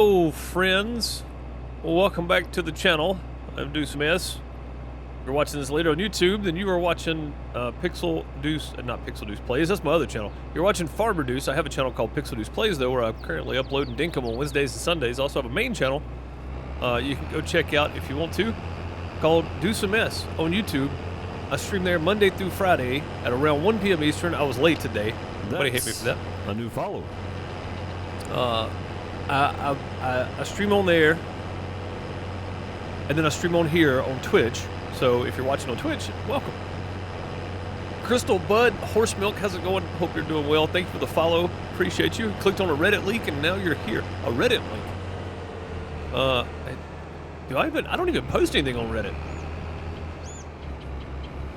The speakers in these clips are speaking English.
Hello, friends. Welcome back to the channel. I'm Deuce Mess. If you're watching this later on YouTube, then you are watching not Pixel Deuce Plays. That's my other channel. You're watching Farmer Deuce. I have a channel called Pixel Deuce Plays, though, where I'm currently uploading Dinkum on Wednesdays and Sundays. I also have a main channel you can go check out if you want to, called Deuce Mess on YouTube. I stream there Monday through Friday at around 1 p.m. Eastern. I was late today. Nobody hate me for that. A new follower. I stream on there, and then I stream on here on Twitch. So if you're watching on Twitch, welcome. Crystal Bud Horse Milk, how's it going? Hope you're doing well. Thank you for the follow. Appreciate you. Clicked on a Reddit link, and now you're here. A Reddit link. I don't even post anything on Reddit.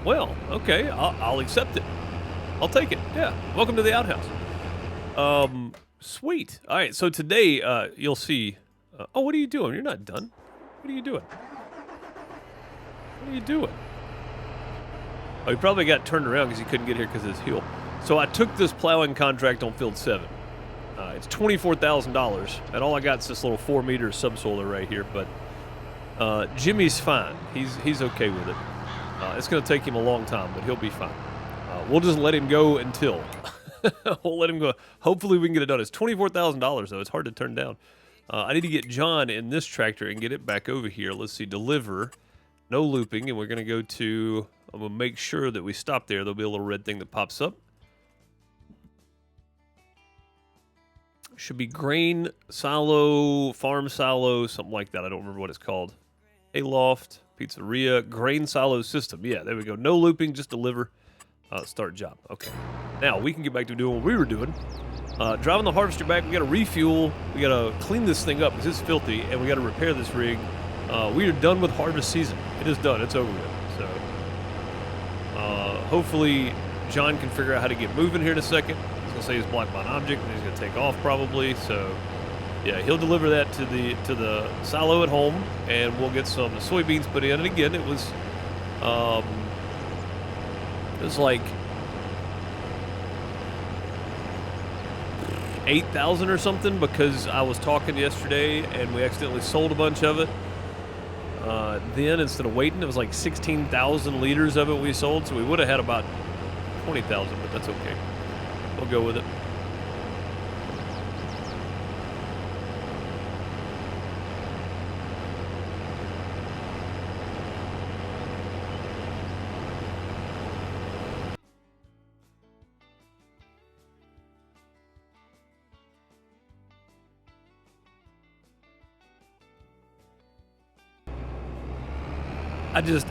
Well, okay, I'll accept it. I'll take it. Yeah. Welcome to the outhouse. Sweet. All right, so today you'll see. Oh, what are you doing? You're not done. What are you doing? What are you doing? Oh, he probably got turned around because he couldn't get here because of his heel. So I took this plowing contract on field 7. It's $24,000, and all I got is this little 4-meter subsoiler right here. But Jimmy's fine. He's okay with it. It's going to take him a long time, but he'll be fine. We'll just let him go until. We'll let him go. Hopefully we can get it done. It's $24,000, though. It's hard to turn down. I need to get John in this tractor and get it back over here. Let's see. Deliver. No looping. And we're going to go to... I'm going to make sure that we stop there. There'll be a little red thing that pops up. Should be grain silo, farm silo, something like that. I don't remember what it's called. Hayloft, pizzeria, grain silo system. Yeah, there we go. No looping, just deliver. Start job. Okay. Now we can get back to doing what we were doing. Driving the harvester back, we got to refuel. We got to clean this thing up because it's filthy, and we got to repair this rig. We are done with harvest season. It is done. It's over with. So hopefully John can figure out how to get moving here in a second. He's gonna say he's blocked by an object, and he's gonna take off probably. So yeah, he'll deliver that to the silo at home, and we'll get some soybeans put in. And again, it was like 8,000 or something because I was talking yesterday and we accidentally sold a bunch of it. Then instead of waiting, it was like 16,000 liters of it we sold, so we would have had about 20,000, but that's okay. We'll go with it.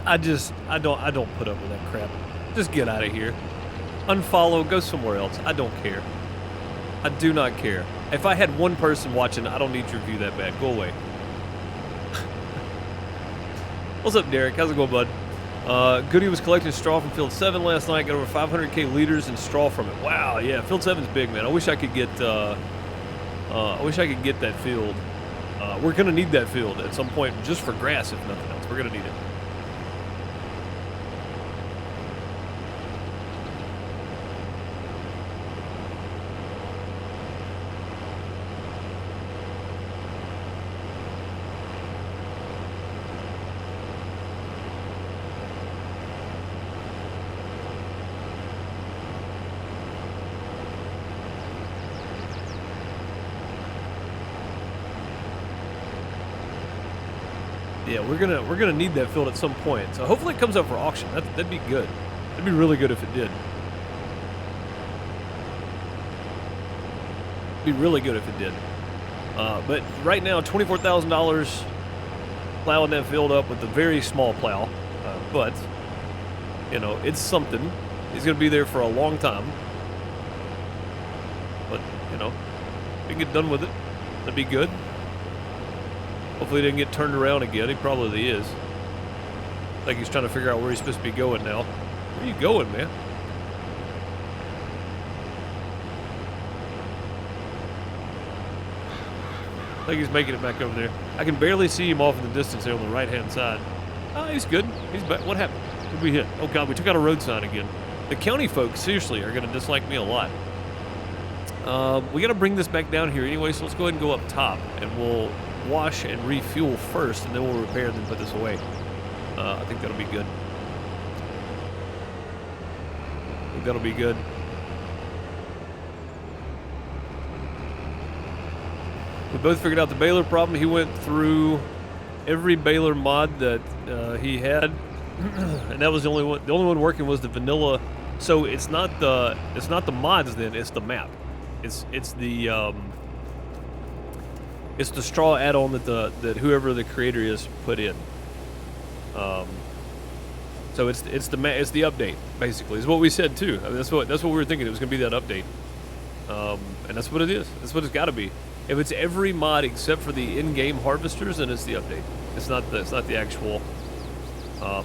I don't put up with that crap. Just get out of here. Unfollow, go somewhere else. I don't care. I do not care. If I had one person watching, I don't need your view that bad. Go away. What's up, Derek? How's it going, bud? Goody was collecting straw from field 7 last night. Got over 500k liters in straw from it. Wow, yeah, field 7's big, man. I wish I could get that field. We're gonna need that field at some point just for grass, if nothing else. We're gonna need it. Yeah, we're gonna need that field at some point. So hopefully it comes up for auction. That'd be good. That'd be really good if it did. It'd be really good if it did. But right now, $24,000 plowing that field up with a very small plow. But you know, it's something. He's gonna be there for a long time. But you know, we can get done with it. That'd be good. Hopefully he didn't get turned around again. He probably is. Like he's trying to figure out where he's supposed to be going now. Where are you going, man? I think he's making it back over there. I can barely see him off in the distance there on the right-hand side. Oh, he's good. He's back. What happened? What did we hit? Oh, God, we took out a road sign again. The county folks, seriously, are going to dislike me a lot. We got to bring this back down here anyway, so let's go ahead and go up top, and we'll wash and refuel first, and then we'll repair and then put this away. I think that'll be good. I think that'll be good. We both figured out the baler problem. He went through every baler mod that he had, and that was the only one. The only one working was the vanilla. So it's not the mods then. It's the map. It's the straw add-on that whoever the creator is put in. So it's the update basically is what we said too. I mean, that's what we were thinking. It was gonna be that update, and that's what it is. That's what it's got to be. If it's every mod except for the in-game harvesters, then it's the update. It's not the actual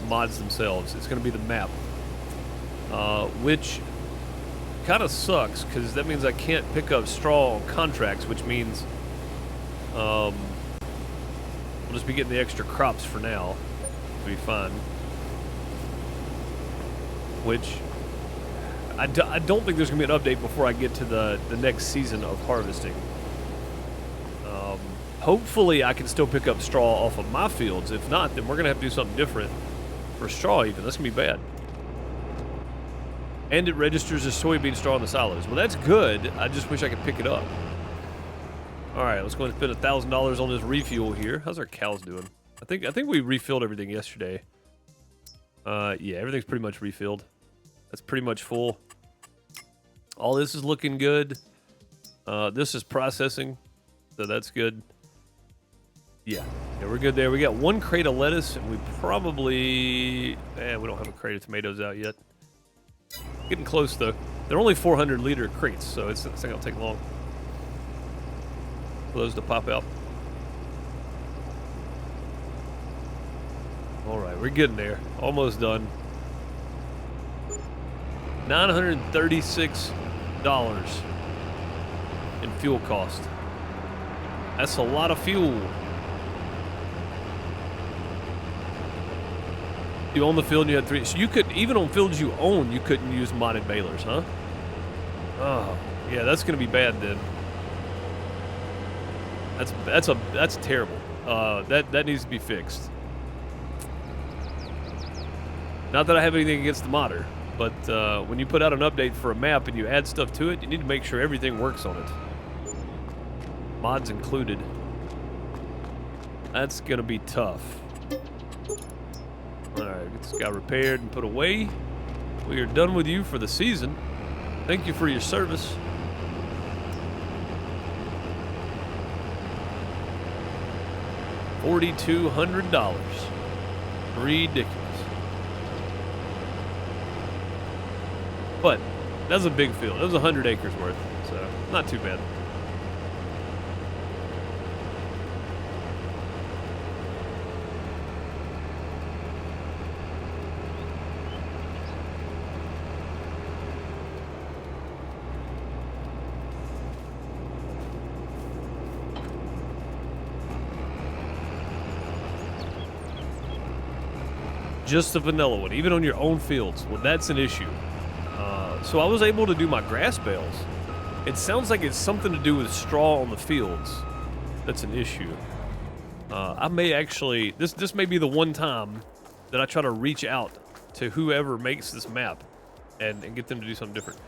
mods themselves. It's gonna be the map, which kind of sucks because that means I can't pick up straw on contracts, which means we'll just be getting the extra crops for now. It'll be fine. Which I don't think there's gonna be an update before I get to the next season of harvesting. Hopefully I can still pick up straw off of my fields. If not, then we're gonna have to do something different for straw even. That's gonna be bad. And it registers as soybean straw in the silos. Well, that's good. I just wish I could pick it up. All right, let's go and spend $1,000 on this refuel here. How's our cows doing? I think we refilled everything yesterday. Yeah, everything's pretty much refilled. That's pretty much full. All this is looking good. This is processing, so that's good. Yeah, we're good there. We got 1 crate of lettuce, and we probably... we don't have a crate of tomatoes out yet. Getting close, though. They're only 400-liter crates, so it's not going to take long for those to pop out. All right, we're getting there. Almost done. $936 in fuel cost. That's a lot of fuel. You own the field and you had 3. So you could, even on fields you own, you couldn't use modded balers, huh? Oh, yeah, that's going to be bad then. That's terrible. That needs to be fixed. Not that I have anything against the modder, but when you put out an update for a map and you add stuff to it, you need to make sure everything works on it. Mods included. That's going to be tough. Alright, get this guy repaired and put away. We are done with you for the season. Thank you for your service. $4,200. Ridiculous. But that was a big field. It was 100 acres worth, so not too bad. Just the vanilla one, even on your own fields. Well, that's an issue. So I was able to do my grass bales. It sounds like it's something to do with straw on the fields. That's an issue. I may actually, this may be the one time that I try to reach out to whoever makes this map and get them to do something different.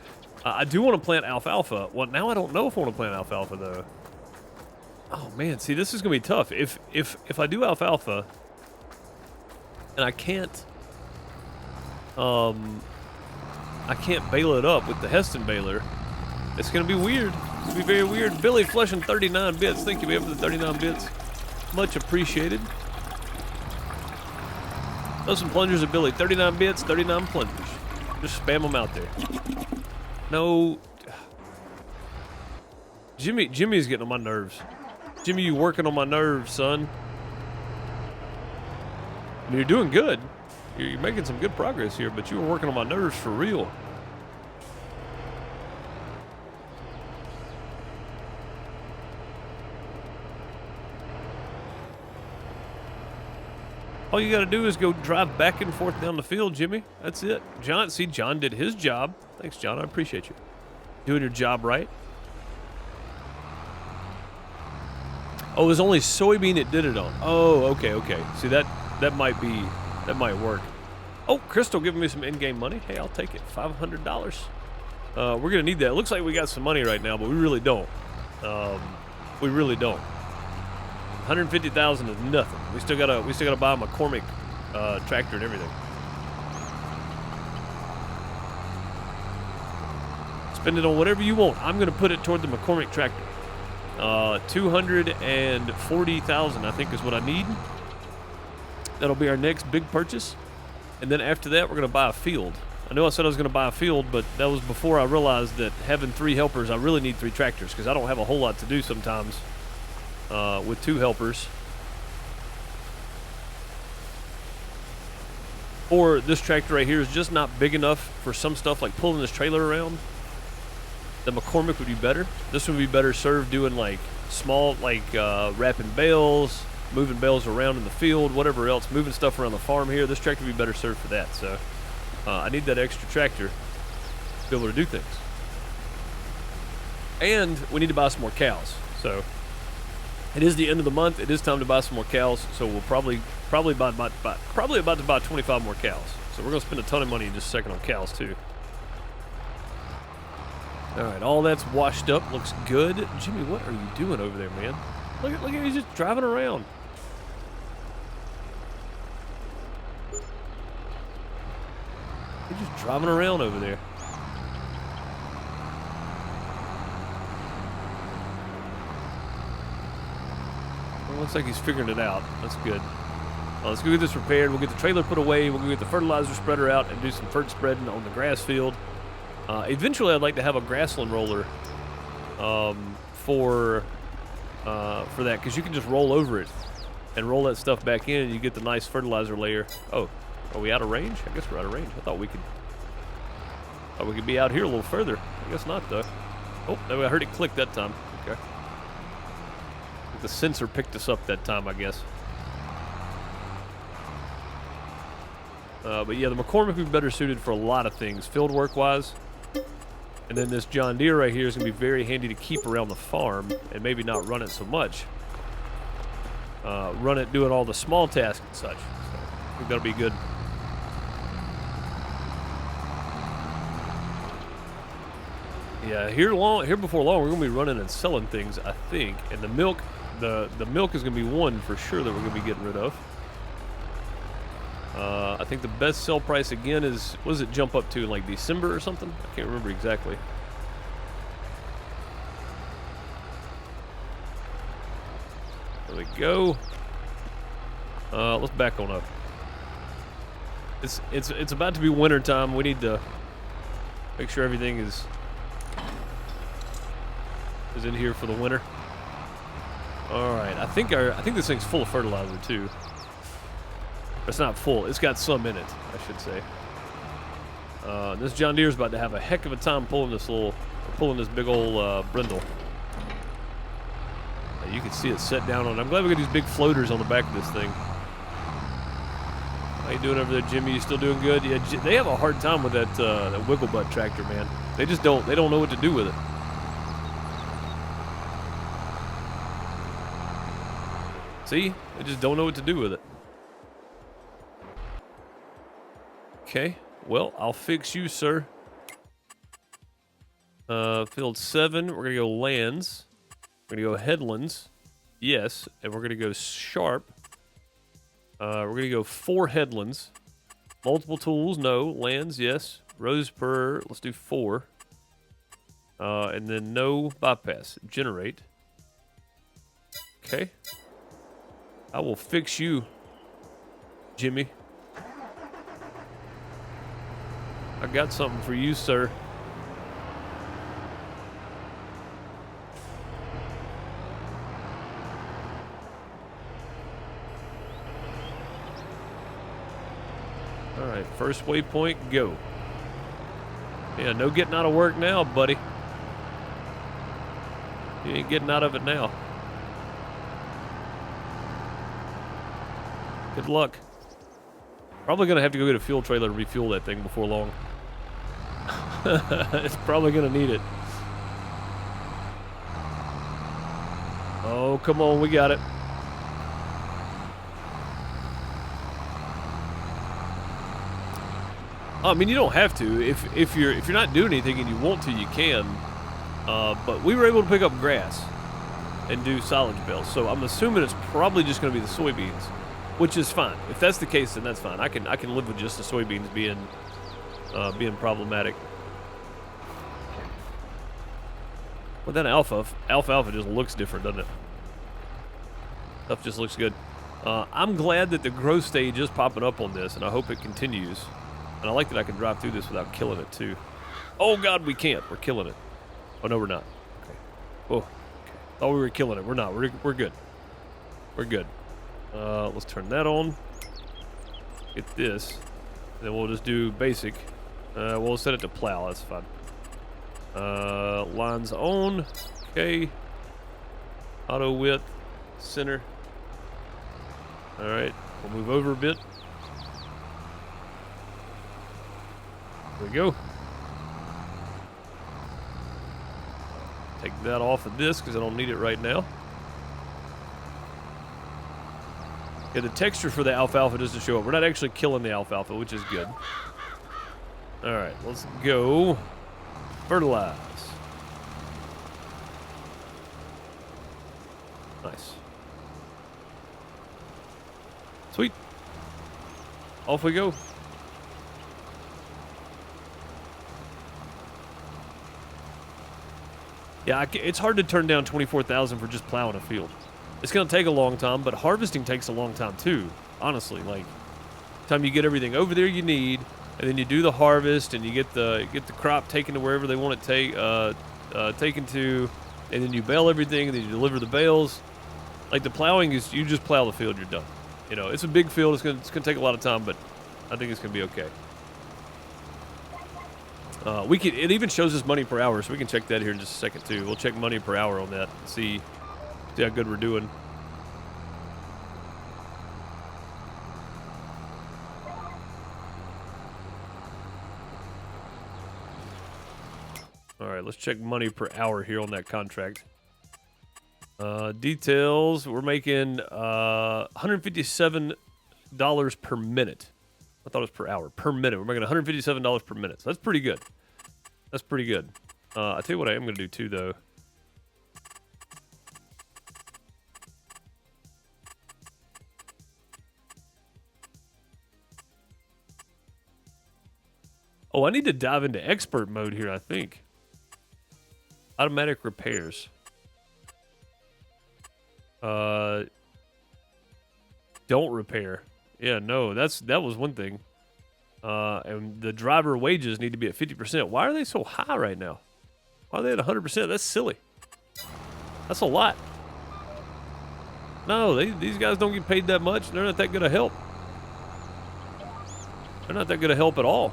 I do want to plant alfalfa. Well, now I don't know if I want to plant alfalfa though. Oh man, see, this is gonna be tough. If I do alfalfa and I can't bale it up with the Heston baler, it's gonna be weird. It's gonna be very weird. Billy flushing 39 bits. Thank you, man, for the 39 bits. Much appreciated. Those some plungers at Billy. 39 bits, 39 plungers. Just spam them out there. No. Jimmy's getting on my nerves. Jimmy, you working on my nerves, son. I mean, you're doing good. You're making some good progress here, but you were working on my nerves for real. All you got to do is go drive back and forth down the field, Jimmy. That's it. John did his job. Thanks, John. I appreciate you doing your job right. Oh, it was only soybean it did it on. Oh, okay. See, that might work. Oh, Crystal giving me some in-game money. Hey, I'll take it. $500. We're gonna need that. It looks like we got some money right now, but we really don't. We really don't. 150,000 is nothing. We still gotta buy a McCormick tractor and everything. Spend it on whatever you want. I'm gonna put it toward the McCormick tractor. 240,000, I think, is what I need. That'll be our next big purchase. And then after that, we're gonna buy a field. I know I said I was gonna buy a field, but that was before I realized that having 3 helpers, I really need 3 tractors because I don't have a whole lot to do sometimes with 2 helpers. Or this tractor right here is just not big enough for some stuff like pulling this trailer around. The McCormick would be better. This would be better served doing like small, like wrapping bales, moving bales around in the field, whatever else, moving stuff around the farm here. This tractor would be better served for that. So I need that extra tractor to be able to do things. And we need to buy some more cows. So it is the end of the month. It is time to buy some more cows. So we'll probably about to buy 25 more cows. So we're gonna spend a ton of money in just a second on cows too. All right, all that's washed up, looks good. Jimmy, what are you doing over there, man? Look at him, he's just driving around. He's just driving around over there. Well, looks like he's figuring it out. That's good. Well, let's go get this repaired. We'll get the trailer put away. We'll go get the fertilizer spreader out and do some fertilization spreading on the grass field. Eventually, I'd like to have a grassland roller for that, because you can just roll over it and roll that stuff back in, and you get the nice fertilizer layer. Oh, are we out of range? I guess we're out of range. I thought we could be out here a little further. I guess not, though. Oh, I heard it click that time. Okay. The sensor picked us up that time, I guess. But yeah, the McCormick would be better suited for a lot of things, field work wise. And then this John Deere right here is going to be very handy to keep around the farm and maybe not run it so much. Run it doing all the small tasks and such. So I think that'll be good. Yeah, here before long, we're going to be running and selling things, I think. And the milk is going to be one for sure that we're going to be getting rid of. I think the best sell price again is, what does it jump up to in like December or something? I can't remember exactly. There we go. Let's back on up. It's about to be winter time. We need to make sure everything is in here for the winter. All right, I think this thing's full of fertilizer too. It's not full. It's got some in it, I should say. This John Deere's about to have a heck of a time pulling this big old brindle. You can see it set down on it. I'm glad we got these big floaters on the back of this thing. How you doing over there, Jimmy? You still doing good? Yeah, they have a hard time with that wiggle butt tractor, man. They just don't know what to do with it. See? They just don't know what to do with it. Okay, well, I'll fix you, sir. Field 7, we're gonna go lands. We're gonna go headlands, yes, and we're gonna go sharp. We're gonna go 4 headlands. Multiple tools, no. Lands, yes. Rows per, let's do 4. And then no bypass. Generate. Okay. I will fix you, Jimmy. I got something for you, sir. All right, first waypoint, go. Yeah, no getting out of work now, buddy. You ain't getting out of it now. Good luck. Probably gonna have to go get a fuel trailer to refuel that thing before long. It's probably gonna need it. come on, we got it. I mean, you don't have to. If you're not doing anything and you want to, you can. But we were able to pick up grass and do silage bales, so I'm assuming it's probably just going to be the soybeans, which is fine. If that's the case, then that's fine. I can live with just the soybeans being problematic. Well, that alfalfa just looks different, doesn't it? Stuff just looks good. I'm glad that the growth stage is popping up on this, and I hope it continues. And I like that I can drive through this without killing it, too. Oh, God, we can't. We're killing it. Oh, no, we're not. Okay. Oh, okay. Thought we were killing it. We're not. We're good. We're good. Let's turn that on. Get this. Then we'll just do basic. We'll set it to plow. That's fine. Lines on. Okay. Auto width. Center. Alright. We'll move over a bit. There we go. Take that off of this because I don't need it right now. Yeah, the texture for the alfalfa doesn't show up. We're not actually killing the alfalfa, which is good. Alright, let's go. Fertilize. Nice. Sweet. Off we go. Yeah, it's hard to turn down $24,000 for just plowing a field. It's going to take a long time, but harvesting takes a long time too, honestly. Like, time you get everything over there you need, and then you do the harvest, and you get the crop taken to wherever they want it taken to, and then you bale everything, and then you deliver the bales. Like, the plowing is, you just plow the field, you're done. You know, it's a big field, it's gonna take a lot of time, but I think it's going to be okay. It even shows us money per hour, so we can check that here in just a second too. We'll check money per hour on that and see how good we're doing. All right, let's check money per hour here on that contract. Details, we're making $157 per minute. I thought it was per hour. Per minute. We're making $157 per minute. So that's pretty good. That's pretty good. I tell you what I am going to do too, though. Oh, I need to dive into expert mode here, I think. Automatic repairs. Don't repair. Yeah, no, that was one thing. And the driver wages need to be at 50%. Why are they so high right now? Why are they at 100%? That's silly. That's a lot. No, these guys don't get paid that much. They're not that good of help. They're not that good of help at all.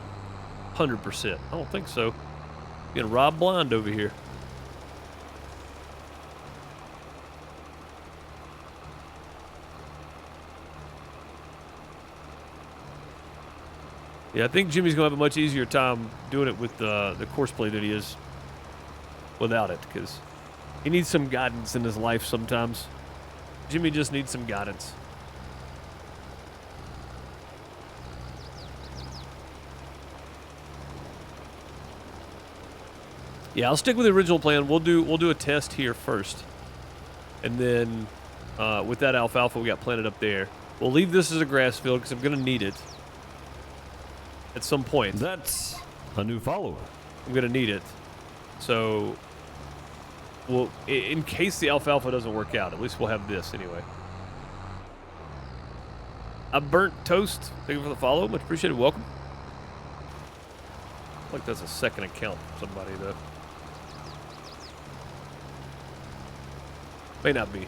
100%. I don't think so. Getting robbed blind over here. Yeah, I think Jimmy's going to have a much easier time doing it with the course play than he is without it, because he needs some guidance in his life sometimes. Jimmy just needs some guidance. Yeah, I'll stick with the original plan. We'll do a test here first, and then with that alfalfa we got planted up there, we'll leave this as a grass field because I'm going to need it at some point. That's a new follower. I'm going to need it. So, well, in case the alfalfa doesn't work out, at least we'll have this anyway. I burnt toast. Thank you for the follow. Much appreciated. Welcome. I feel like that's a second account for somebody, though. May not be.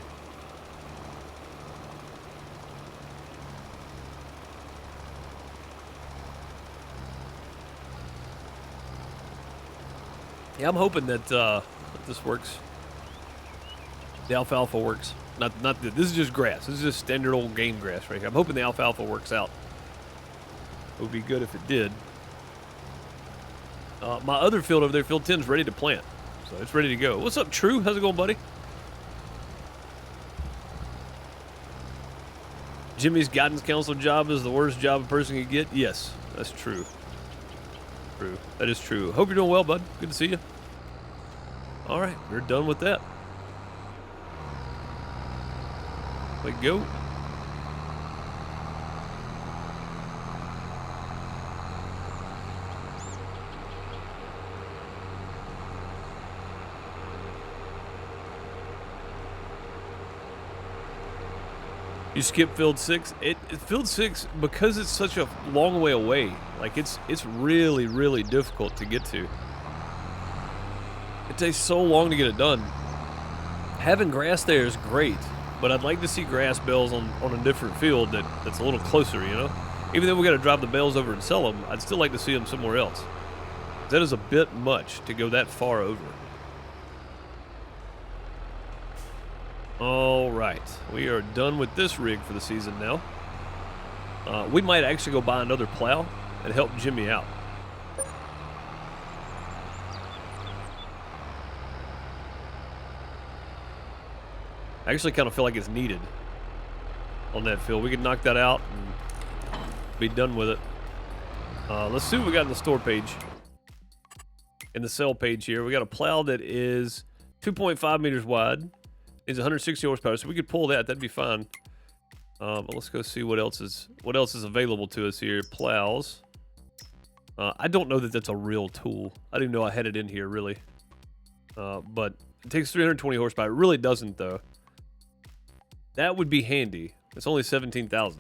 Yeah, I'm hoping that this works. The alfalfa works. Not this is just grass. This is just standard old game grass right here. I'm hoping the alfalfa works out. It would be good if it did. My other field over there, field 10, is ready to plant, so it's ready to go. What's up, True? How's it going, buddy? Jimmy's guidance counselor job is the worst job a person can get. Yes, that's true. True. That is true. Hope you're doing well, bud. Good to see you. All right, we're done with that. We go. You skip field 6. Field 6, because it's such a long way away. Like it's really, really difficult to get to. It takes so long to get it done. Having grass there is great, but I'd like to see grass bales on a different field that's a little closer, you know? Even though we got to drive the bales over and sell them, I'd still like to see them somewhere else. That is a bit much to go that far over. All right, we are done with this rig for the season now. We might actually go buy another plow and help Jimmy out. I actually kind of feel like it's needed on that field. We could knock that out and be done with it. Let's see what we got in the store page. In the sell page here, we got a plow that is 2.5 meters wide. It's 160 horsepower, so we could pull that. That'd be fine. But let's go see what else is available to us here. Plows. I don't know that that's a real tool. I didn't know I had it in here really. But it takes 320 horsepower. It really doesn't though. That would be handy. It's only 17,000.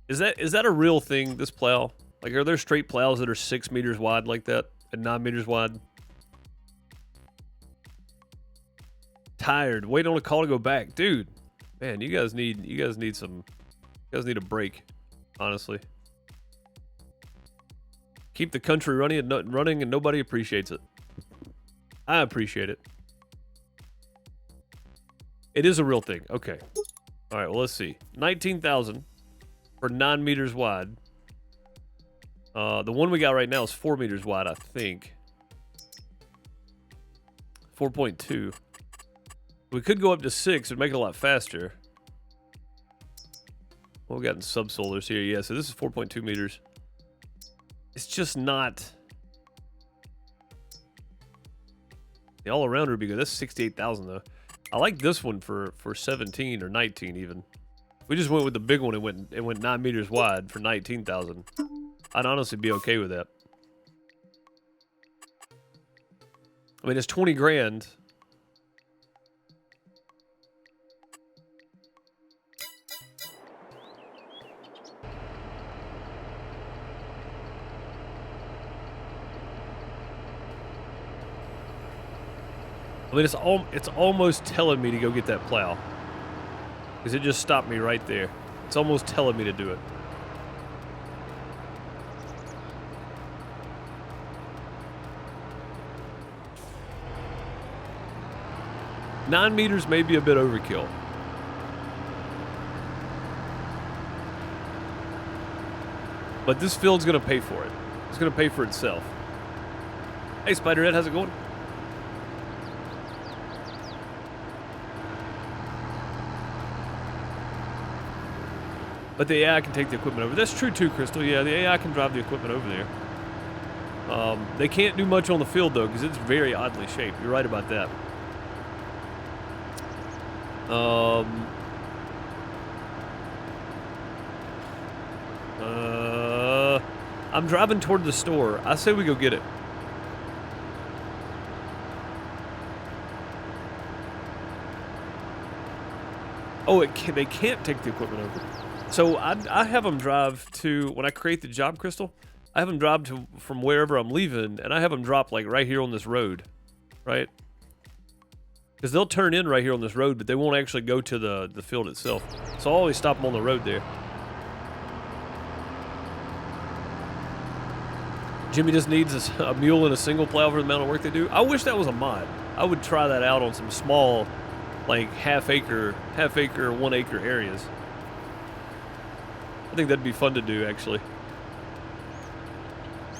Is that a real thing? This plow? Like, are there straight plows that are 6 meters wide like that and 9 meters wide? Tired. Wait on a call to go back, dude. Man, you guys need a break, honestly. Keep the country running and nobody appreciates it. I appreciate it. It is a real thing. Okay. All right. Well, let's see. 19,000 for 9 meters wide. The one we got right now is 4 meters wide, I think. 4.2. We could go up to 6 and make it a lot faster. What we got in subsolars here? Yeah, so this is 4.2 meters. It's just not. The all-arounder would be good. That's 68,000 though. I like this one for 17 or 19 even. We just went with the big one. It went 9 meters wide for 19,000. I'd honestly be okay with that. I mean, it's 20 grand. I mean, it's almost telling me to go get that plow. Because it just stopped me right there. It's almost telling me to do it. Nine meters may be a bit overkill. But this field's going to pay for it. It's going to pay for itself. Hey, Spiderhead, how's it going? But the AI can take the equipment over. That's true too, Crystal. Yeah, the AI can drive the equipment over there. They can't do much on the field though, because it's very oddly shaped. You're right about that. I'm driving toward the store. I say we go get it. Oh, they can't take the equipment over. So I have them drive to, when I create the job, Crystal, I have them drive to from wherever I'm leaving, and I have them drop like right here on this road, right? Because they'll turn in right here on this road, but they won't actually go to the field itself. So I'll always stop them on the road there. Jimmy just needs a mule and a single plow for the amount of work they do. I wish that was a mod. I would try that out on some small, like half acre, 1 acre areas. I think that'd be fun to do, actually.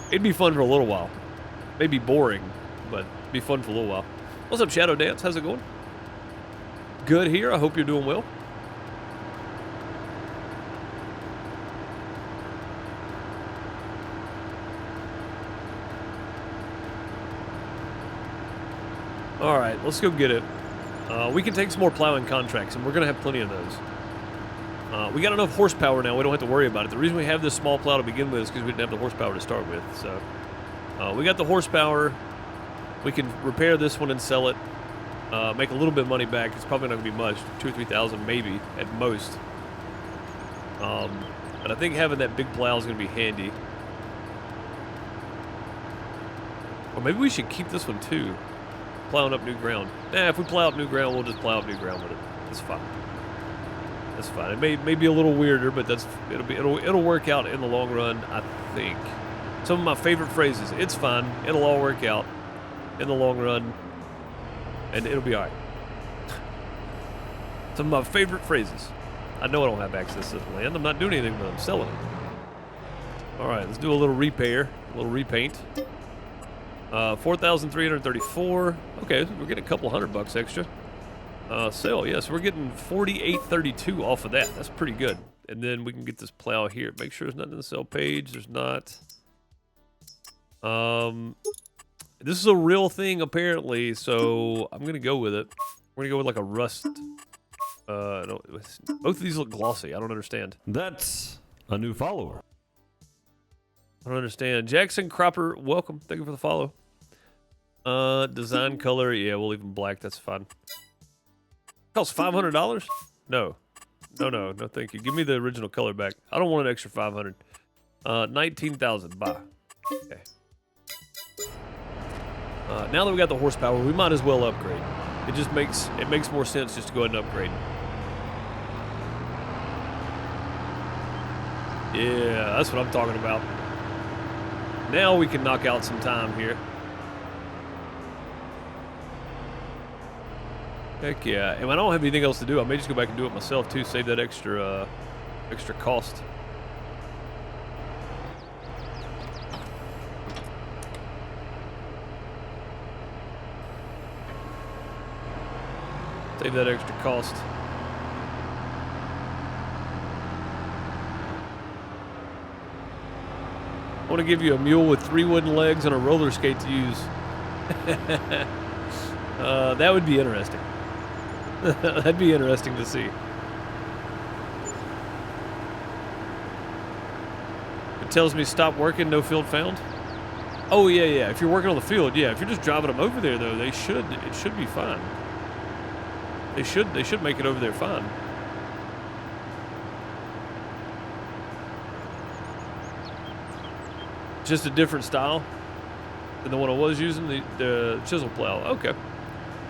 It'd be fun for a little while. Maybe boring, but it'd be fun for a little while. What's up, Shadow Dance? How's it going? Good here. I hope you're doing well. All right, let's go get it. We can take some more plowing contracts, and we're going to have plenty of those. We got enough horsepower now. We don't have to worry about it. The reason we have this small plow to begin with is because we didn't have the horsepower to start with. So we got the horsepower. We can repair this one and sell it. Make a little bit of money back. It's probably not going to be much, 2,000 or 3,000 maybe at most. But I think having that big plow is going to be handy. Or maybe we should keep this one too. Plowing up new ground. Nah, if we plow up new ground, we'll just plow up new ground with it. That's fine. That's fine. It may be a little weirder, but it'll work out in the long run, I think. Some of my favorite phrases. It's fine. It'll all work out in the long run, and it'll be all right. Some of my favorite phrases. I know I don't have access to the land. I'm not doing anything with it. I'm selling it. All right, let's do a little repair, a little repaint. 4,334. Okay, we're getting a couple $100 extra. Sale, yes, we're getting 48.32 off of that. That's pretty good. And then we can get this plow here. Make sure there's nothing in the sell page. There's not. This is a real thing apparently, so I'm gonna go with it. We're gonna go with like a rust. No, both of these look glossy. I don't understand. That's a new follower. I don't understand. Jackson Cropper, welcome. Thank you for the follow. Design color, yeah, we'll leave them black. That's fine. Costs $500? No, thank you. Give me the original color back. I don't want an extra 500. 19,000. Bye. Okay. Now that we got the horsepower, we might as well upgrade. It makes more sense just to go ahead and upgrade. Yeah, that's what I'm talking about. Now we can knock out some time here. Heck yeah. And when I don't have anything else to do, I may just go back and do it myself too, save that extra cost. Save that extra cost. I want to give you a mule with 3 wooden legs and a roller skate to use. That would be interesting. That'd be interesting to see. It tells me stop working, no field found. Oh yeah. If you're working on the field, yeah. If you're just driving them over there though, it should be fine. They should make it over there fine. Just a different style than the one I was using, the chisel plow. Okay.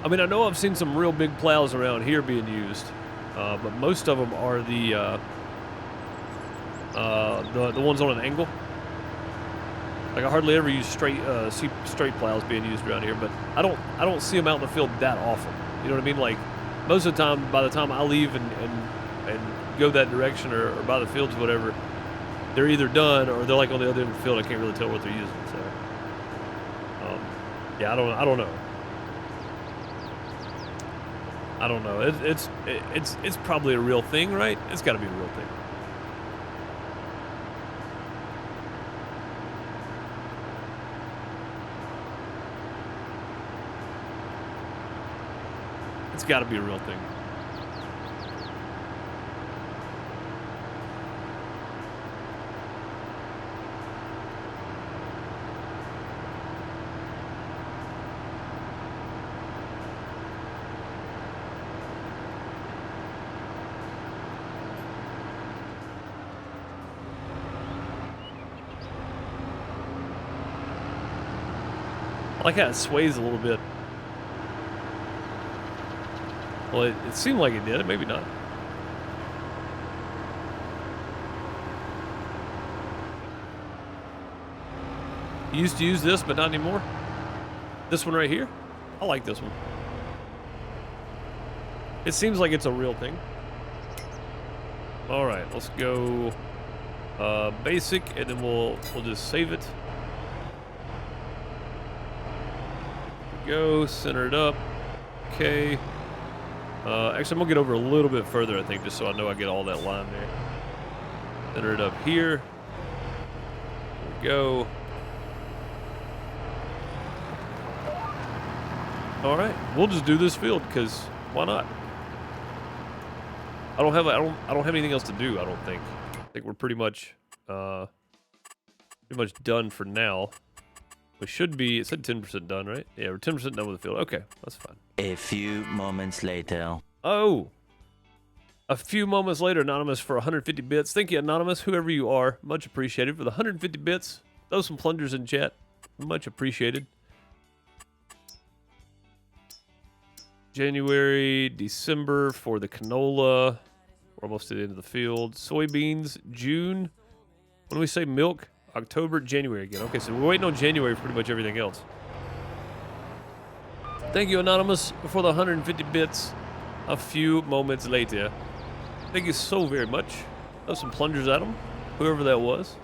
I mean, I know I've seen some real big plows around here being used, but most of them are the ones on an angle. Like I hardly ever use see straight plows being used around here, but I don't see them out in the field that often. You know what I mean? Like most of the time, by the time I leave and go that direction or by the fields or whatever, they're either done or they're like on the other end of the field. I can't really tell what they're using. So, yeah, I don't know. I don't know. It's probably a real thing, right? It's got to be a real thing. It's got to be a real thing. I like how it sways a little bit. Well, it seemed like it did. Maybe not. You used to use this, but not anymore. This one right here. I like this one. It seems like it's a real thing. All right, let's go basic, and then we'll just save it. Go center it up. Okay. Actually, I'm gonna get over a little bit further, I think, just so I know I get all that line there. Center it up here. There we go. All right, we'll just do this field because why not? I don't have anything else to do. I don't think. I think we're pretty much done for now. We should be. It said 10% done, right? Yeah, we're 10% done with the field. Okay, that's fine. A few moments later. Oh, a few moments later, Anonymous for 150 bits. Thank you, Anonymous, whoever you are. Much appreciated for the 150 bits. Throw some plungers in chat. Much appreciated. January, December for the canola. We're almost to the end of the field. Soybeans, June. When do we say milk? October, January again. Okay, so we're waiting on January for pretty much everything else. Thank you, Anonymous, for the 150 bits. A few moments later. Thank you so very much. Throw some plungers at them, whoever that was.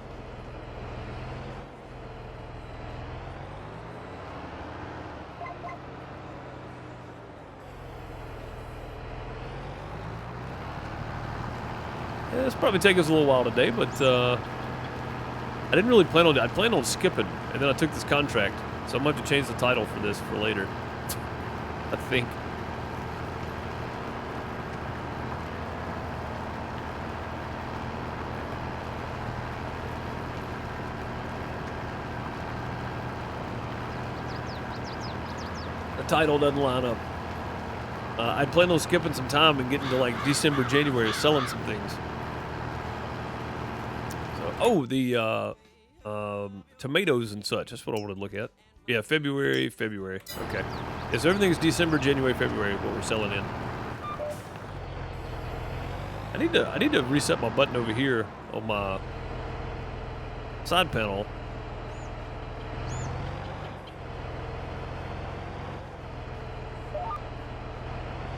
Yeah, it's probably take us a little while today, but I didn't really plan on it. I planned on skipping, and then I took this contract, so I'm going to have to change the title for this for later. I think. The title doesn't line up. I planned on skipping some time and getting to like December, January, selling some things. So, oh, the tomatoes and such. That's what I wanted to look at. Yeah, February. Okay. Yeah, so everything's December, January, February, what we're selling in. I need to reset my button over here on my side panel.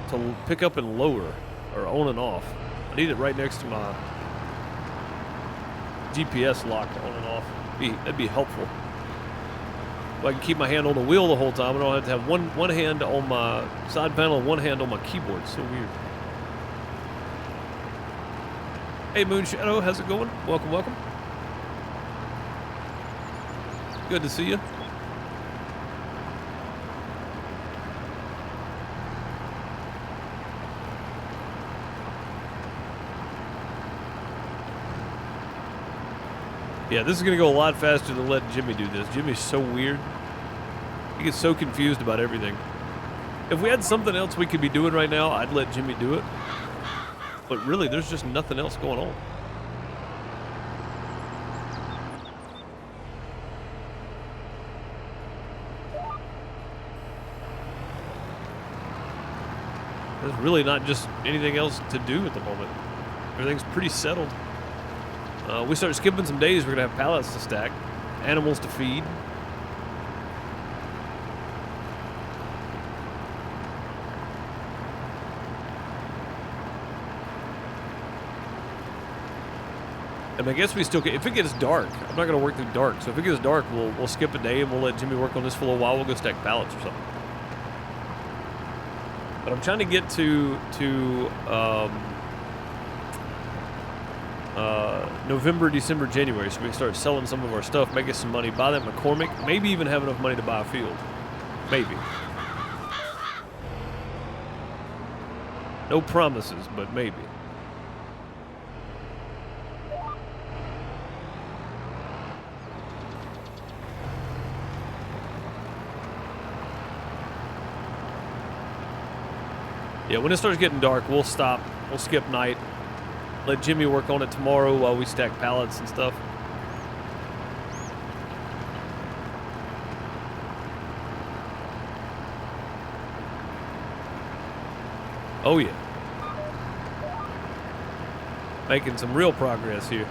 To pick up and lower, or on and off. I need it right next to my GPS lock on and off. That'd be helpful. If I can keep my hand on the wheel the whole time, I don't have to have one hand on my side panel and one hand on my keyboard. It's so weird. Hey Moonshadow, how's it going? Welcome, welcome. Good to see you. Yeah, this is going to go a lot faster than letting Jimmy do this. Jimmy's so weird. He gets so confused about everything. If we had something else we could be doing right now, I'd let Jimmy do it. But really, there's just nothing else going on. There's really not just anything else to do at the moment. Everything's pretty settled. We start skipping some days, we're going to have pallets to stack, animals to feed. And I guess we still get, if it gets dark, I'm not going to work through dark, so if it gets dark, we'll skip a day and we'll let Jimmy work on this for a little while. We'll go stack pallets or something. But I'm trying to get to November, December, January, so we can start selling some of our stuff, make us some money, buy that McCormick, maybe even have enough money to buy a field. Maybe. No promises, but maybe. Yeah, when it starts getting dark, we'll stop. We'll skip night. Let Jimmy work on it tomorrow while we stack pallets and stuff. Oh yeah. Making some real progress here.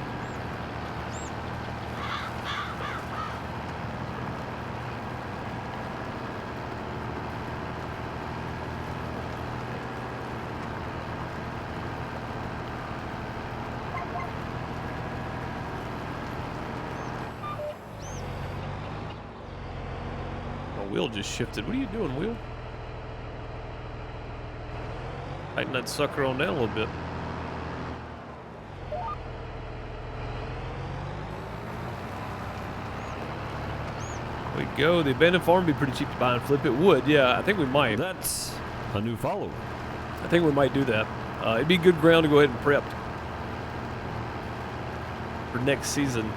Wheel just shifted. What are you doing, Wheel? Tighten that sucker on down a little bit. we go. The abandoned farm would be pretty cheap to buy and flip. It would, yeah. I think we might. That's a new follower. I think we might do that. It'd be good ground to go ahead and prep for next season.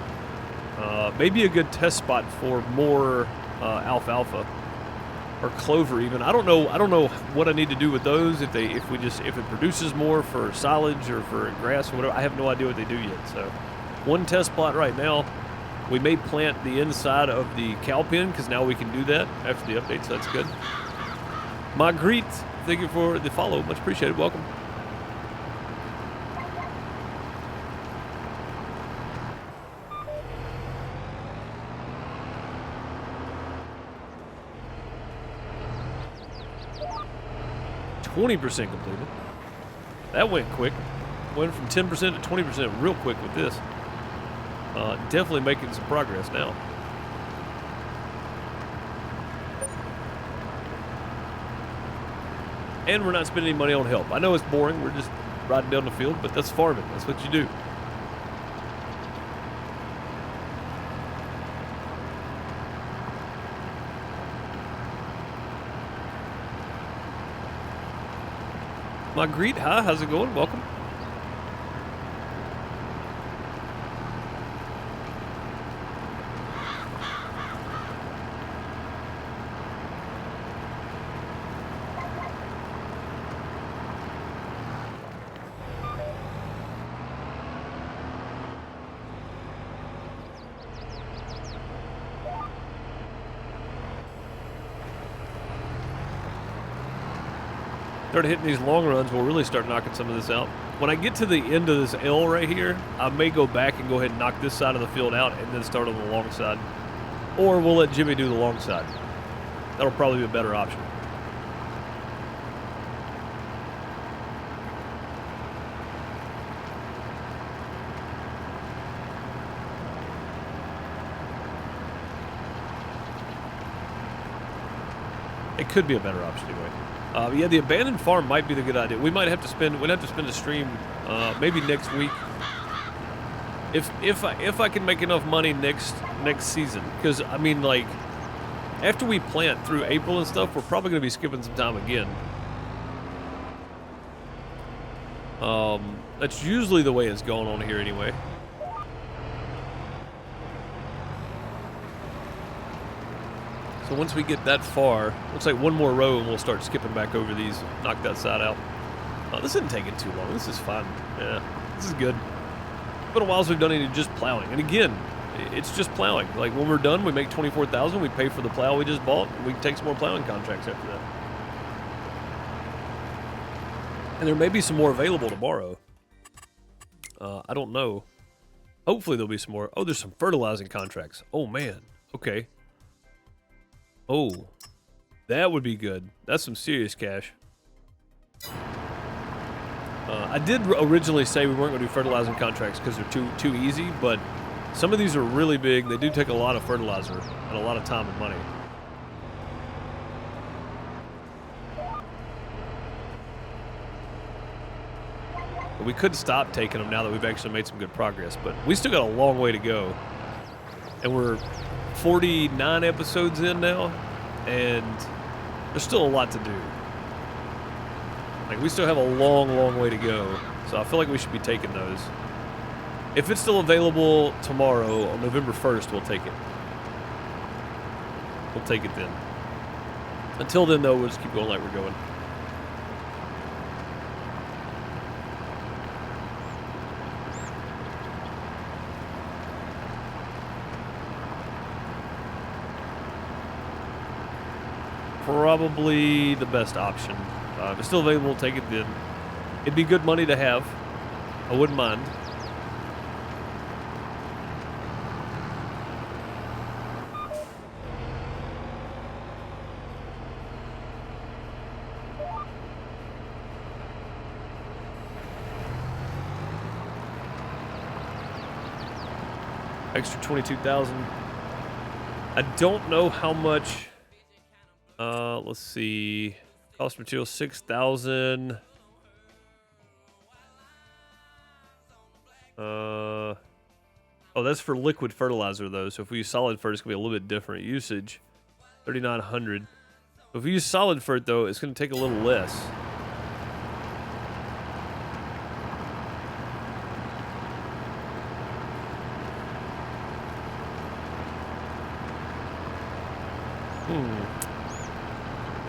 Maybe a good test spot for more alfalfa or clover even. I don't know what I need to do with those if it produces more for silage or for grass or whatever. I have no idea what they do yet. So one test plot right now. We may plant the inside of the cow pen because now we can do that after the update, so that's good. Marguerite, thank you for the follow. Much appreciated. Welcome. %20 completed. That went quick. Went from 10% to 20% real quick with this. Definitely making some progress now. And we're not spending any money on help. I know it's boring. We're just riding down the field, but that's farming. That's what you do. Marguerite, hi. How's it going? Welcome. Start hitting these long runs, we'll really start knocking some of this out. When I get to the end of this L right here, I may go back and go ahead and knock this side of the field out and then start on the long side. Or we'll let Jimmy do the long side. That'll probably be a better option. It could be a better option anyway. Yeah, the abandoned farm might be the good idea. We might have to spend. We'd have to spend a stream, maybe next week. If I can make enough money next season, because I mean, like, after we plant through April and stuff, we're probably going to be skipping some time again. That's usually the way it's going on here anyway. So once we get that far, looks like one more row and we'll start skipping back over these, knock that side out. This isn't taking too long. This is fun. Yeah, this is good. It's been a while since we've done any just plowing. And again, it's just plowing. Like when we're done, we make $24,000. We pay for the plow we just bought, and we can take some more plowing contracts after that. And there may be some more available tomorrow. I don't know. Hopefully there'll be some more. Oh, there's some fertilizing contracts. Oh man. Okay. Oh, that would be good. That's some serious cash. I did originally say we weren't going to do fertilizing contracts because they're too easy, but some of these are really big. They do take a lot of fertilizer and a lot of time and money. But we could stop taking them now that we've actually made some good progress, but we still got a long way to go. And we're 49 episodes in now, and there's still a lot to do. Like, we still have a long way to go, so I feel like we should be taking those. If it's still available tomorrow, on November 1st, we'll take it. We'll take it then. Until then, though, we'll just keep going like we're going. Probably the best option. If it's still available, take it then. It'd be good money to have. I wouldn't mind. Extra 22,000. I don't know how much. Let's see. Cost material 6,000. Oh, that's for liquid fertilizer, though. So if we use solid fert, it's going to be a little bit different usage. 3,900. If we use solid fert, though, it's going to take a little less.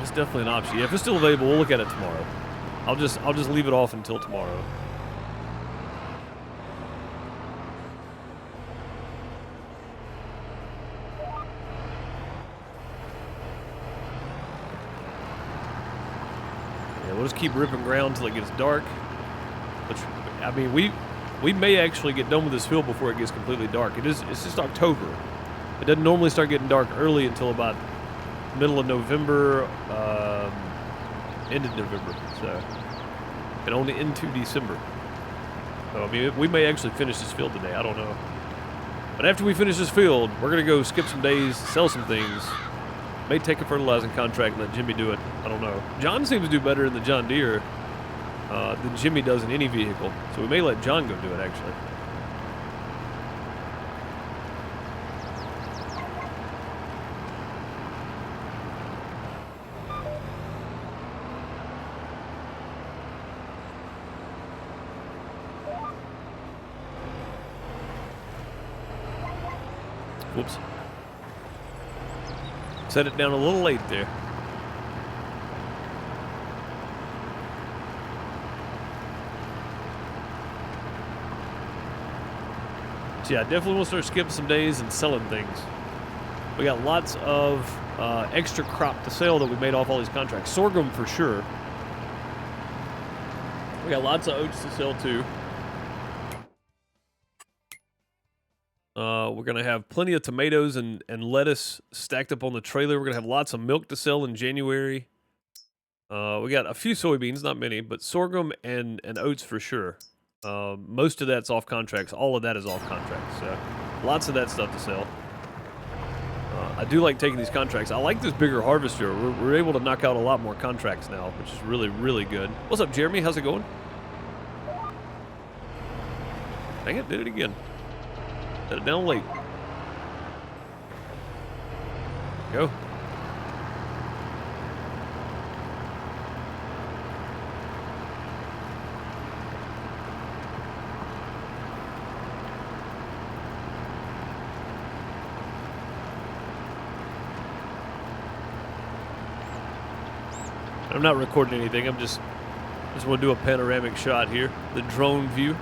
It's definitely an option. Yeah, if it's still available, we'll look at it tomorrow. I'll just leave it off until tomorrow. Yeah, we'll just keep ripping ground until it gets dark. Which, I mean, we may actually get done with this field before it gets completely dark. It's just October. It doesn't normally start getting dark early until about middle of November, end of November, so, and only into December. So, I mean, we may actually finish this field today. I don't know. But after we finish this field, we're going to go skip some days, sell some things, may take a fertilizing contract and let Jimmy do it. I don't know. John seems to do better in the John Deere than Jimmy does in any vehicle, so we may let John go do it, actually. Whoops. Set it down a little late there. So yeah, I definitely will start skipping some days and selling things. We got lots of extra crop to sell that we made off all these contracts. Sorghum for sure. We got lots of oats to sell too. We're going to have plenty of tomatoes and lettuce stacked up on the trailer. We're going to have lots of milk to sell in January. We got a few soybeans, not many, but sorghum and oats for sure. Most of that's off contracts. All of that is off contracts. So lots of that stuff to sell. I do like taking these contracts. I like this bigger harvester. We're able to knock out a lot more contracts now, which is really, really good. What's up, Jeremy? How's it going? Dang it, did it again. Set it down late. Go. I'm not recording anything. I'm just want to do a panoramic shot here. The drone view.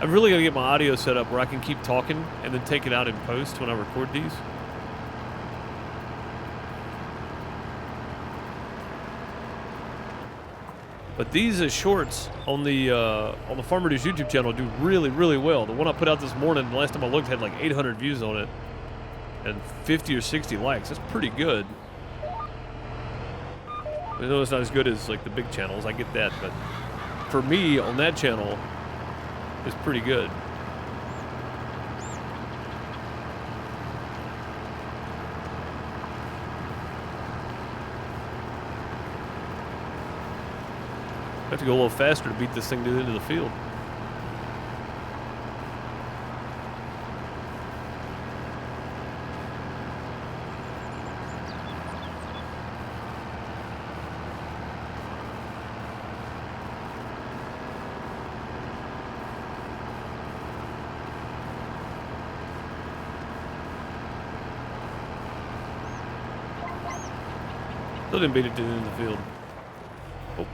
I've really got to get my audio set up where I can keep talking and then take it out in post when I record these. But these shorts on the Farmer Dudes YouTube channel do really, really well. The one I put out this morning, the last time I looked, had like 800 views on it and 50 or 60 likes. That's pretty good. I know it's not as good as like the big channels. I get that, but for me on that channel, it's pretty good. I have to go a little faster to beat this thing to the end of the field. Still didn't beat it to the end of the field. Oh,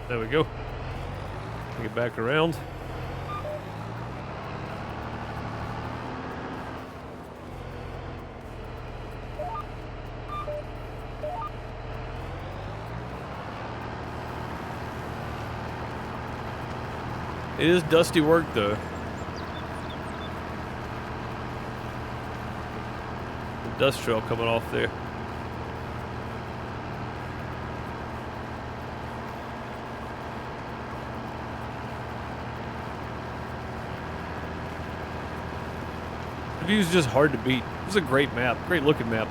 there we go. Take it back around. It is dusty work though. The dust trail coming off there. The view's just hard to beat. This is a great map, great looking map.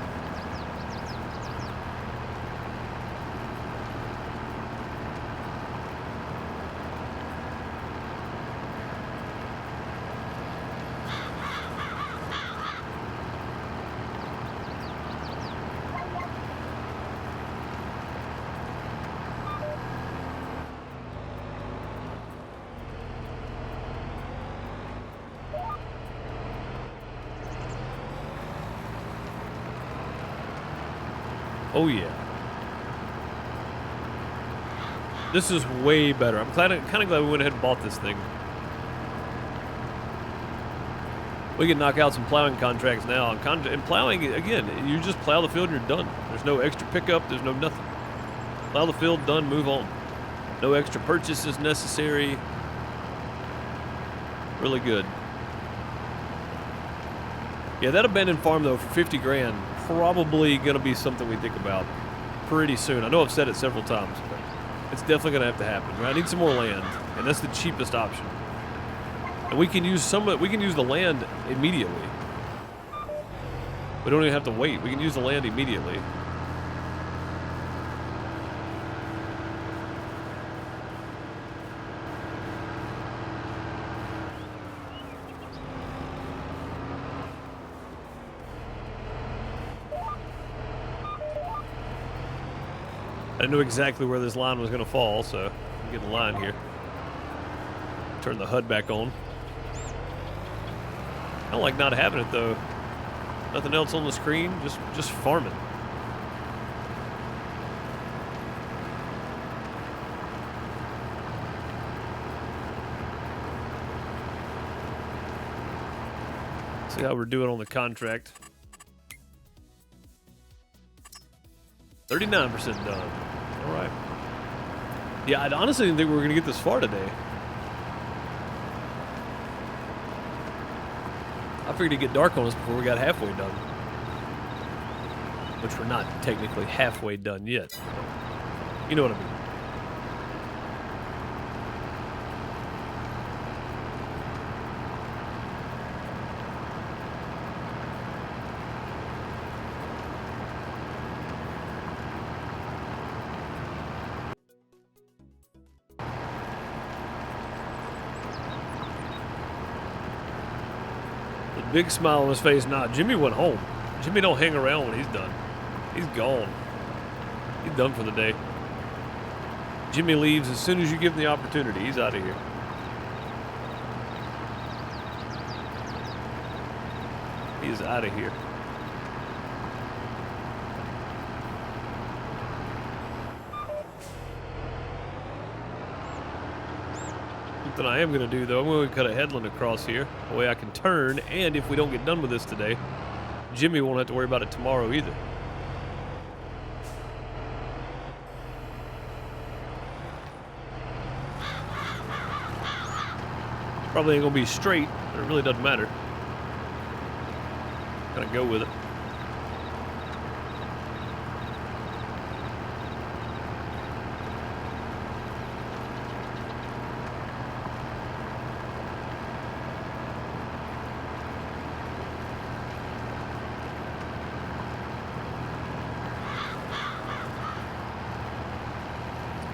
Oh, yeah. This is way better. I'm kind of glad we went ahead and bought this thing. We can knock out some plowing contracts now. And plowing, again, you just plow the field and you're done. There's no extra pickup. There's no nothing. Plow the field, done, move on. No extra purchases necessary. Really good. Yeah, that abandoned farm, though, for 50 grand, probably going to be something we think about pretty soon. I know I've said it several times, but it's definitely going to have to happen. Right? I need some more land, and that's the cheapest option. And we can use the land immediately. We don't even have to wait. We can use the land immediately. I knew exactly where this line was going to fall, so I'm getting the line here. Turn the HUD back on. I don't like not having it, though. Nothing else on the screen, just farming. See how we're doing on the contract. 39% done. All right. Yeah, I honestly didn't think we were going to get this far today. I figured it'd get dark on us before we got halfway done. Which we're not technically halfway done yet. You know what I mean. Big smile on his face. Nah, Jimmy went home. Jimmy don't hang around when he's done. He's gone. He's done for the day. Jimmy leaves as soon as you give him the opportunity. He's out of here. He is out of here. Something I am going to do, though, I'm going to cut a headland across here. The way I can turn, and if we don't get done with this today, Jimmy won't have to worry about it tomorrow either. Probably ain't going to be straight, but it really doesn't matter. Gotta go with it.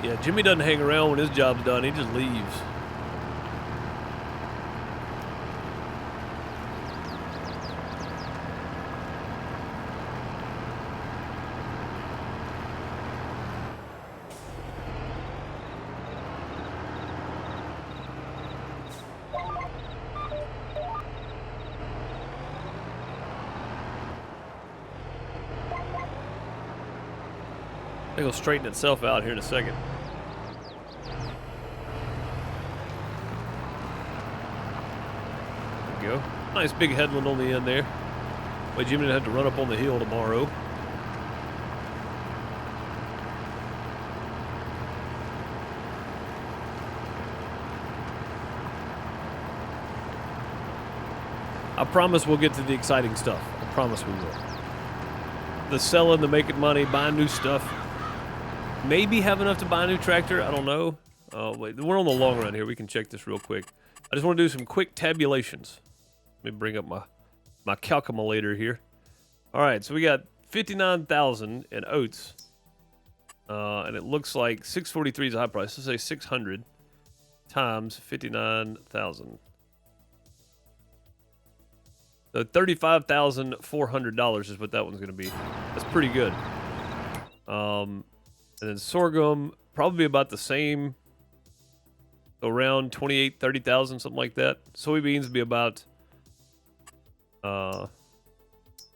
Yeah, Jimmy doesn't hang around when his job's done. He just leaves. It'll straighten itself out here in a second. There we go. Nice big headland on the end there. Way Jimmy didn't have to run up on the hill tomorrow. I promise we'll get to the exciting stuff. I promise we will. The selling, the making money, buying new stuff. Maybe have enough to buy a new tractor. I don't know. Wait, we're on the long run here. We can check this real quick. I just want to do some quick tabulations. Let me bring up my calculator here. All right, so we got 59,000 in oats. And it looks like 643 is a high price. Let's say 600 times 59,000. So $35,400 is what that one's going to be. That's pretty good. And then sorghum, probably about the same. Around 28, 30,000, something like that. Soybeans would be about, yeah,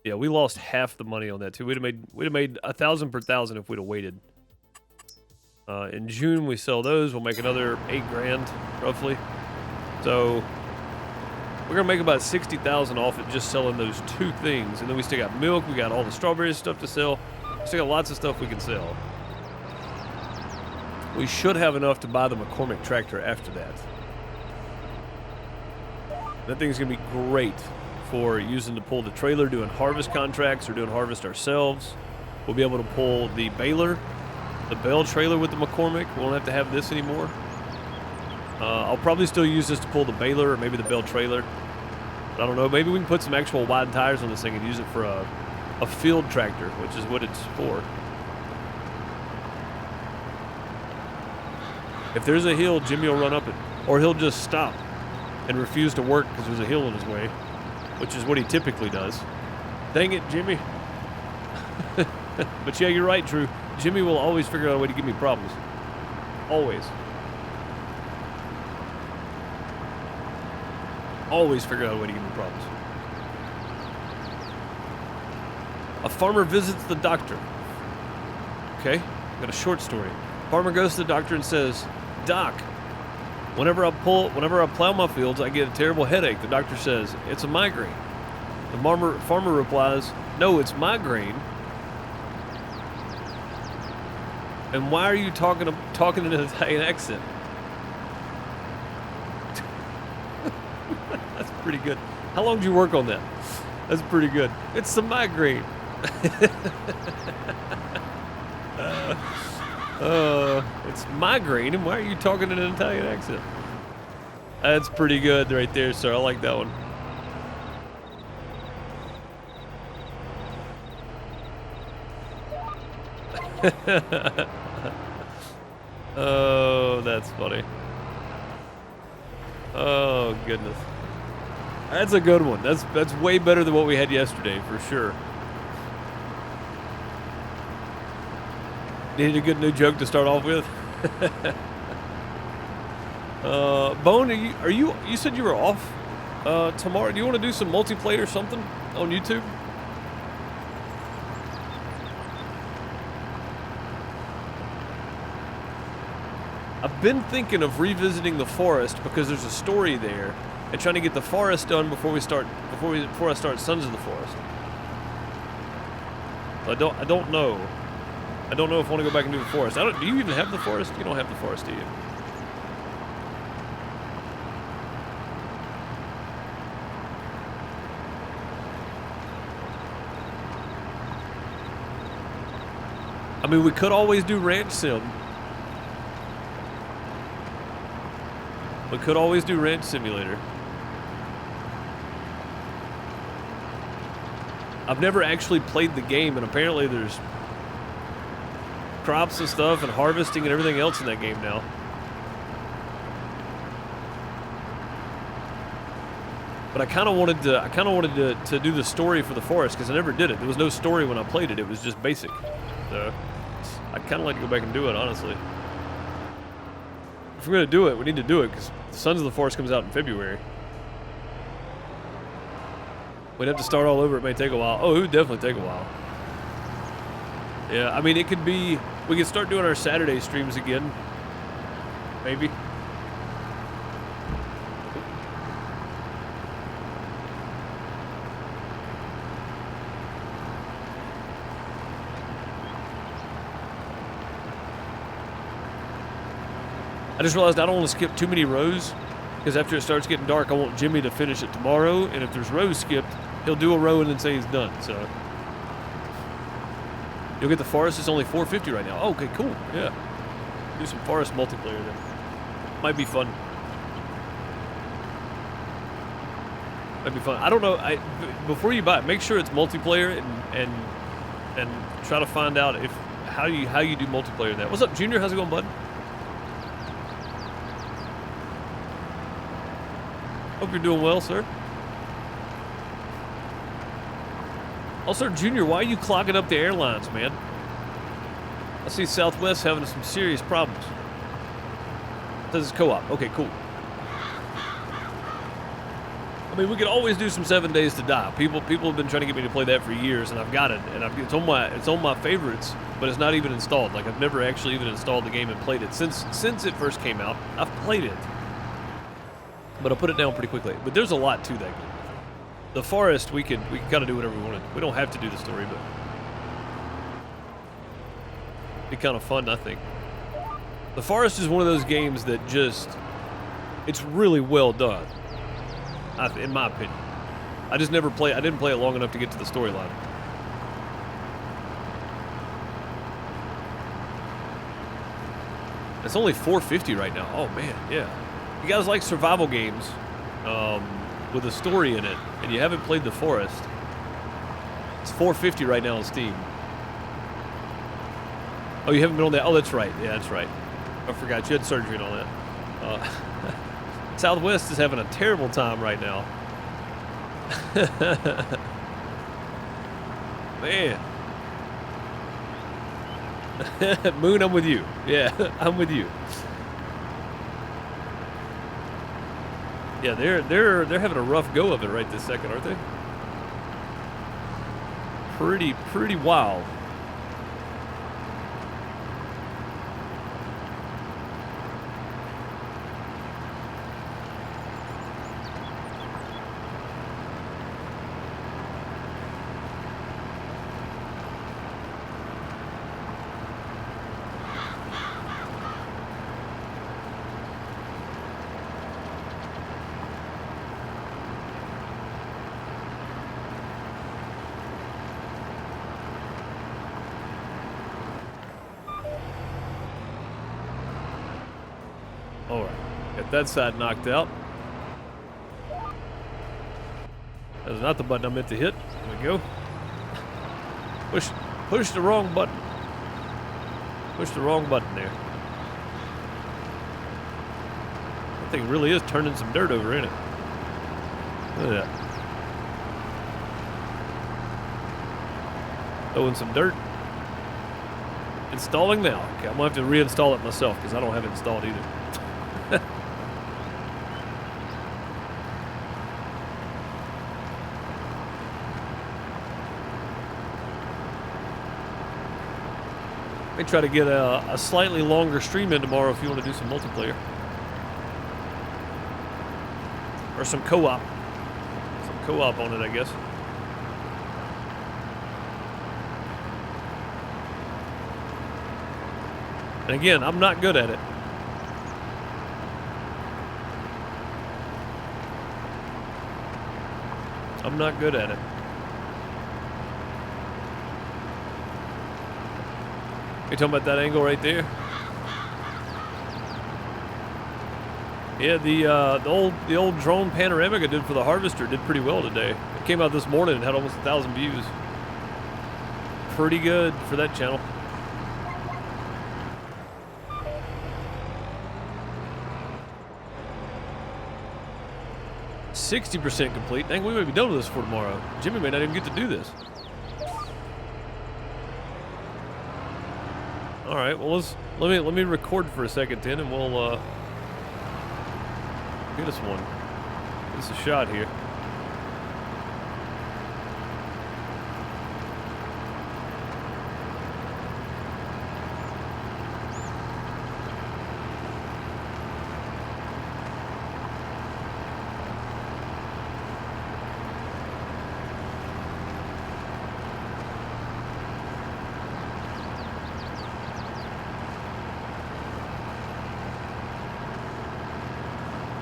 Yeah, we lost half the money on that too. We'd have made 1,000 per 1,000 if we'd have waited. In June we sell those. We'll make another 8 grand roughly. So we're gonna make about 60,000 off it just selling those 2 things, and then we still got milk. We got all the strawberry stuff to sell. We still got lots of stuff we can sell. We should have enough to buy the McCormick tractor after that. That thing's gonna be great for using to pull the trailer, doing harvest contracts or doing harvest ourselves. We'll be able to pull the baler, the bale trailer with the McCormick. We won't have to have this anymore. I'll probably still use this to pull the baler or maybe the bale trailer. But I don't know. Maybe we can put some actual wide tires on this thing and use it for a field tractor, which is what it's for. If there's a hill, Jimmy will run up it. Or he'll just stop and refuse to work because there's a hill in his way, which is what he typically does. Dang it, Jimmy. But yeah, you're right, Drew. Jimmy will always figure out a way to give me problems. Always. Always figure out a way to give me problems. A farmer visits the doctor. Okay, got a short story. Farmer goes to the doctor and says, "Doc, whenever I plow my fields, I get a terrible headache." The doctor says, "It's a migraine." The farmer replies, "No, it's migraine." "And why are you talking in an Italian accent?" That's pretty good. How long did you work on that? That's pretty good. It's a migraine. It's migraine, and why are you talking in an Italian accent? That's pretty good right there, sir. I like that one. Oh, that's funny. Oh, goodness. That's a good one. That's way better than what we had yesterday, for sure. Needed a good new joke to start off with. Bone, you said you were off tomorrow. Do you want to do some multiplayer or something on YouTube? I've been thinking of revisiting the forest because there's a story there, and trying to get the forest done before I start Sons of the Forest. I don't know. I don't know if I want to go back and do the forest. Do you even have the forest? You don't have the forest, do you? I mean, we could always do Ranch Sim. We could always do Ranch Simulator. I've never actually played the game, and apparently there's crops and stuff and harvesting and everything else in that game now. But I kind of wanted to do the story for the forest because I never did it. There was no story when I played it. It was just basic. So I'd kind of like to go back and do it, honestly. If we're gonna do it, we need to do it because Sons of the Forest comes out in February. We'd have to start all over. It may take a while. Oh, it would definitely take a while. Yeah, I mean, it could be... We could start doing our Saturday streams again. Maybe. I just realized I don't want to skip too many rows because after it starts getting dark, I want Jimmy to finish it tomorrow. And if there's rows skipped, he'll do a row and then say he's done. So you'll get the forest. It's only $4.50 right now. Oh, okay, cool. Yeah, do some forest multiplayer then. Might be fun. Might be fun. I don't know. Before you buy it, make sure it's multiplayer and try to find out how you do multiplayer in that. What's up, Junior? How's it going, bud? Hope you're doing well, sir. Also, Junior, why are you clogging up the airlines, man? I see Southwest having some serious problems. This is co-op. Okay, cool. mean, we could always do some 7 Days to Die. People have been trying to get me to play that for years, and I've got it, and it's on my favorites, but it's not even installed. Like, I've never actually even installed the game and played it since it first came out. I've played it, but I'll put it down pretty quickly. But there's a lot to that game. The Forest, we could kind of do whatever we wanted. We don't have to do the story, but it'd be kind of fun, I think. The Forest is one of those games that it's really well done, in my opinion. I didn't play it long enough to get to the storyline. It's only $4.50 right now. Oh man, yeah. If you guys like survival games with a story in it, and you haven't played The Forest, it's $4.50 right now on Steam. Oh, you haven't been on that? Oh, that's right. Yeah, that's right. I forgot you had surgery and all that. Southwest is having a terrible time right now. Man. Moon, I'm with you. Yeah, I'm with you. Yeah, they're having a rough go of it right this second, aren't they? Pretty wild. All right, got that side knocked out. That is not the button I meant to hit. There we go. Push the wrong button. Push the wrong button there. That thing really is turning some dirt over, isn't it? Look at that. Throwing some dirt. Installing now. Okay, I'm gonna have to reinstall it myself because I don't have it installed either. May try to get a slightly longer stream in tomorrow if you want to do some multiplayer. Or some co-op. Some co-op on it, I guess. And again, I'm not good at it. I'm not good at it. You talking about that angle right there? Yeah, the old drone panoramic I did for the Harvester did pretty well today. It came out this morning and had almost 1,000 views. Pretty good for that channel. %60 complete. Dang, we may be done with this for tomorrow. Jimmy may not even get to do this. All right, well let me record for a second then, and we'll get us one. Get us a shot here.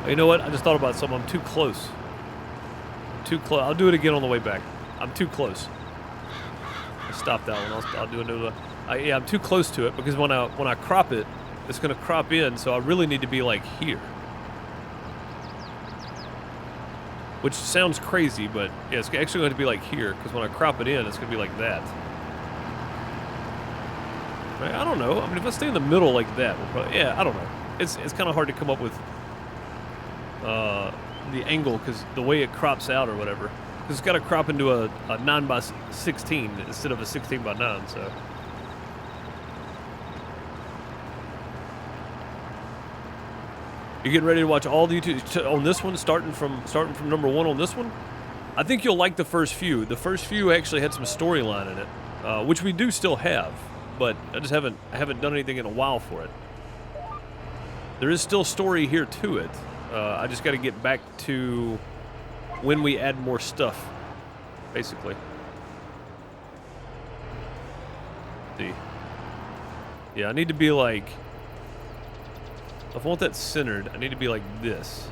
You know what? I just thought about something. I'm too close. Too close. I'll do it again on the way back. I'm too close. I'll stop that one. I'll do another one. Yeah, I'm too close to it because when I crop it, it's going to crop in. So I really need to be like here. Which sounds crazy, but yeah, it's actually going to be like here because when I crop it in, it's going to be like that. Right? I don't know. I mean, if I stay in the middle like that, we'll probably, yeah, I don't know. It's kind of hard to come up with the angle because the way it crops out or whatever. Because it's got to crop into a 9x16 instead of a 16x9. So. You're getting ready to watch all the YouTube on this one, starting from number 1 on this one. I think you'll like the first few. The first few actually had some storyline in it, which we do still have, but I haven't done anything in a while for it. There is still story here to it. I just got to get back to when we add more stuff, basically. See. Yeah, I need to be like, if I want that centered, I need to be like this.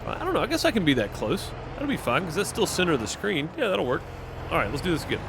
I don't know, I guess I can be that close. That'll be fine, because that's still center of the screen. Yeah, that'll work. All right, let's do this again.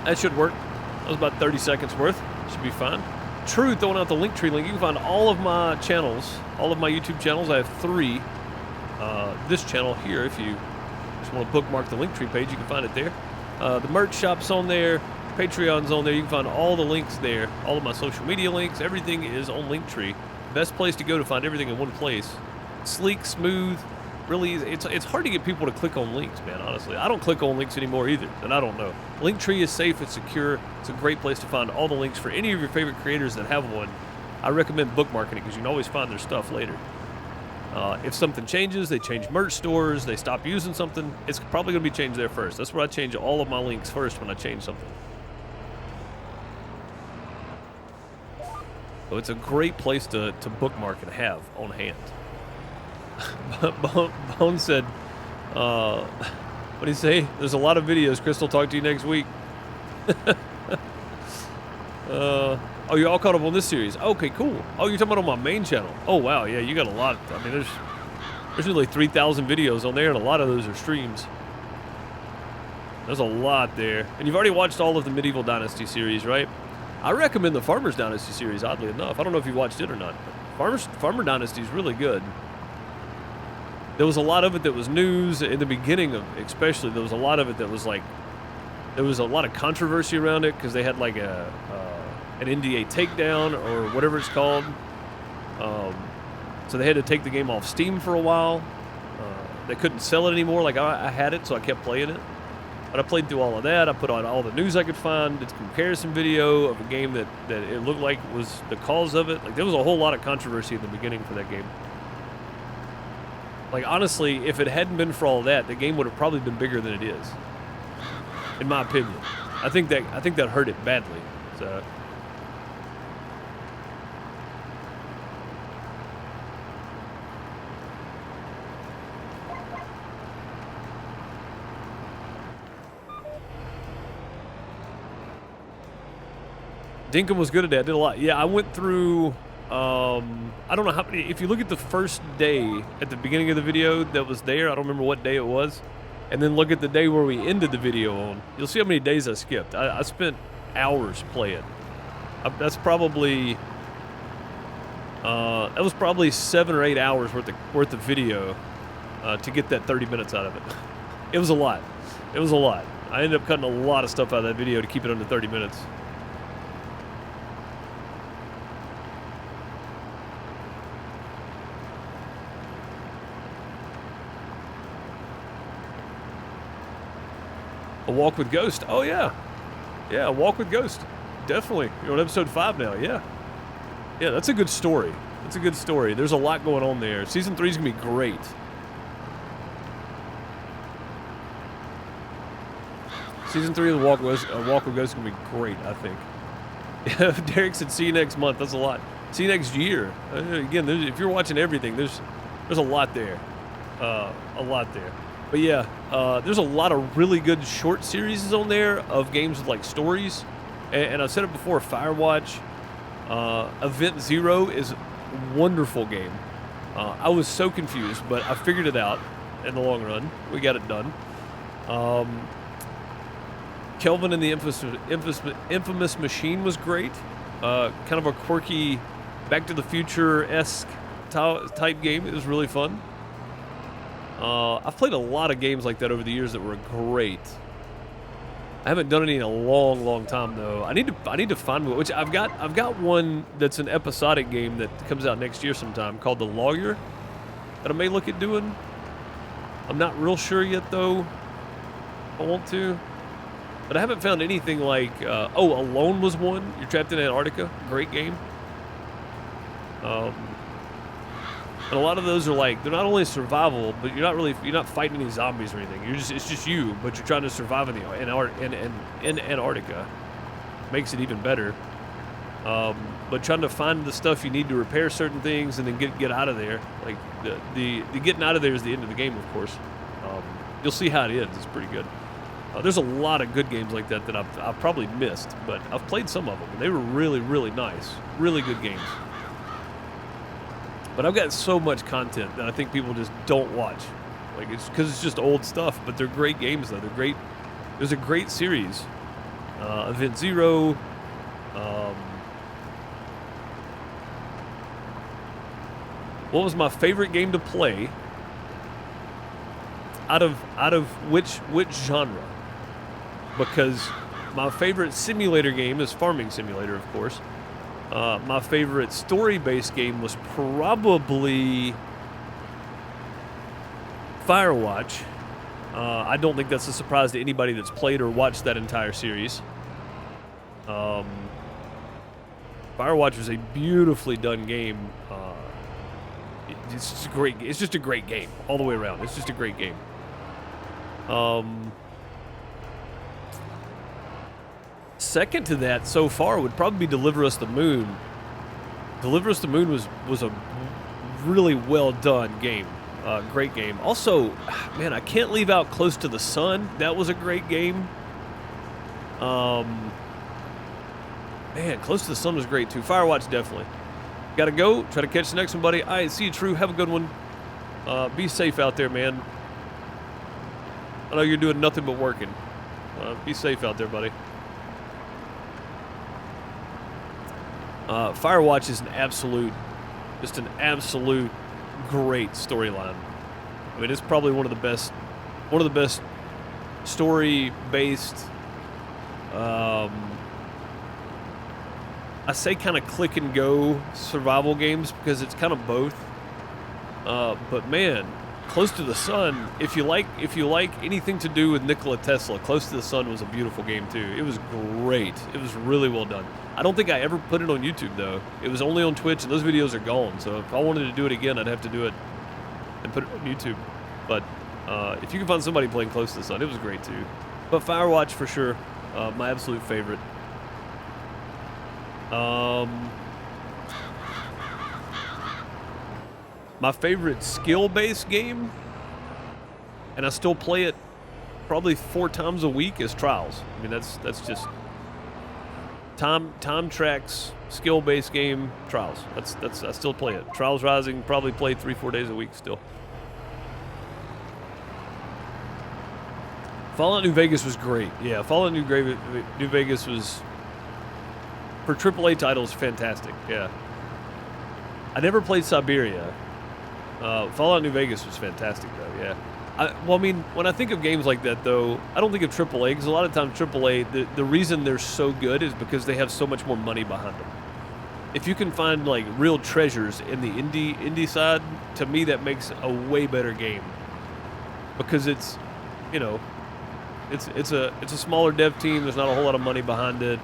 That should work. That was about 30 seconds worth. Should be fine. True, throwing out the Linktree link. You can find all of my channels, all of my YouTube channels. I have 3. This channel here, if you just want to bookmark the Linktree page, you can find it there. The merch shop's on there. Patreon's on there. You can find all the links there. All of my social media links. Everything is on Linktree. Best place to go to find everything in one place. Sleek, smooth. Really, it's hard to get people to click on links, man, honestly. I don't click on links anymore either, and I don't know. Linktree is safe, it's secure, it's a great place to find all the links for any of your favorite creators that have one. I recommend bookmarking it because you can always find their stuff later. If something changes, they change merch stores, they stop using something, it's probably going to be changed there first. That's where I change all of my links first when I change something. So it's a great place to bookmark and have on hand. Bone said, what did he say? There's a lot of videos. Crystal, talk to you next week. Oh, you're all caught up on this series. Okay, cool. Oh, you're talking about on my main channel. Oh, wow. Yeah, you got a lot. I mean, there's nearly 3,000 videos on there, and a lot of those are streams. There's a lot there. And you've already watched all of the Medieval Dynasty series, right? I recommend the Farmers Dynasty series, oddly enough. I don't know if you watched it or not. Farmer Dynasty is really good. There was a lot of it that was news in the beginning of, especially, there was a lot of it that was like, there was a lot of controversy around it because they had like an NDA takedown or whatever it's called. So they had to take the game off Steam for a while. They couldn't sell it anymore. Like I had it, so I kept playing it. But I played through all of that. I put on all the news I could find. It's a comparison video of a game that it looked like was the cause of it. Like there was a whole lot of controversy in the beginning for that game. Like, honestly, if it hadn't been for all that, the game would have probably been bigger than it is. In my opinion. I think that hurt it badly. So Dinkum was good at that. I did a lot. Yeah, I went through I don't know how many. If you look at the first day at the beginning of the video that was there, I don't remember what day it was, and then look at the day where we ended the video on, you'll see how many days I skipped. I spent hours playing. That's probably that was probably 7 or 8 hours worth of video to get that 30 minutes out of it. It was a lot. It was a lot. I ended up cutting a lot of stuff out of that video to keep it under 30 minutes. A Walk with Ghost. Oh, yeah. Yeah, A Walk with Ghost. Definitely. You're on episode 5 now. Yeah. Yeah, that's a good story. That's a good story. There's a lot going on there. Season 3 is going to be great. Season 3 of A Walk with Ghost is going to be great, I think. Yeah, Derek said see you next month. That's a lot. See you next year. Again, if you're watching everything, there's a lot there. A lot there. But yeah, there's a lot of really good short series on there of games with like stories. And I've said it before, Firewatch, Event Zero is a wonderful game. I was so confused, but I figured it out. in the long run. We got it done. Kelvin and the Infamous Machine was great. Kind of a quirky Back to the Future-esque type game. It was really fun. I've played a lot of games like that over the years that were great. I haven't done any in a long, long time though. I need to find one. Which I've got one that's an episodic game that comes out next year sometime called The Lawyer that I may look at doing. I'm not real sure yet though. I want to, but I haven't found anything like. Alone was one. You're trapped in Antarctica. Great game. And a lot of those are like, they're not only survival, but you're not fighting any zombies or anything. It's just you, but you're trying to survive in Antarctica. Makes it even better. But trying to find the stuff you need to repair certain things and then get out of there. Like the getting out of there is the end of the game, of course. You'll see how it ends. It's pretty good. There's a lot of good games like that I've probably missed, but I've played some of them. And they were really, really nice. Really good games. But I've got so much content that I think people just don't watch. Like, it's because it's just old stuff, but they're great games, though. They're great. There's a great series. Event Zero. What was my favorite game to play? Out of which genre? Because my favorite simulator game is Farming Simulator, of course. My favorite story-based game was probably Firewatch. I don't think that's a surprise to anybody that's played or watched that entire series. Firewatch was a beautifully done game. It's just a great. It's just a great game all the way around. It's just a great game. Second to that so far would probably be Deliver Us the Moon. Deliver Us the Moon was a really well done game. Great game. Also, man, I can't leave out Close to the Sun. That was a great game. Man, Close to the Sun was great too. Firewatch definitely. Gotta go. Try to catch the next one, buddy. All right, see you, True. Have a good one. Be safe out there, man. I know you're doing nothing but working. Be safe out there, buddy. Firewatch is an absolute great storyline. I mean, it's probably one of the best story-based. I say kind of click and go survival games because it's kind of both. But man, Close to the Sun. If you like anything to do with Nikola Tesla, Close to the Sun was a beautiful game too. It was great. It was really well done. I don't think I ever put it on YouTube though. It was only on Twitch, and those videos are gone. So if I wanted to do it again, I'd have to do it and put it on YouTube. But if you can find somebody playing Close to the Sun, it was great too. But Firewatch for sure, my absolute favorite. My favorite skill-based game, and I still play it probably 4 times a week, is Trials. I mean, that's just time tracks, skill-based game, Trials. That's I still play it. Trials Rising, probably play 3-4 days a week still. Fallout New Vegas was great. Yeah, Fallout New Vegas was, for AAA titles, fantastic. Yeah. I never played Siberia. Fallout New Vegas was fantastic, though, yeah. Well, I mean, when I think of games like that, though, I don't think of AAA, because a lot of times AAA, the reason they're so good is because they have so much more money behind them. If you can find, like, real treasures in the indie side, to me that makes a way better game. Because it's, you know, it's a smaller dev team, there's not a whole lot of money behind it.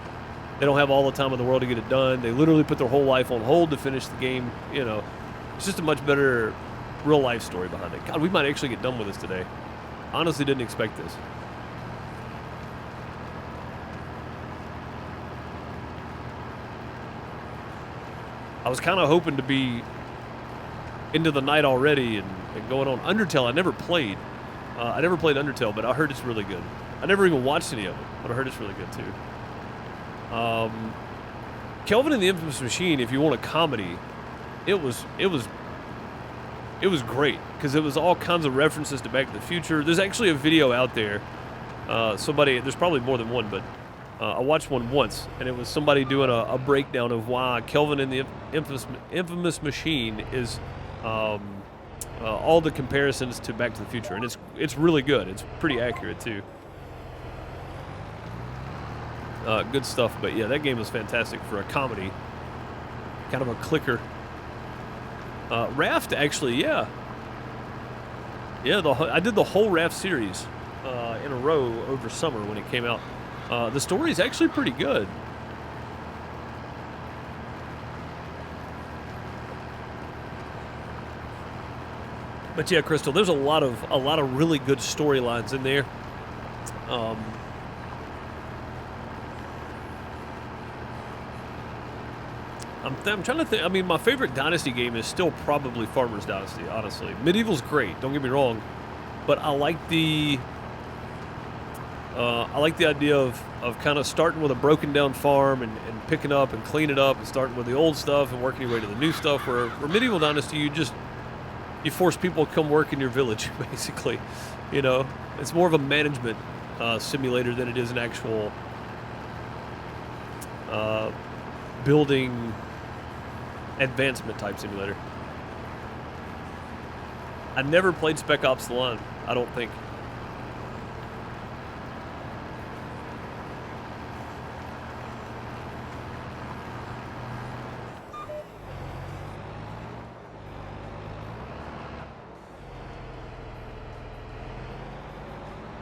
They don't have all the time in the world to get it done. They literally put their whole life on hold to finish the game, you know. It's just a much better real-life story behind it. God, we might actually get done with this today. Honestly didn't expect this. I was kind of hoping to be into the night already and going on. Undertale, I never played. I never played Undertale, but I heard it's really good. I never even watched any of it, but I heard it's really good too. Kelvin and the Infamous Machine, if you want a comedy, it was it was great because it was all kinds of references to Back to the Future. There's actually a video out there. There's probably more than one, but I watched one once, and it was somebody doing a breakdown of why Kelvin and the infamous machine is all the comparisons to Back to the Future, and it's really good. It's pretty accurate too. Good stuff, but yeah, that game was fantastic for a comedy, kind of a clicker. Raft, actually, yeah. I did the whole Raft series in a row over summer when it came out. The story is actually pretty good. But yeah, Crystal, there's a lot of really good storylines in there. I'm trying to think. I mean, my favorite Dynasty game is still probably Farmer's Dynasty, honestly. Medieval's great, don't get me wrong, but I like the idea of kind of starting with a broken down farm and picking up and cleaning up and starting with the old stuff and working your way to the new stuff. Where Medieval Dynasty, you force people to come work in your village, basically. You know, it's more of a management simulator than it is an actual building advancement type simulator. I never played Spec Ops: The Line, I don't think.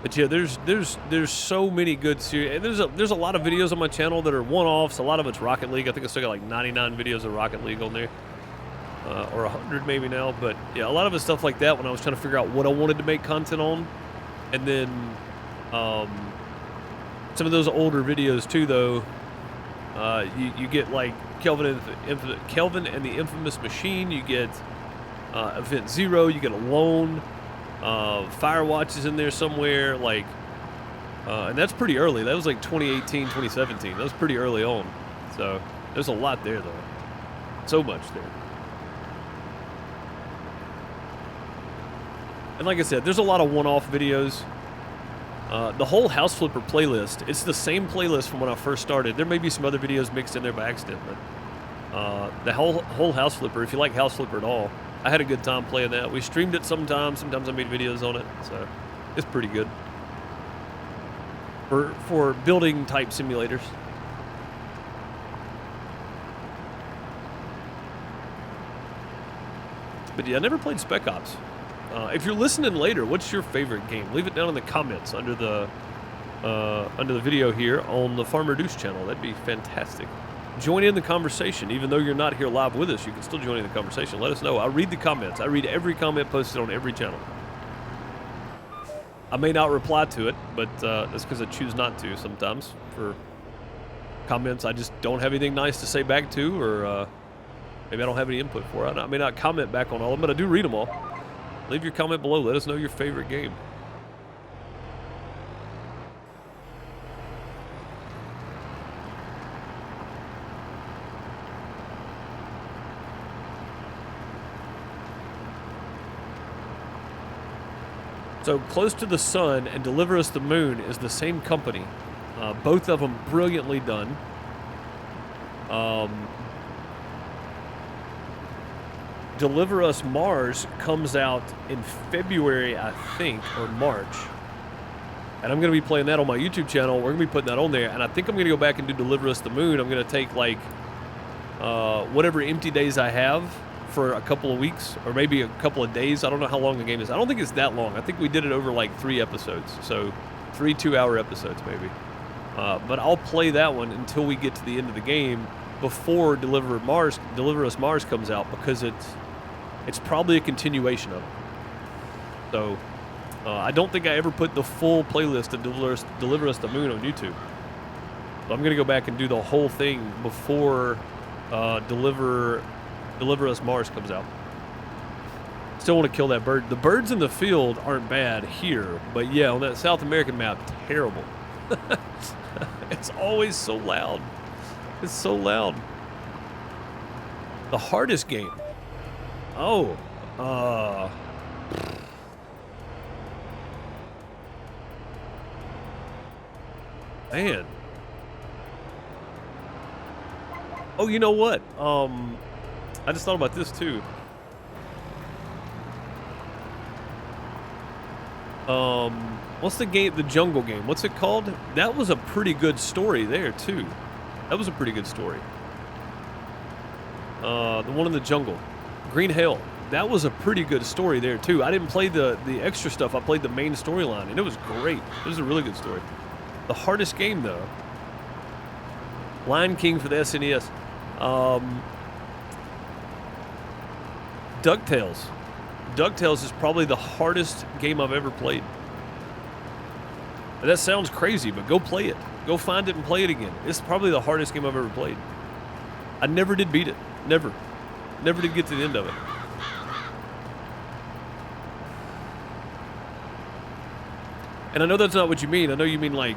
But yeah, there's so many good series, and there's a lot of videos on my channel that are one-offs. A lot of it's Rocket League. I think I still got like 99 videos of Rocket League on there, or 100 maybe now. But yeah, a lot of it's stuff like that when I was trying to figure out what I wanted to make content on, and then some of those older videos too. Though you get like Kelvin and the Infamous Machine. You get Event Zero. You get Alone. Firewatch is in there somewhere, like, and that's pretty early. That was like 2018, 2017. That was pretty early on. So there's a lot there, though. So much there. And like I said, there's a lot of one-off videos. The whole House Flipper playlist, it's the same playlist from when I first started. There may be some other videos mixed in there by accident, but the whole House Flipper, if you like House Flipper at all, I had a good time playing that. We streamed it sometimes. Sometimes I made videos on it. So it's pretty good for building type simulators. But yeah, I never played Spec Ops. If you're listening later, what's your favorite game? Leave it down in the comments under the video here on the Farmer Deuce channel. That'd be fantastic. Join in the conversation. Even though you're not here live with us, you can still join in the conversation. Let us know. I read the comments. I read every comment posted on every channel. I may not reply to it, but that's because I choose not to sometimes. For comments I just don't have anything nice to say back to, or maybe I don't have any input for it. I may not comment back on all of them, but I do read them all. Leave your comment below. Let us know your favorite game. So Close to the Sun and Deliver Us the Moon is the same company. Both of them brilliantly done. Deliver Us Mars comes out in February, I think, or March. And I'm going to be playing that on my YouTube channel. We're going to be putting that on there. And I think I'm going to go back and do Deliver Us the Moon. I'm going to take, like, whatever empty days I have for a couple of weeks, or maybe a couple of days. I don't know how long the game is. I don't think it's that long. I think we did it over like 3 episodes, so 3 2-hour episodes maybe. But I'll play that one until we get to the end of the game before Deliver Us Mars comes out, because it's probably a continuation of it. So I don't think I ever put the full playlist of Deliver Us the Moon on YouTube. So I'm gonna go back and do the whole thing before Deliver Us Mars comes out. Still want to kill that bird. The birds in the field aren't bad here, but yeah, on that South American map, terrible. It's always so loud. It's so loud. The hardest game. Oh, Man. Oh, you know what? I just thought about this too. What's the game? The jungle game. What's it called? That was a pretty good story there too. That was a pretty good story. The one in the jungle, Green Hell. That was a pretty good story there too. I didn't play the extra stuff. I played the main storyline, and it was great. It was a really good story. The hardest game though, Lion King for the SNES. DuckTales. DuckTales is probably the hardest game I've ever played. That sounds crazy, but go play it. Go find it and play it again. It's probably the hardest game I've ever played. I never did beat it. Never. Never did get to the end of it. And I know that's not what you mean. I know you mean like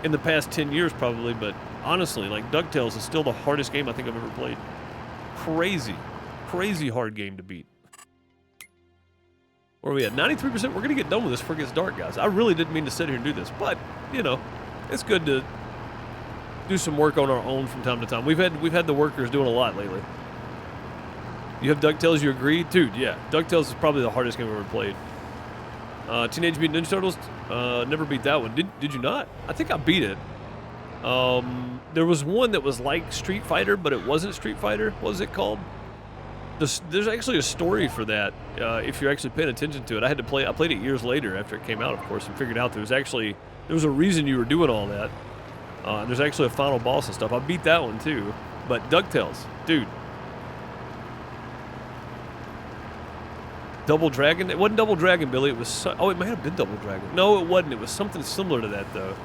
in the past 10 years probably, but honestly, like DuckTales is still the hardest game I think I've ever played. Crazy. Crazy hard game to beat. Where are we at? 93%. We're going to get done with this before it gets dark, guys. I really didn't mean to sit here and do this, but, you know, it's good to do some work on our own from time to time. We've had the workers doing a lot lately. You have DuckTales, you agree? Dude, yeah. DuckTales is probably the hardest game I've ever played. Teenage Mutant Ninja Turtles, never beat that one. Did you not? I think I beat it. There was one that was like Street Fighter, but it wasn't Street Fighter. What was it called? There's actually a story for that, if you're actually paying attention to it. I played it years later after it came out, of course, and figured out there was a reason you were doing all that. There's actually a final boss and stuff. I beat that one too. But DuckTales, dude. Double Dragon? It wasn't Double Dragon, Billy. It was... it might have been Double Dragon. No, it wasn't. It was something similar to that, though.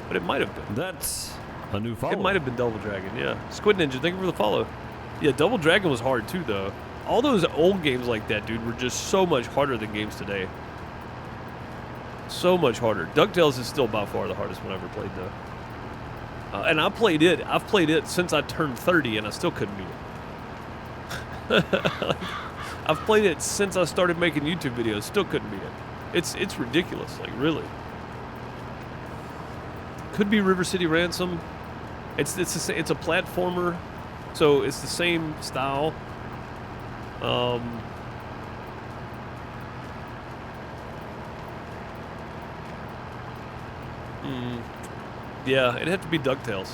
But it might have been. That's a new follow. It might have been Double Dragon, yeah. Squid Ninja, thank you for the follow. Yeah, Double Dragon was hard, too, though. All those old games like that, dude, were just so much harder than games today. So much harder. DuckTales is still by far the hardest one I ever played, though. And I've played it since I turned 30, and I still couldn't beat it. I've played it since I started making YouTube videos, still couldn't beat it. It's ridiculous, like, really. Could be River City Ransom. It's a platformer, so it's the same style. Yeah, it'd have to be DuckTales.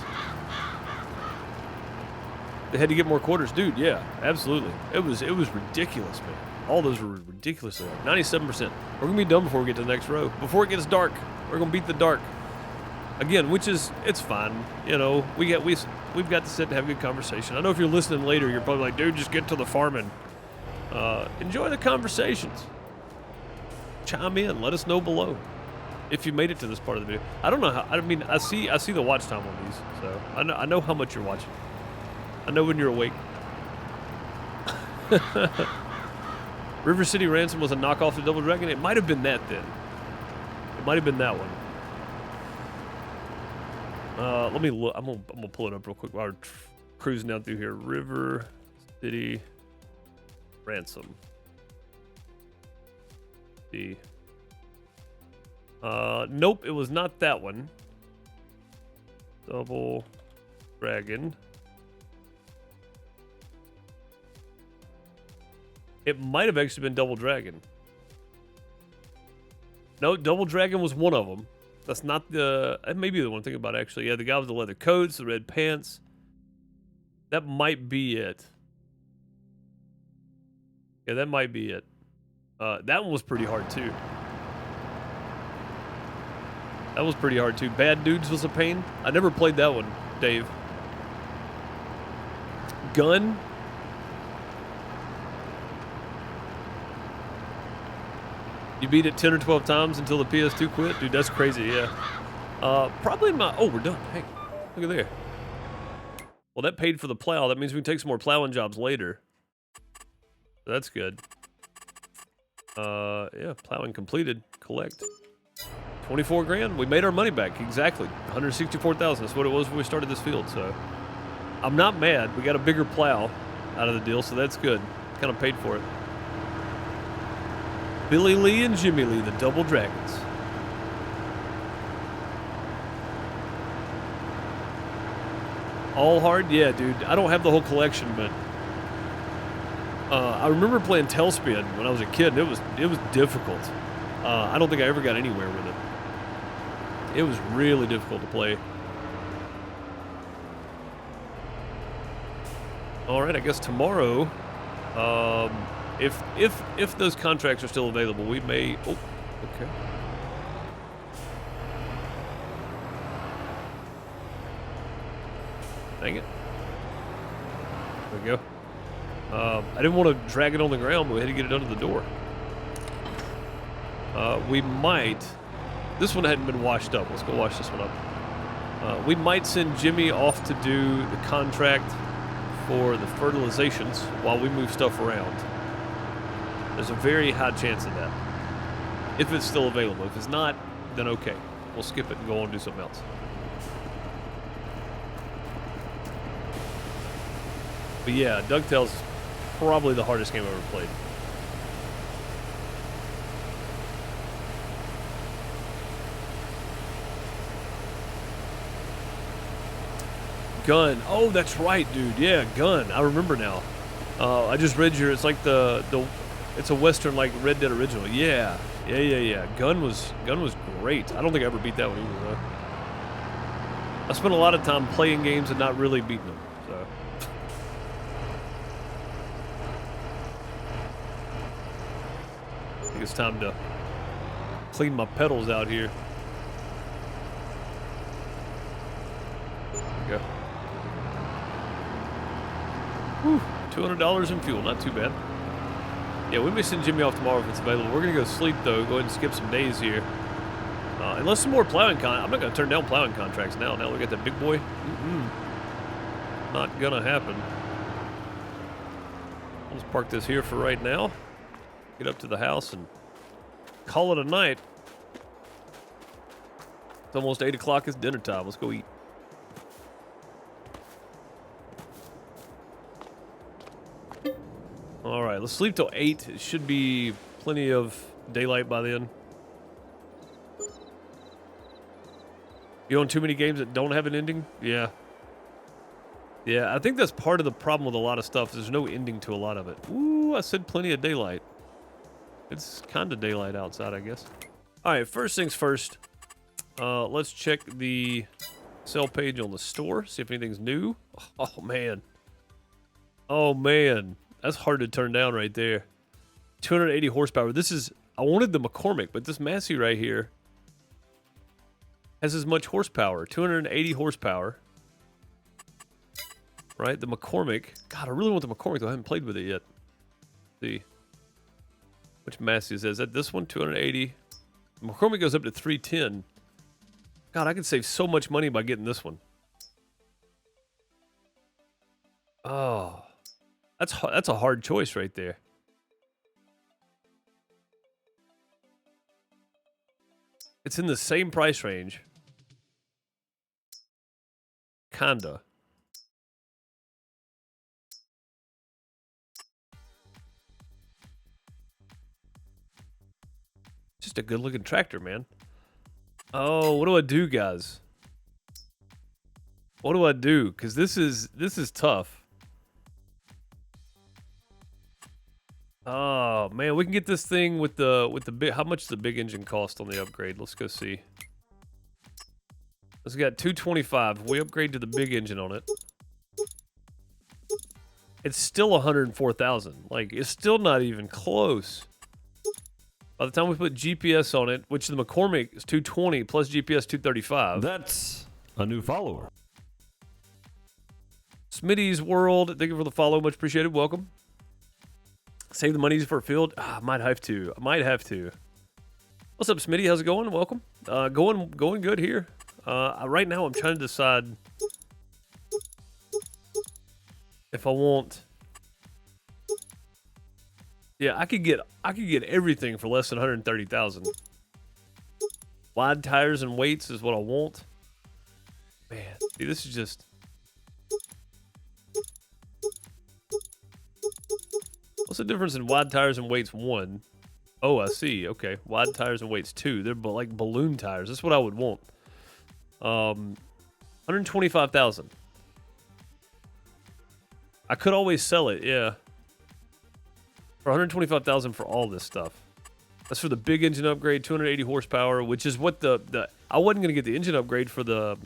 They had to get more quarters, dude. Yeah, absolutely. It was ridiculous, man. All those were ridiculous. 97%. We're gonna be done before we get to the next row. Before it gets dark, we're gonna beat the dark again, which is it's fine. You know, we've got to sit and have a good conversation. I know if you're listening later, you're probably like, dude, just get to the farming. Enjoy the conversations. Chime in. Let us know below if you made it to this part of the video. I don't know how. I mean, I see the watch time on these, so I know how much you're watching. I know when you're awake. River City Ransom was a knockoff of Double Dragon. It might have been that then. It might have been that one. Let me look. I'm gonna pull it up real quick while we're cruising down through here. River City Ransom. See. Nope, it was not that one. Double Dragon. It might have actually been Double Dragon. No, Double Dragon was one of them. That's not the... That may be the one I'm thinking about, actually. Yeah, the guy with the leather coats, the red pants. That might be it. Yeah, that might be it. That one was pretty hard, too. That was pretty hard, too. Bad Dudes was a pain. I never played that one, Dave. Gun... You beat it 10 or 12 times until the PS2 quit? Dude, that's crazy, yeah. Probably my... Oh, we're done. Hey, look at there. Well, that paid for the plow. That means we can take some more plowing jobs later. That's good. Yeah, plowing completed. Collect. 24 grand. We made our money back. Exactly. 164,000. That's what it was when we started this field, so... I'm not mad. We got a bigger plow out of the deal, so that's good. Kind of paid for it. Billy Lee and Jimmy Lee, the Double Dragons. All hard? Yeah, dude. I don't have the whole collection, but I remember playing Tailspin when I was a kid, and it was difficult. I don't think I ever got anywhere with it. It was really difficult to play. All right, I guess tomorrow, if those contracts are still available, we may. Oh, okay. Dang it. There we go. I didn't want to drag it on the ground, but we had to get it under the door. We might. This one hadn't been washed up. Let's go wash this one up. We might send Jimmy off to do the contract for the fertilizations while we move stuff around. There's a very high chance of that. If it's still available. If it's not, then okay. We'll skip it and go on and do something else. But yeah, DuckTales is probably the hardest game I've ever played. Gun. Oh, that's right, dude. Yeah, Gun. I remember now. I just read your. It's like it's a Western like Red Dead Original. Yeah. Gun was great. I don't think I ever beat that one either though. I spent a lot of time playing games and not really beating them. So. I think it's time to clean my pedals out here. There we go. Whew, $200 in fuel, not too bad. Yeah, we may send Jimmy off tomorrow if it's available. We're going to go sleep, though. Go ahead and skip some days here. Unless some more plowing I'm not going to turn down plowing contracts now. Now we got that big boy. Not going to happen. Let's park this here for right now. Get up to the house and call it a night. It's almost 8 o'clock. It's dinner time. Let's go eat. All right, let's sleep till 8. It should be plenty of daylight by then. You own too many games that don't have an ending? Yeah. Yeah, I think that's part of the problem with a lot of stuff. There's no ending to a lot of it. Ooh, I said plenty of daylight. It's kind of daylight outside, I guess. All right, first things first. Let's check the sell page on the store, see if anything's new. Oh, man. Oh, man. That's hard to turn down right there. 280 horsepower. This is... I wanted the McCormick, but this Massey right here has as much horsepower. 280 horsepower. Right? The McCormick. God, I really want the McCormick, though. I haven't played with it yet. Let's see. Which Massey is that? Is that this one? 280. McCormick goes up to 310. God, I could save so much money by getting this one. Oh... That's a hard choice right there. It's in the same price range. Kinda. Just a good looking tractor, man. Oh, what do I do, guys? What do I do? Because this is tough. Oh man, we can get this thing with the big. How much does the big engine cost on the upgrade? Let's go see. Let's got 225. We upgrade to the big engine on it. It's still 104,000. Like it's still not even close. By the time we put GPS on it, which the McCormick is 220 plus GPS 235. That's a new follower. Smitty's World, thank you for the follow, much appreciated. Welcome. Save the money for a field. I might have to. What's up, Smitty? How's it going? Welcome. Going good here. Right now, I'm trying to decide if I want. Yeah, I could get everything for less than 130,000. Wide tires and weights is what I want. Man, see, this is just. What's the difference in wide tires and weights? 1. Oh, I see. Okay. Wide tires and weights 2. They're like balloon tires. That's what I would want. 125,000. I could always sell it, yeah. For 125,000 for all this stuff. That's for the big engine upgrade, 280 horsepower, which is what the I wasn't gonna get the engine upgrade for the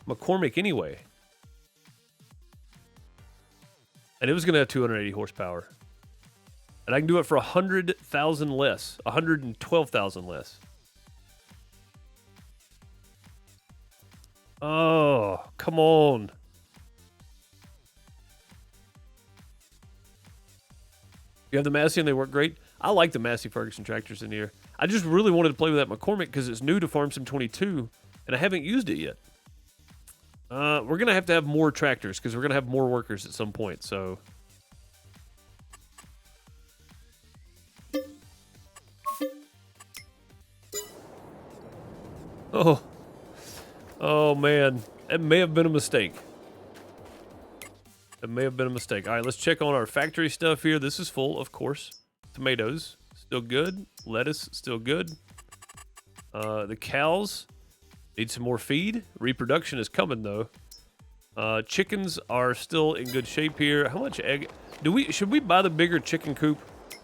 McCormick anyway. And it was gonna have 280 horsepower. And I can do it for 100,000 less, 112,000 less. Oh, come on. You have the Massey and they work great. I like the Massey Ferguson tractors in here. I just really wanted to play with that McCormick because it's new to Farm Sim 22 and I haven't used it yet. We're going to have more tractors because we're going to have more workers at some point, so... Oh. Oh, man. It may have been a mistake. It may have been a mistake. All right, let's check on our factory stuff here. This is full, of course. Tomatoes, still good. Lettuce, still good. The cows need some more feed. Reproduction is coming, though. Chickens are still in good shape here. How much egg? Should we buy the bigger chicken coop?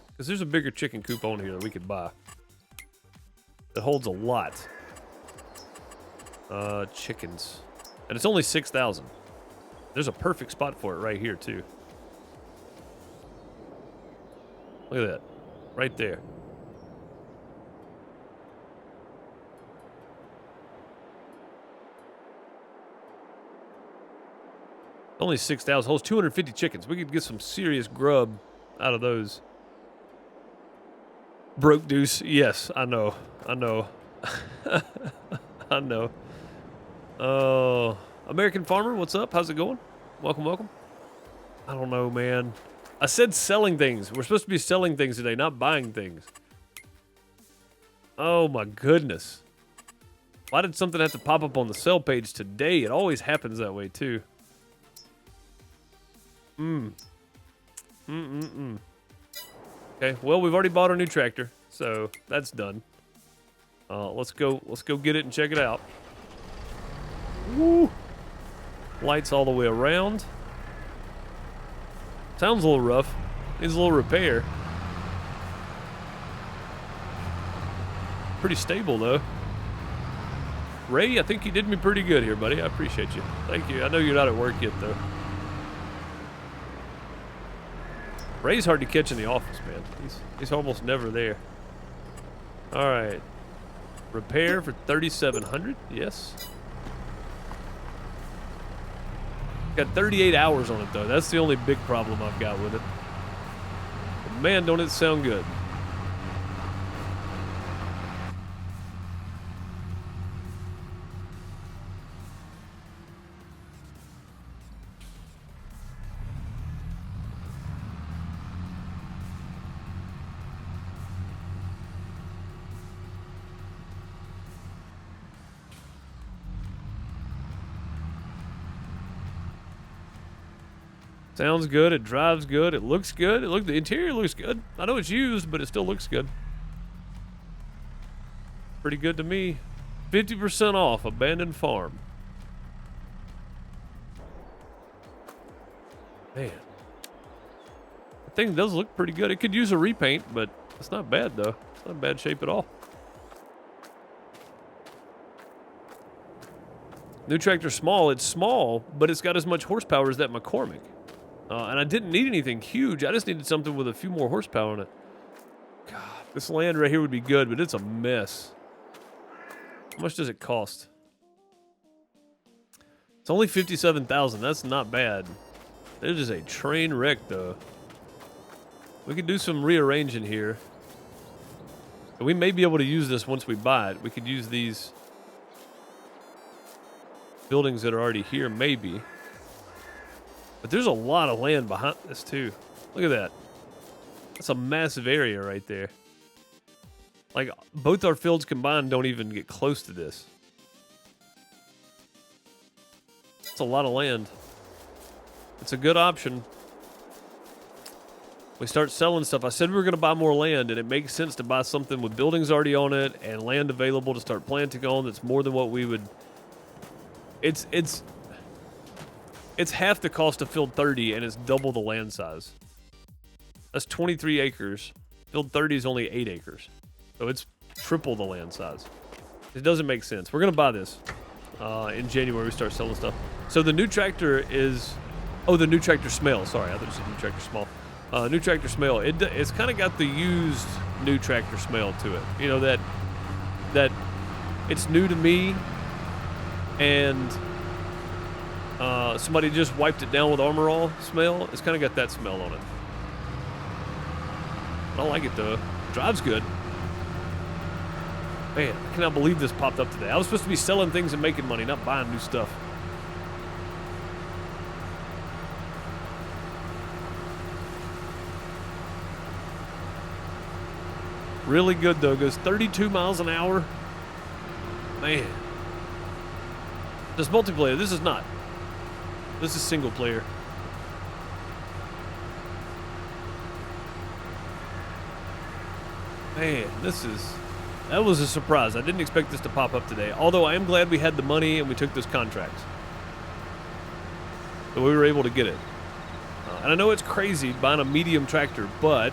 Because there's a bigger chicken coop on here that we could buy. It holds a lot. Chickens. And it's only 6,000. There's a perfect spot for it right here, too. Look at that. Right there. Only 6,000. Holds 250 chickens. We could get some serious grub out of those. Broke Deuce. Yes, I know. I know. I know. Oh, American Farmer, what's up? How's it going? Welcome, welcome. I don't know, man. I said selling things. We're supposed to be selling things today, not buying things. Oh, my goodness. Why did something have to pop up on the sell page today? It always happens that way, too. Okay, well, we've already bought our new tractor, so that's done. Let's go get it and check it out. Woo! Lights all the way around. Sounds a little rough. Needs a little repair. Pretty stable, though. Ray, I think you did me pretty good here, buddy. I appreciate you. Thank you. I know you're not at work yet, though. Ray's hard to catch in the office, man. He's almost never there. All right. Repair for 3,700. Yes. Got 38 hours on it, though. That's the only big problem I've got with it. But man, don't it sound good. Sounds good. It drives good. It looks good. The interior looks good. I know it's used, but it still looks good. Pretty good to me. 50% off abandoned farm. Man, the thing does look pretty good. It could use a repaint, but it's not bad though. It's not bad shape at all. New tractor's small. It's small, but it's got as much horsepower as that McCormick. And I didn't need anything huge. I just needed something with a few more horsepower on it. God, this land right here would be good, but it's a mess. How much does it cost? It's only 57,000. That's not bad. It is a train wreck, though. We could do some rearranging here. And we may be able to use this once we buy it. We could use these buildings that are already here, maybe. But there's a lot of land behind this, too. Look at that. That's a massive area right there. Like, both our fields combined don't even get close to this. It's a lot of land. It's a good option. we start selling stuff. I said we were going to buy more land, and it makes sense to buy something with buildings already on it and land available to start planting on that's more than what we would... It's half the cost of Field 30, and it's double the land size. That's 23 acres. Field 30 is only 8 acres. So it's triple the land size. It doesn't make sense. We're going to buy this. In January, we start selling stuff. So the new tractor is... Oh, the new tractor smell. Sorry, I thought you said new tractor small. New tractor smell. It's kind of got the used new tractor smell to it. You know, that it's new to me, and somebody just wiped it down with Armor All smell. It's kind of got that smell on it. I don't like it, though. Drives good. Man, I cannot believe this popped up today. I was supposed to be selling things and making money, not buying new stuff. Really good, though. Goes 32 miles an hour. Man. This multiplayer, this is not. This is single player. Man, that was a surprise. I didn't expect this to pop up today. Although I am glad we had the money and we took those contracts. So we were able to get it. And I know it's crazy buying a medium tractor, but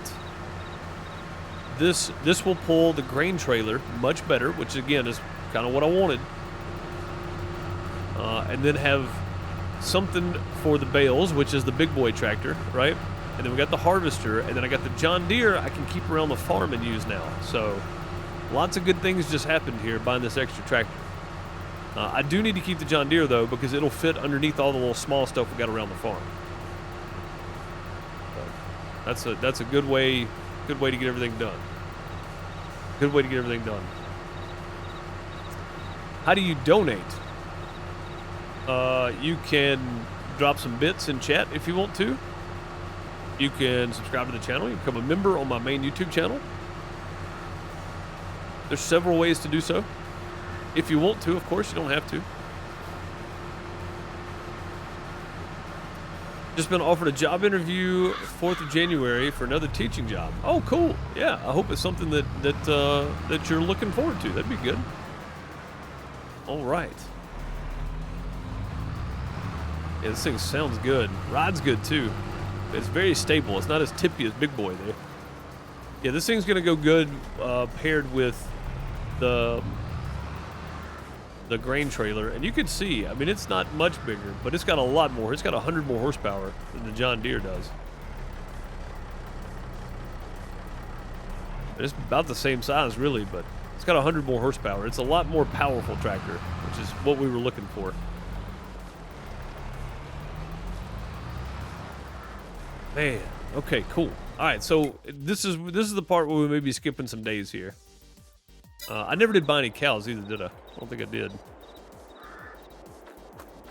this will pull the grain trailer much better, which again is kind of what I wanted. And then have something for the bales, which is the big boy tractor, right? And then we got the harvester, and then I got the John Deere I can keep around the farm and use now. So lots of good things just happened here buying this extra tractor. I do need to keep the John Deere though, because it'll fit underneath all the little small stuff we got around the farm. So that's a good way to get everything done. Good way to get everything done. How do you donate? You can drop some bits in chat if you want to. You can subscribe to the channel. You can become a member on my main YouTube channel. There's several ways to do so. If you want to, of course, you don't have to. Just been offered a job interview 4th of January for another teaching job. Oh, cool. Yeah, I hope it's something that you're looking forward to. That'd be good. All right. Yeah, this thing sounds good. Rides good, too. It's very stable. It's not as tippy as Big Boy there. Yeah, this thing's going to go good paired with the grain trailer. And you can see, I mean, it's not much bigger, but it's got a lot more. It's got 100 more horsepower than the John Deere does. It's about the same size, really, but it's got 100 more horsepower. It's a lot more powerful tractor, which is what we were looking for. Man, okay, cool. All right, so this is the part where we may be skipping some days here. I never did buy any cows either, did I? I don't think I did.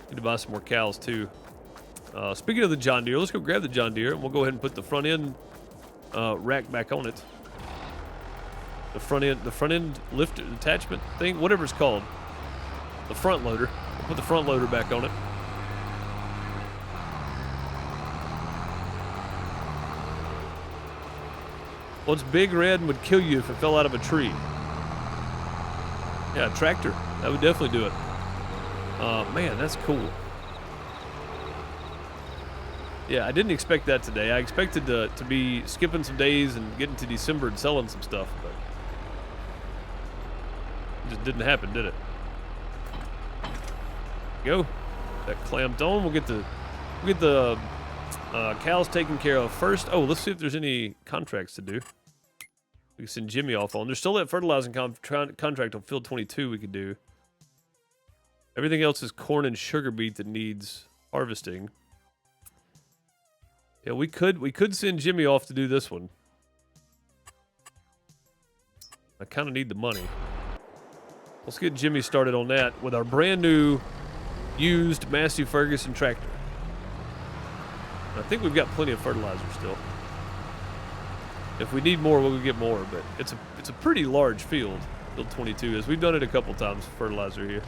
Need to buy some more cows too. Speaking of the John Deere, let's go grab the John Deere and we'll go ahead and put the front end rack back on it. The front end lift attachment thing, whatever it's called. The front loader. We'll put the front loader back on it. What's big, red, and would kill you if it fell out of a tree? Yeah, a tractor. That would definitely do it. Man, that's cool. Yeah, I didn't expect that today. I expected to be skipping some days and getting to December and selling some stuff, but it just didn't happen, did it? Go. That clamped on. We'll get the cows taken care of first. Oh, let's see if there's any contracts to do. We can send Jimmy off on. There's still that fertilizing contract on Field 22 we could do. Everything else is corn and sugar beet that needs harvesting. Yeah, we could send Jimmy off to do this one. I kind of need the money. Let's get Jimmy started on that with our brand new used Massey Ferguson tractor. I think we've got plenty of fertilizer still. If we need more, we'll get more, but it's a pretty large field, Field 22 is. We've done it a couple times for fertilizer here.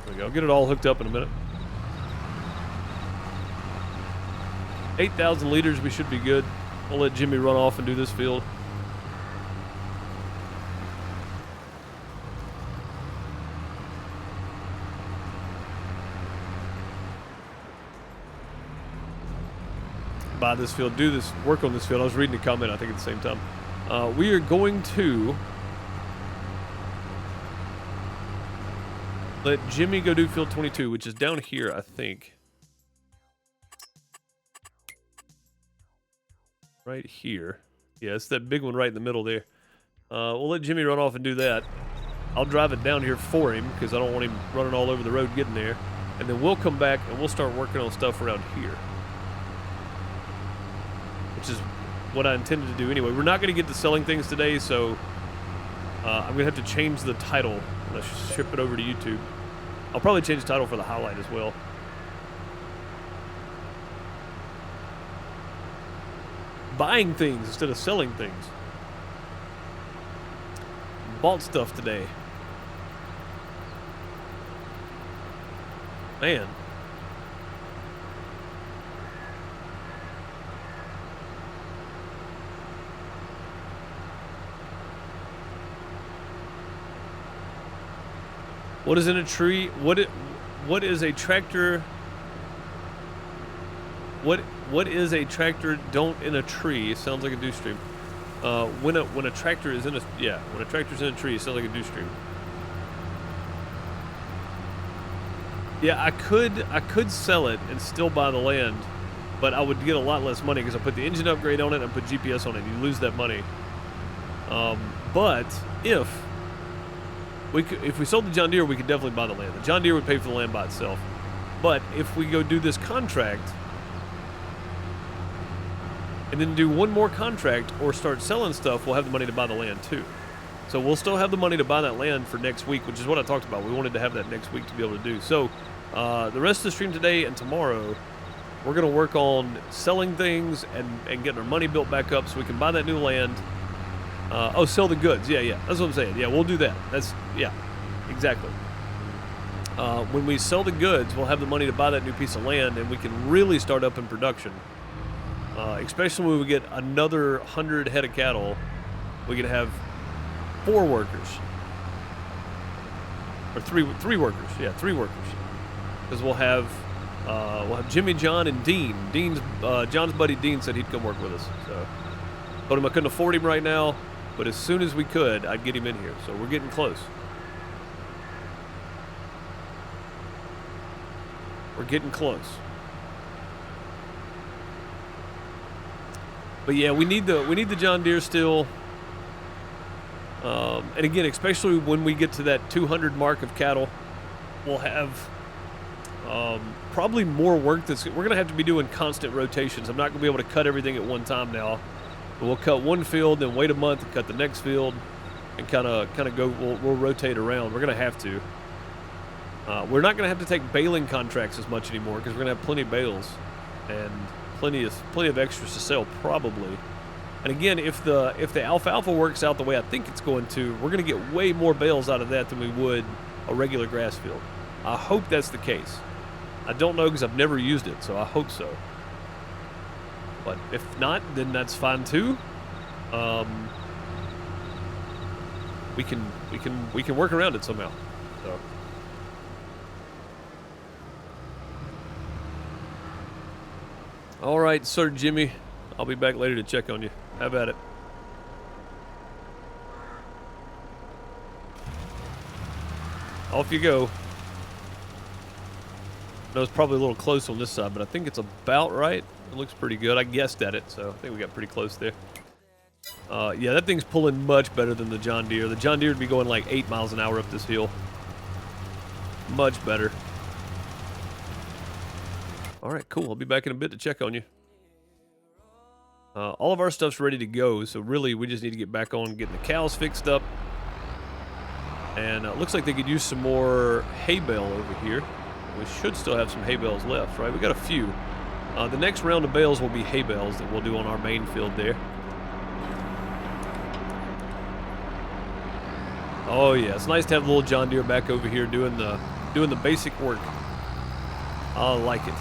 There we go. Get it all hooked up in a minute. 8,000 liters, we should be good. We'll let Jimmy run off and do this field. Buy this field, do this, work on this field. I was reading a comment, I think, at the same time. We are going to let Jimmy go do field 22, which is down here, I think. Right here. Yeah, it's that big one right in the middle there. We'll let Jimmy run off and do that. I'll drive it down here for him because I don't want him running all over the road getting there. And then we'll come back and we'll start working on stuff around here. Which is what I intended to do anyway. We're not going to get to selling things today, so I'm going to have to change the title when I ship it over to YouTube. I'll probably change the title for the highlight as well. Buying things instead of selling things. Bought stuff today. Man. What is in a tree? What is a tractor? What is a tractor don't in a tree? It sounds like a do stream. When a tractor is in a when a tractor's in a tree, it sounds like a do stream. Yeah, I could sell it and still buy the land, but I would get a lot less money because I put the engine upgrade on it and I put GPS on it. You lose that money. But if we sold the John Deere, we could definitely buy the land. The John Deere would pay for the land by itself. But if we go do this contract and then do one more contract or start selling stuff, we'll have the money to buy the land too. So we'll still have the money to buy that land for next week, which is what I talked about. We wanted to have that next week to be able to do. So the rest of the stream today and tomorrow, we're going to work on selling things and getting our money built back up so we can buy that new land. Sell the goods. Yeah. That's what I'm saying. Yeah, we'll do that. Exactly. When we sell the goods, we'll have the money to buy that new piece of land, and we can really start up in production. Especially when we get another 100 head of cattle, we could have 4 workers. Or three workers. Yeah, 3 workers. Because we'll have Jimmy, John, and Dean. John's buddy Dean said he'd come work with us. So told him I couldn't afford him right now, but as soon as we could, I'd get him in here. So we're getting close. We're getting close. But yeah, we need the John Deere still. And again, especially when we get to that 200 mark of cattle, we'll have probably more work. We're going to have to be doing constant rotations. I'm not going to be able to cut everything at one time now. But we'll cut one field, then wait a month and cut the next field, and kind of go. We'll rotate around. We're going to have to. We're not going to have to take baling contracts as much anymore because we're going to have plenty of bales and plenty of extras to sell probably. And again, if the alfalfa works out the way I think it's going to, we're going to get way more bales out of that than we would a regular grass field. I hope that's the case. I don't know because I've never used it, so I hope so. But if not, then that's fine too. We can work around it somehow. So. All right, Sir Jimmy. I'll be back later to check on you. Have at it. Off you go. I know it's probably a little close on this side, but I think it's about right. It looks pretty good. I guessed at it, so I think we got pretty close there. Yeah, that thing's pulling much better than the John Deere. The John Deere would be going like 8 miles an hour up this hill. Much better. All right, cool. I'll be back in a bit to check on you. All of our stuff's ready to go, so really we just need to get back on getting the cows fixed up. And it looks like they could use some more hay bale over here. We should still have some hay bales left, right? We got a few. The next round of bales will be hay bales that we'll do on our main field there. Oh yeah, it's nice to have the little John Deere back over here doing the basic work. I like it.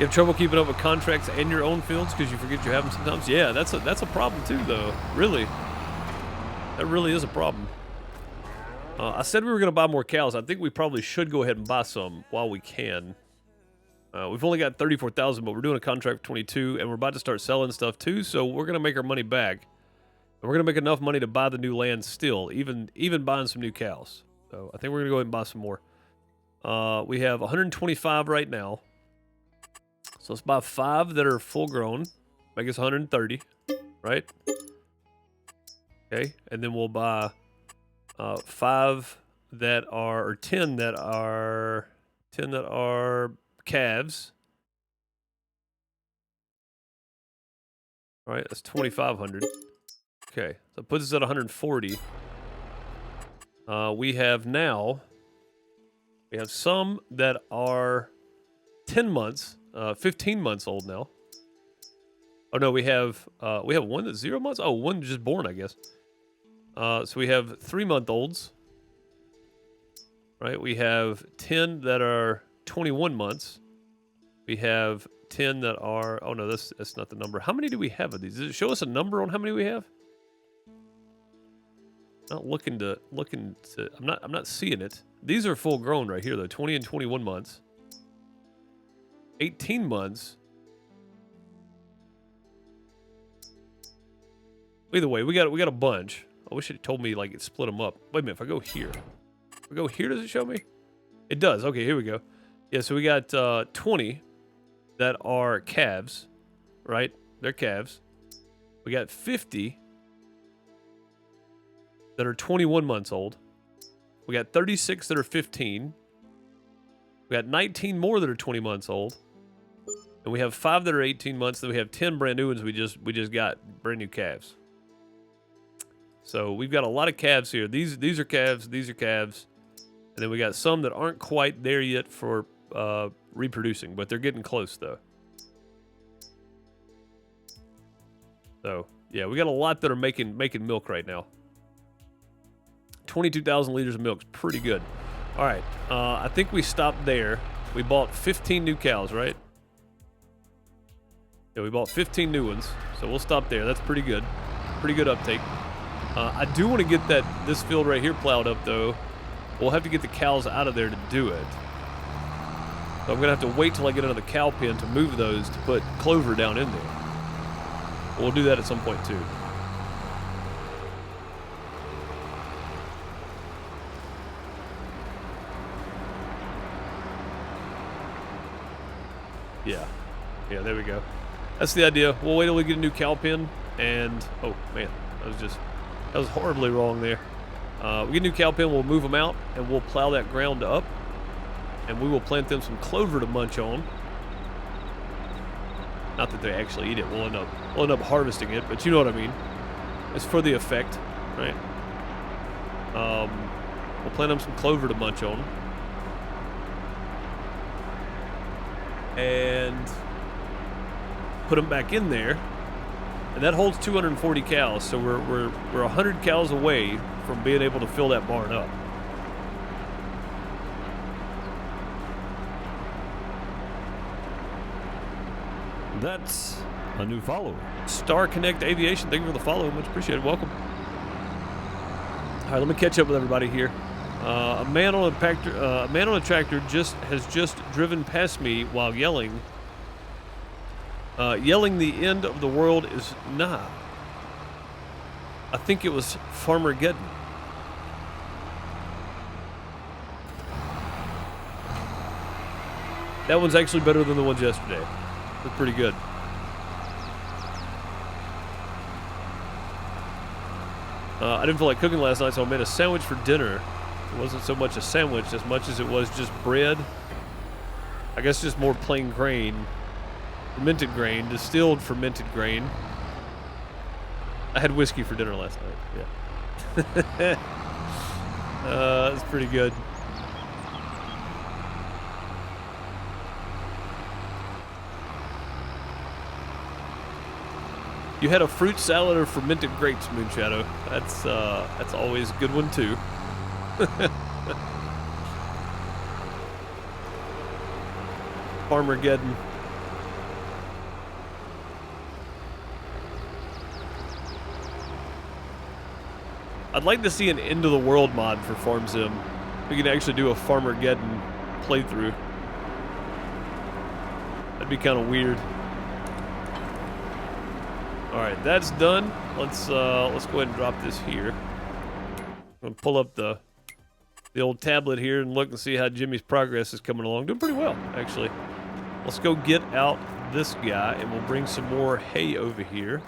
You have trouble keeping up with contracts and your own fields because you forget you have them sometimes? Yeah, that's a problem too, though. Really. That really is a problem. I said we were going to buy more cows. I think we probably should go ahead and buy some while we can. We've only got 34,000, but we're doing a contract for 22, and we're about to start selling stuff too, so we're going to make our money back. And we're going to make enough money to buy the new land still, even buying some new cows. So I think we're going to go ahead and buy some more. We have 125 right now. So let's buy 5 that are full grown. Make us 130, right? Okay, and then we'll buy 5 that are, or 10 that are calves. All right, that's 2,500. Okay, so it puts us at 140. We have some that are 10 months, 15 months old now. Oh no, we have one that's 0 months. Oh, one just born, I guess. So we have 3-month-olds. Right, we have 10 that are 21 months. We have 10 that are, oh no, that's not the number. How many do we have of these? Does it show us a number on how many we have? Not looking to I'm not seeing it. These are full grown right here though, 20 and 21 months. 18 months. Either way, we got a bunch. I wish it told me like it split them up. Wait a minute, if I go here. Does it show me? It does. Okay, here we go. Yeah, so we got 20 that are calves, right? They're calves. We got 50 that are 21 months old. We got 36 that are 15. We got 19 more that are 20 months old. And we have 5 that are 18 months. Then we have 10 brand new ones we just got, brand new calves. So we've got a lot of calves here. These are calves, these are calves. And then we got some that aren't quite there yet for reproducing, but they're getting close though. So yeah, we got a lot that are making milk right now. 22,000 liters of milk is pretty good. All right, I think we stopped there. We bought 15 new cows, right? Yeah, we bought 15 new ones, so we'll stop there. That's pretty good. Pretty good uptake. I do want to get this field right here plowed up though. We'll have to get the cows out of there to do it. So I'm going to have to wait till I get into the cow pen to move those to put clover down in there. We'll do that at some point too. Yeah, there we go. That's the idea. We'll wait till we get a new cow pen and, oh man, that was horribly wrong there. We get a new cow pen, we'll move them out, and we'll plow that ground up, and we will plant them some clover to munch on. Not that they actually eat it. We'll end up harvesting it, but you know what I mean. It's for the effect, right? We'll plant them some clover to munch on, and put them back in there. And that holds 240 cows, so we're 100 cows away from being able to fill that barn up. That's a new follower. Star Connect Aviation, thank you for the follow. Much appreciated. Welcome. All right, let me catch up with everybody here. A man on a tractor has just driven past me while yelling. Yelling the end of the world is nigh. I think it was Farmergeddon. That one's actually better than the ones yesterday. They're pretty good. I didn't feel like cooking last night, so I made a sandwich for dinner. It wasn't so much a sandwich as much as it was just bread. I guess just more plain grain. Fermented grain, distilled fermented grain. I had whiskey for dinner last night, yeah. That's pretty good. You had a fruit salad or fermented grapes, Moonshadow. That's always a good one too. Farmergeddon. I'd like to see an end of the world mod for Farm Sim. We can actually do a Farmergeddon playthrough. That'd be kind of weird. All right, that's done. Let's go ahead and drop this here. I'm gonna pull up the old tablet here and look and see how Jimmy's progress is coming along. Doing pretty well, actually. Let's go get out this guy, and we'll bring some more hay over here.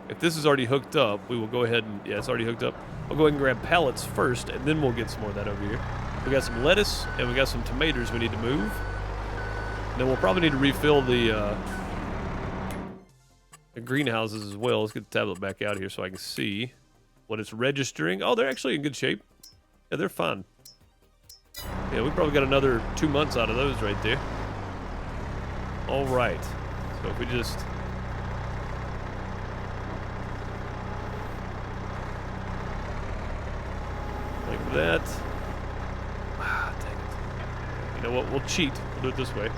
If this is already hooked up, we will go ahead and... Yeah, it's already hooked up. We'll go ahead and grab pallets first, and then we'll get some more of that over here. We got some lettuce, and we got some tomatoes we need to move. And then we'll probably need to refill the greenhouses as well. Let's get the tablet back out here so I can see what it's registering. Oh, they're actually in good shape. Yeah, they're fine. Yeah, we probably got another 2 months out of those right there. All right. So if we just... like that. Ah, dang it. You know what? We'll cheat. We'll do it this way.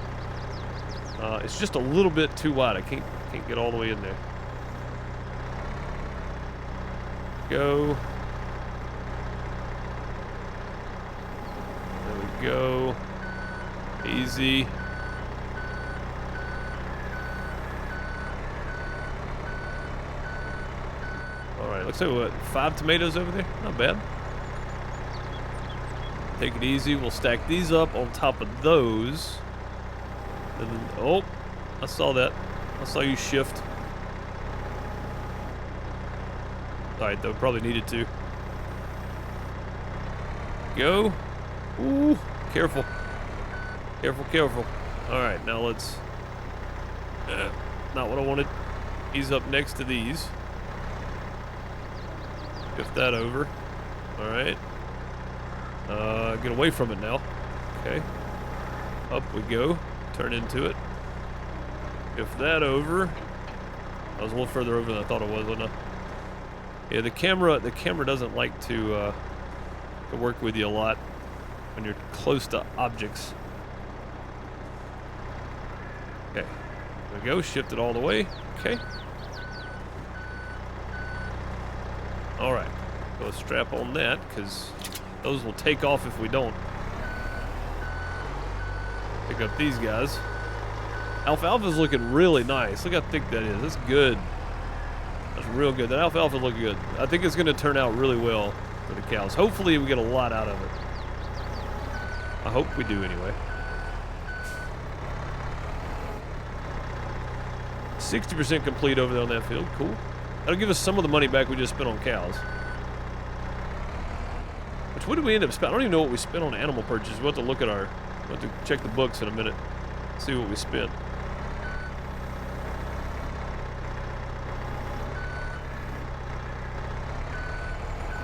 It's just a little bit too wide. I can't get all the way in there. Go. There we go. Easy. Alright, looks like what, 5 tomatoes over there? Not bad. Take it easy. We'll stack these up on top of those. And then, oh, I saw that. I saw you shift. Alright, though, probably needed to. Go. Ooh, careful. Careful, careful. Alright, now let's... not what I wanted. Ease up next to these. Shift that over. Alright. Get away from it now. Okay. Up we go. Turn into it. Shift that over. I was a little further over than I thought it was, wasn't I? Yeah, the camera doesn't like to work with you a lot when you're close to objects. Okay. There we go. Shift it all the way. Okay. All right. Go strap on that because those will take off if we don't. Pick up these guys. Alfalfa's looking really nice. Look how thick that is. That's good. That's real good. That alfalfa looks good. I think it's going to turn out really well for the cows. Hopefully we get a lot out of it. I hope we do anyway. 60% complete over there on that field. Cool. That'll give us some of the money back we just spent on cows. Which, what did we end up spending? I don't even know what we spent on animal purchases. We'll have to look at our... We'll have to check the books in a minute. See what we spent.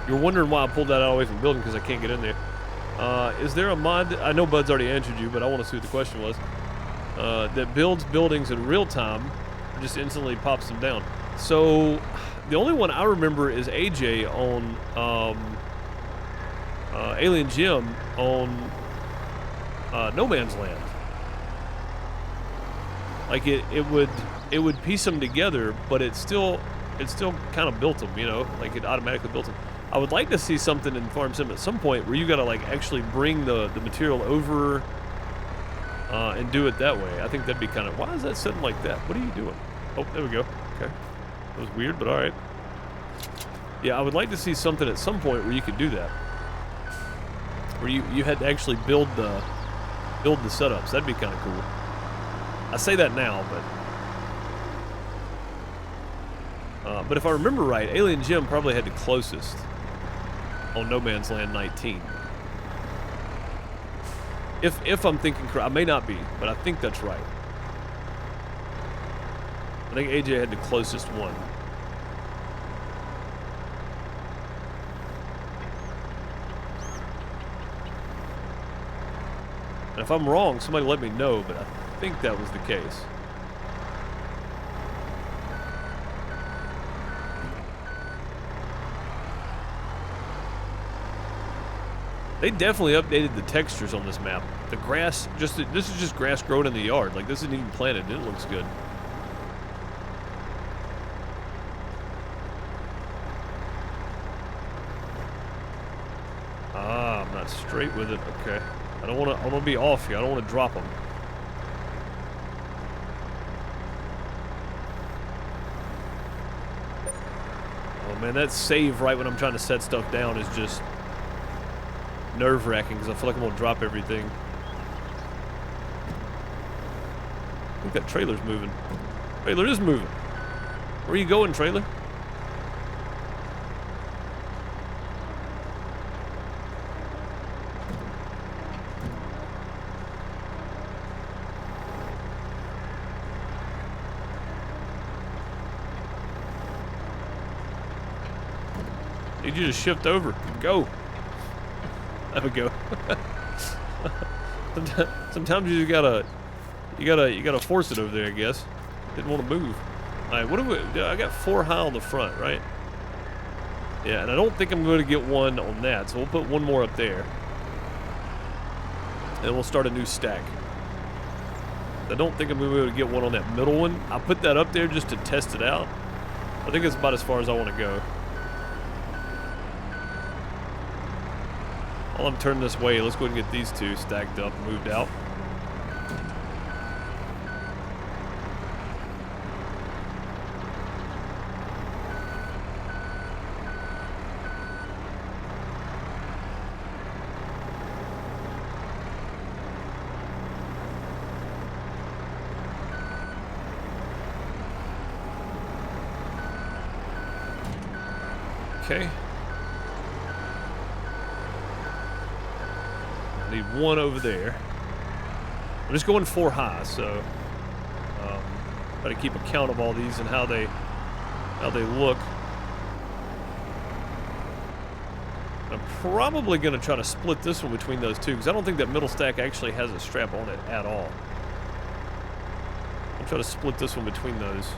You're wondering why I pulled that out away from the building because I can't get in there. Is there a mod? I know Bud's already answered you, but I want to see what the question was. That builds buildings in real time or just instantly pops them down. So the only one I remember is AJ on Alien Gym on No Man's Land. Like it would piece them together, but it still kind of built them, you know, like it automatically built them. I would like to see something in Farm Sim at some point where you got to like actually bring the material over and do it that way. I think that'd be kind of... Why is that sitting like that? What are you doing? Oh, there we go. Okay. That was weird, but all right. Yeah, I would like to see something at some point where you could do that. Where you had to actually build the setups. That'd be kind of cool. I say that now, but if I remember right, Alien Gym probably had the closest on No Man's Land 19. If I'm thinking correct, I may not be, but I think that's right. I think AJ had the closest one. And if I'm wrong, somebody let me know, but I think that was the case. They definitely updated the textures on this map. The grass, this is just grass growing in the yard. Like, this isn't even planted, and it looks good. Not straight with it. Okay. I don't want to be off here. I don't want to drop them. Oh man, that save right when I'm trying to set stuff down is just nerve-wracking because I feel like I'm gonna drop everything. I think that trailer's moving. Trailer is moving. Where are you going, trailer? Need you to shift over. Go. There we go. Sometimes you gotta force it over there, I guess. Didn't want to move. All right, what do we? I got 4 high on the front, right? Yeah, and I don't think I'm going to get one on that, so we'll put one more up there, and we'll start a new stack. I don't think I'm going to be able to get one on that middle one. I put that up there just to test it out. I think that's about as far as I want to go. While I'm turning this way, let's go ahead and get these 2 stacked up and moved out. Okay. I need one over there. I'm just going 4 high, so got to keep account of all these and how they look. I'm probably going to try to split this one between those 2 because I don't think that middle stack actually has a strap on it at all. I'll try to split this one between those.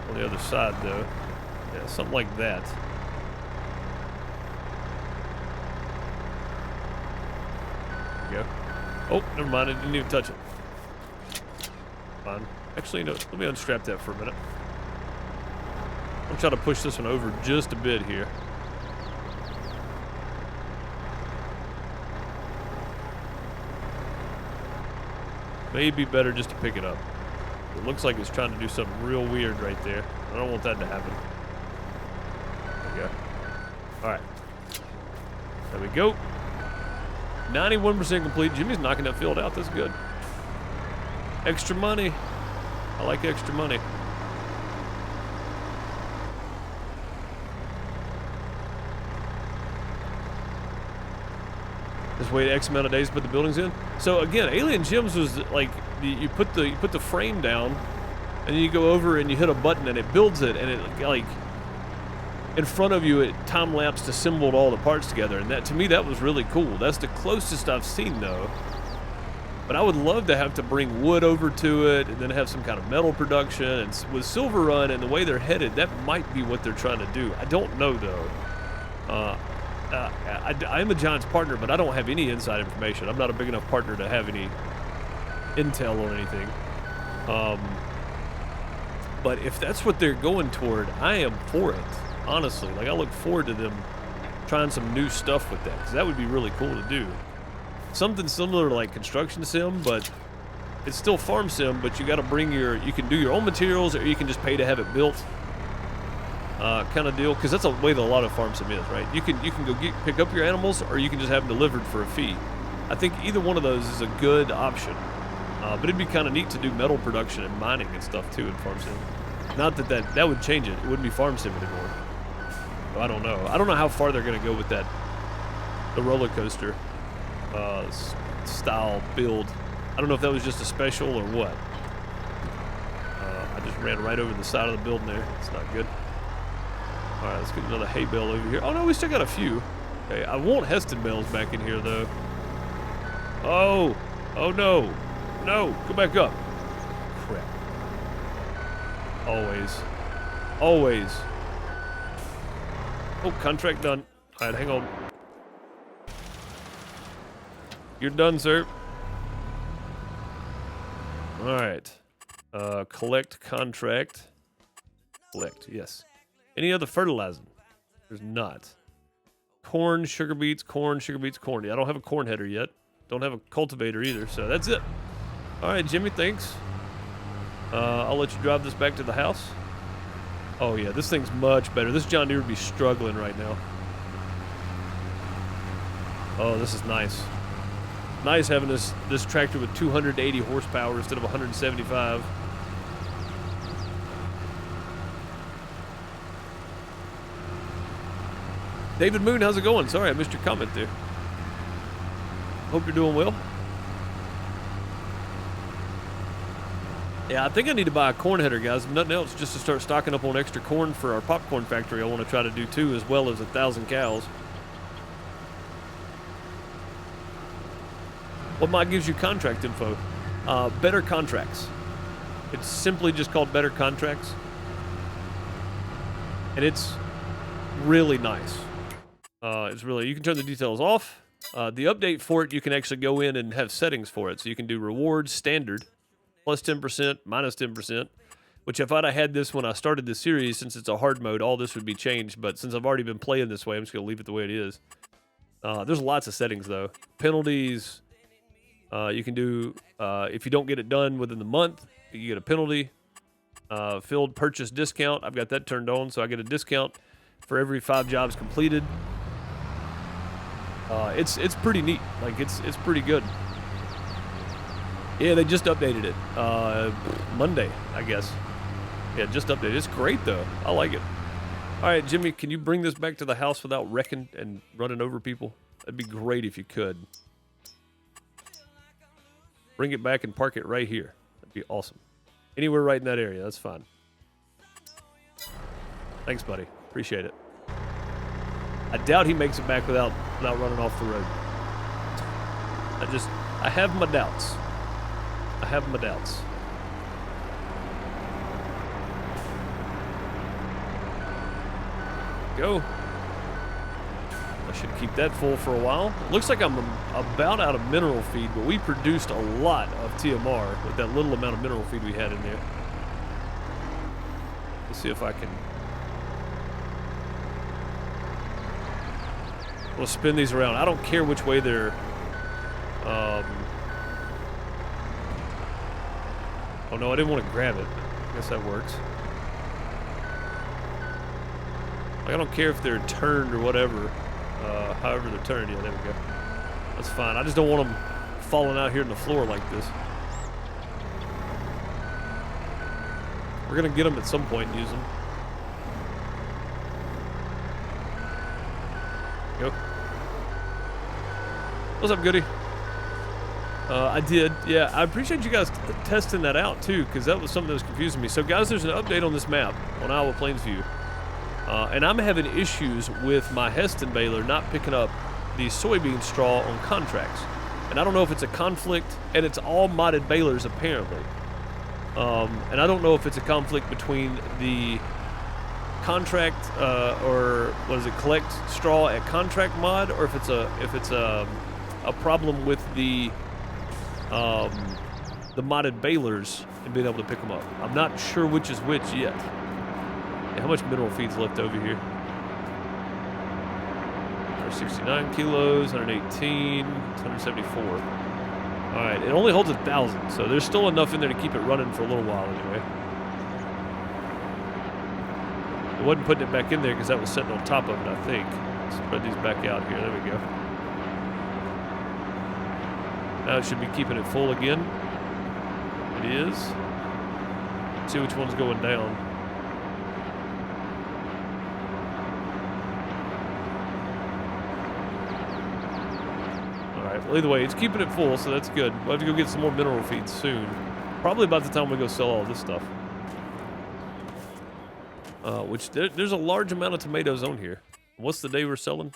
On the other side, though. Yeah, something like that. There we go. Oh, never mind. I didn't even touch it. Fine. Actually, no. Let me unstrap that for a minute. I'm trying to push this one over just a bit here. Maybe better just to pick it up. It looks like it's trying to do something real weird right there. I don't want that to happen. There we go. Alright. There we go. 91% complete. Jimmy's knocking that field out. That's good. Extra money. I like extra money. Just wait X amount of days to put the buildings in. So again, Alien Gems was like you put the frame down, and then you go over and you hit a button and it builds it, and it like in front of you it time lapsed assembled all the parts together, and that to me that was really cool. That's the closest I've seen though. But I would love to have to bring wood over to it and then have some kind of metal production. And with Silver Run and the way they're headed, that might be what they're trying to do. I don't know though. I am the Giants partner, but I don't have any inside information. I'm not a big enough partner to have any intel on anything. But if that's what they're going toward, I am for it. Honestly, like I look forward to them trying some new stuff with that, because that would be really cool to do. Something similar to like construction sim, but it's still farm sim, but you got to bring you can do your own materials, or you can just pay to have it built. Kind of deal, because that's a way that a lot of farm sim is, right? You can go pick up your animals, or you can just have them delivered for a fee. I think either one of those is a good option. But it'd be kind of neat to do metal production and mining and stuff too in farm sim. Not that would change it. It wouldn't be farm sim anymore. I don't know. I don't know how far they're going to go with that. The roller coaster style build. I don't know if that was just a special or what. I just ran right over the side of the building there. It's not good. All right, let's get another hay bale over here. Oh no, we still got a few. Okay, I want Heston bales back in here though. Oh no, no, go back up. Crap. Always. Oh, contract done. All right, hang on. You're done, sir. All right. Collect contract. Collect, yes. Any other fertilizing? There's not. corn, sugar beets, corn, sugar beets, corn. Yeah, I don't have a corn header yet. Don't have a cultivator either, so that's it. All right, Jimmy, thanks. I'll let you drive this back to the house. Oh, yeah, this thing's much better. This John Deere would be struggling right now. Oh, this is nice. Nice having this tractor with 280 horsepower instead of 175. David Moon, how's it going? Sorry, I missed your comment there. Hope you're doing well. Yeah, I think I need to buy a corn header, guys. If nothing else, just to start stocking up on extra corn for our popcorn factory. I want to try to do too, as well as 1,000 cows. What mod gives you contract info? Better Contracts. It's simply just called Better Contracts. And it's really nice. You can turn the details off. The update for it, you can actually go in and have settings for it. So you can do rewards, standard, plus 10%, minus 10%, which if I'd have had this when I started this series, since it's a hard mode, all this would be changed. But since I've already been playing this way, I'm just going to leave it the way it is. There's lots of settings, though. Penalties. You can do, if you don't get it done within the month, you get a penalty. Field purchase discount. I've got that turned on, so I get a discount for every 5 jobs completed. It's pretty neat. Like, it's pretty good. Yeah, they just updated it. Monday, I guess. Yeah, just updated. It's great, though. I like it. All right, Jimmy, can you bring this back to the house without wrecking and running over people? That'd be great if you could. Bring it back and park it right here. That'd be awesome. Anywhere right in that area, that's fine. Thanks, buddy. Appreciate it. I doubt he makes it back without running off the road. I have my doubts. I have my doubts. Go. I should keep that full for a while. Looks like I'm about out of mineral feed, but we produced a lot of TMR with that little amount of mineral feed we had in there. Let's see if I can... We'll spin these around. I don't care which way they're... Oh no, I didn't want to grab it. I guess that works. Like, I don't care if they're turned or whatever. However they're turned. Yeah, there we go. That's fine. I just don't want them falling out here on the floor like this. We're going to get them at some point and use them. Go. What's up, Goody? I did. Yeah, I appreciate you guys testing that out, too, because that was something that was confusing me. So, guys, there's an update on this map on Iowa Plains View. And I'm having issues with my Heston baler not picking up the soybean straw on contracts. And I don't know if it's a conflict, and it's all modded balers, apparently. And I don't know if it's a conflict between the contract, or what is it, collect straw at contract mod, or if it's a problem with the modded balers and being able to pick them up. I'm not sure which is which yet. How much mineral feed's left over here? 169 kilos, 118, 174. All right, it only holds 1,000, so there's still enough in there to keep it running for a little while anyway. I wasn't putting it back in there because that was sitting on top of it, I think. Spread these back out here. There we go. Now it should be keeping it full again. It is. Let's see which one's going down. Well, either way, it's keeping it full, so that's good. We'll have to go get some more mineral feed soon. Probably about the time we go sell all this stuff. There's a large amount of tomatoes on here. What's the day we're selling?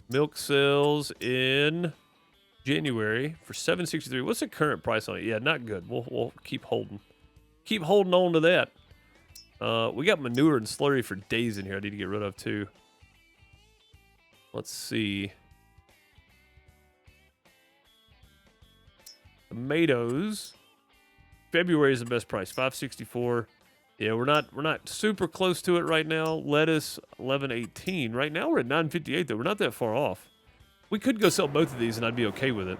Milk sales in January for $7.63. What's the current price on it? Yeah, not good. We'll keep holding. Keep holding on to that. We got manure and slurry for days in here I need to get rid of, too. Let's see. Tomatoes. February is the best price, $5.64. Yeah, we're not super close to it right now. Lettuce 11.18. Right now we're at 9.58 though. We're not that far off. We could go sell both of these and I'd be okay with it.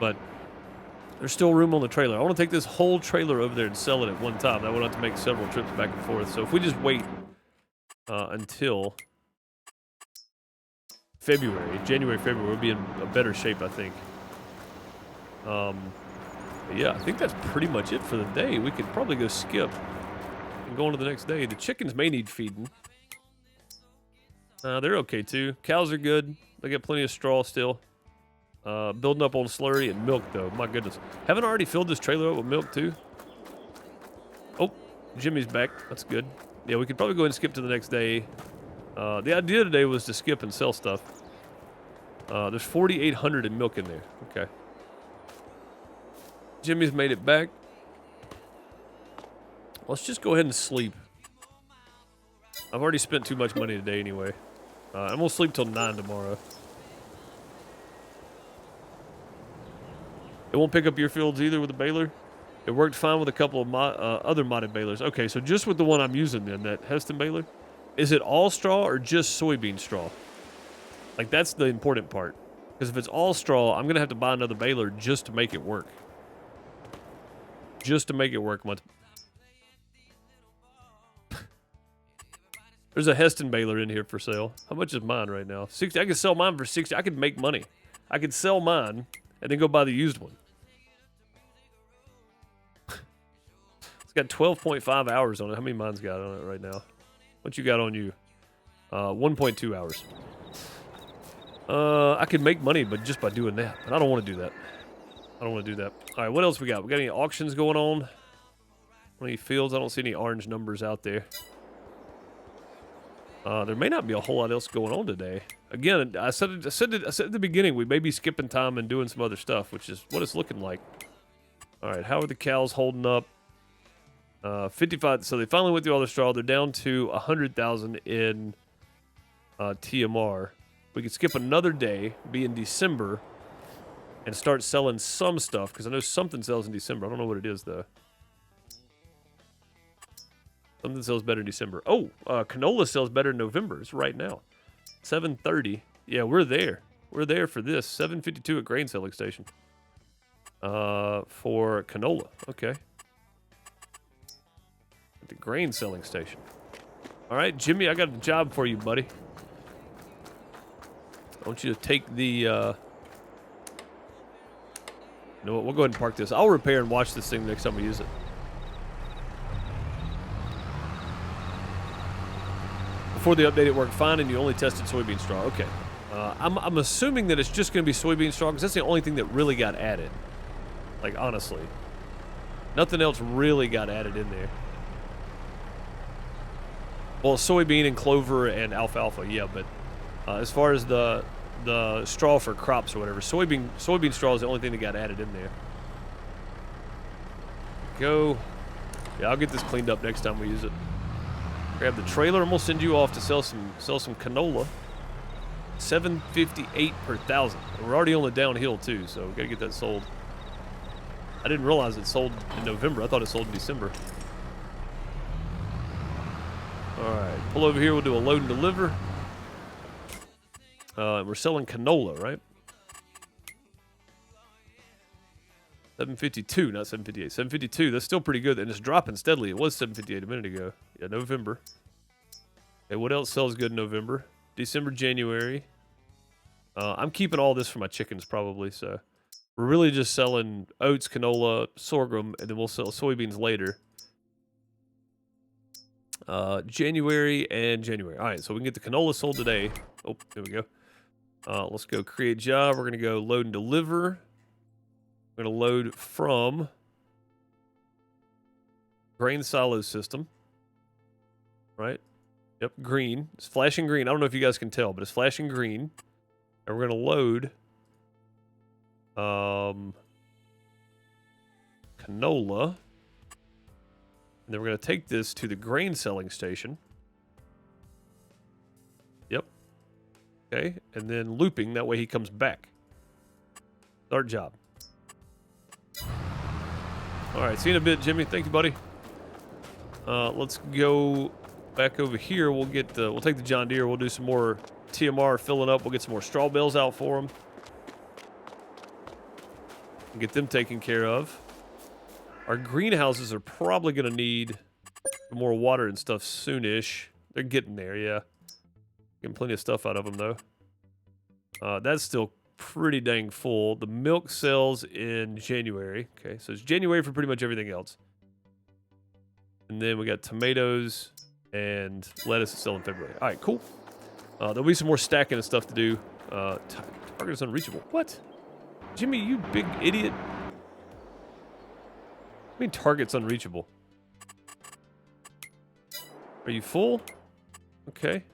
But there's still room on the trailer. I want to take this whole trailer over there and sell it at one time. That would have to make several trips back and forth. So if we just wait until January, February, we'll be in a better shape, I think. Yeah, I think that's pretty much it for the day. We could probably go skip and go on to the next day. The chickens may need feeding. They're okay too. Cows are good. They get plenty of straw still. Building up on slurry and milk though. My goodness. Haven't I already filled this trailer up with milk too? Oh, Jimmy's back. That's good. Yeah, we could probably go ahead and skip to the next day. The idea today was to skip and sell stuff. There's 4,800 in milk in there. Okay. Jimmy's made it back. Let's just go ahead and sleep. I've already spent too much money today anyway. I'm going to sleep till 9 tomorrow. It won't pick up your fields either with the baler? It worked fine with a couple of other modded balers. Okay, so just with the one I'm using then, that Heston baler. Is it all straw or just soybean straw? Like, that's the important part. Because if it's all straw, I'm going to have to buy another baler just to make it work. Just to make it work. There's a Heston baler in here for sale. How much is mine right now? 60. I could sell mine for 60. I could make money. I could sell mine and then go buy the used one. It's got 12.5 hours on it. How many mine's got on it right now? What you got on you? 1.2 hours. I could make money, but just by doing that. But I don't want to do that. I don't want to do that. All right, what else we got? We got any auctions going on? Any fields? I don't see any orange numbers out there. There may not be a whole lot else going on today. Again, I said at the beginning, we may be skipping time and doing some other stuff, which is what it's looking like. All right, how are the cows holding up? 55. So they finally went through all the straw. They're down to 100,000 in TMR. We could skip another day, be in December, and start selling some stuff, because I know something sells in December. I don't know what it is, though. Something sells better in December. Oh, canola sells better in November. It's right now. 7:30. Yeah, we're there. We're there for this. 7:52 at grain selling station. For canola. Okay. At the grain selling station. All right, Jimmy, I got a job for you, buddy. I want you to take the... You know what? We'll go ahead and park this. I'll repair and watch this thing next time we use it. Before the update, it worked fine, and you only tested soybean straw. Okay. I'm assuming that it's just going to be soybean straw, because that's the only thing that really got added. Like, honestly. Nothing else really got added in there. Well, soybean and clover and alfalfa, yeah, but as far as the straw for crops or whatever, soybean straw is the only thing that got added in there. Go. Yeah, I'll get this cleaned up next time we use it. Grab the trailer and we'll send you off to sell some canola. $7.58 per thousand. We're already on the downhill too, so we gotta get that sold. I didn't realize it sold in November. I thought it sold in December. All right, pull over here. We'll do a load and deliver. We're selling canola, right? 752, not 758. 752. That's still pretty good, and it's dropping steadily. It was 758 a minute ago. Yeah, November. Okay, what else sells good in November? December, January. I'm keeping all this for my chickens probably. So we're really just selling oats, canola, sorghum, and then we'll sell soybeans later. January and January. All right, so we can get the canola sold today. Oh, there we go. Let's go create job. We're gonna go load and deliver. We're going to load from grain silo system. Right? Yep, green. It's flashing green. I don't know if you guys can tell, but it's flashing green. And we're going to load canola. And then we're going to take this to the grain selling station. Yep. Okay, and then looping. That way he comes back. Start job. All right, see you in a bit, Jimmy. Thank you, buddy. Let's go back over here. We'll get we'll take the John Deere. We'll do some more TMR filling up. We'll get some more straw bales out for them. Get them taken care of. Our greenhouses are probably going to need more water and stuff soonish. They're getting there, yeah. Getting plenty of stuff out of them, though. That's still pretty dang full. The milk sells in January. Okay, so it's January for pretty much everything else. And then we got tomatoes and lettuce is still in February. All right, cool. There'll be some more stacking and stuff to do. Target is unreachable. What? Jimmy, you big idiot. I mean, target's unreachable. Are you full? Okay.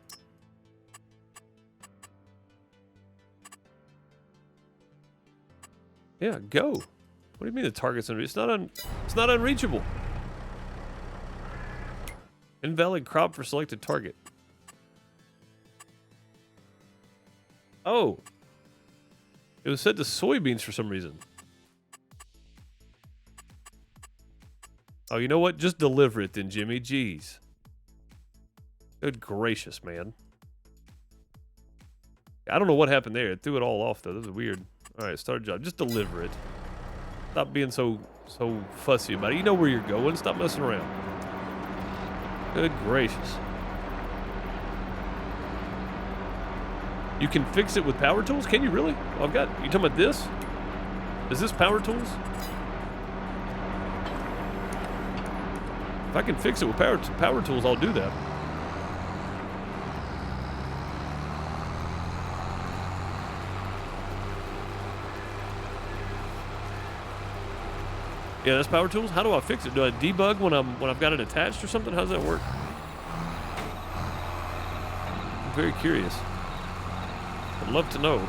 Yeah, go. What do you mean the target's unreachable? It's not unreachable. Invalid crop for selected target. Oh. It was set to soybeans for some reason. Oh, you know what? Just deliver it then, Jimmy. Jeez. Good gracious, man. I don't know what happened there. It threw it all off, though. That was weird. All right, start job. Just deliver it. Stop being so fussy about it. You know where you're going. Stop messing around. Good gracious. You can fix it with power tools? Can you really? Oh, I've got... You talking about this? Is this power tools? If I can fix it with power tools, I'll do that. Yeah, that's power tools. How do I fix it? Do I debug when I've got it attached or something? How does that work? I'm very curious. I'd love to know.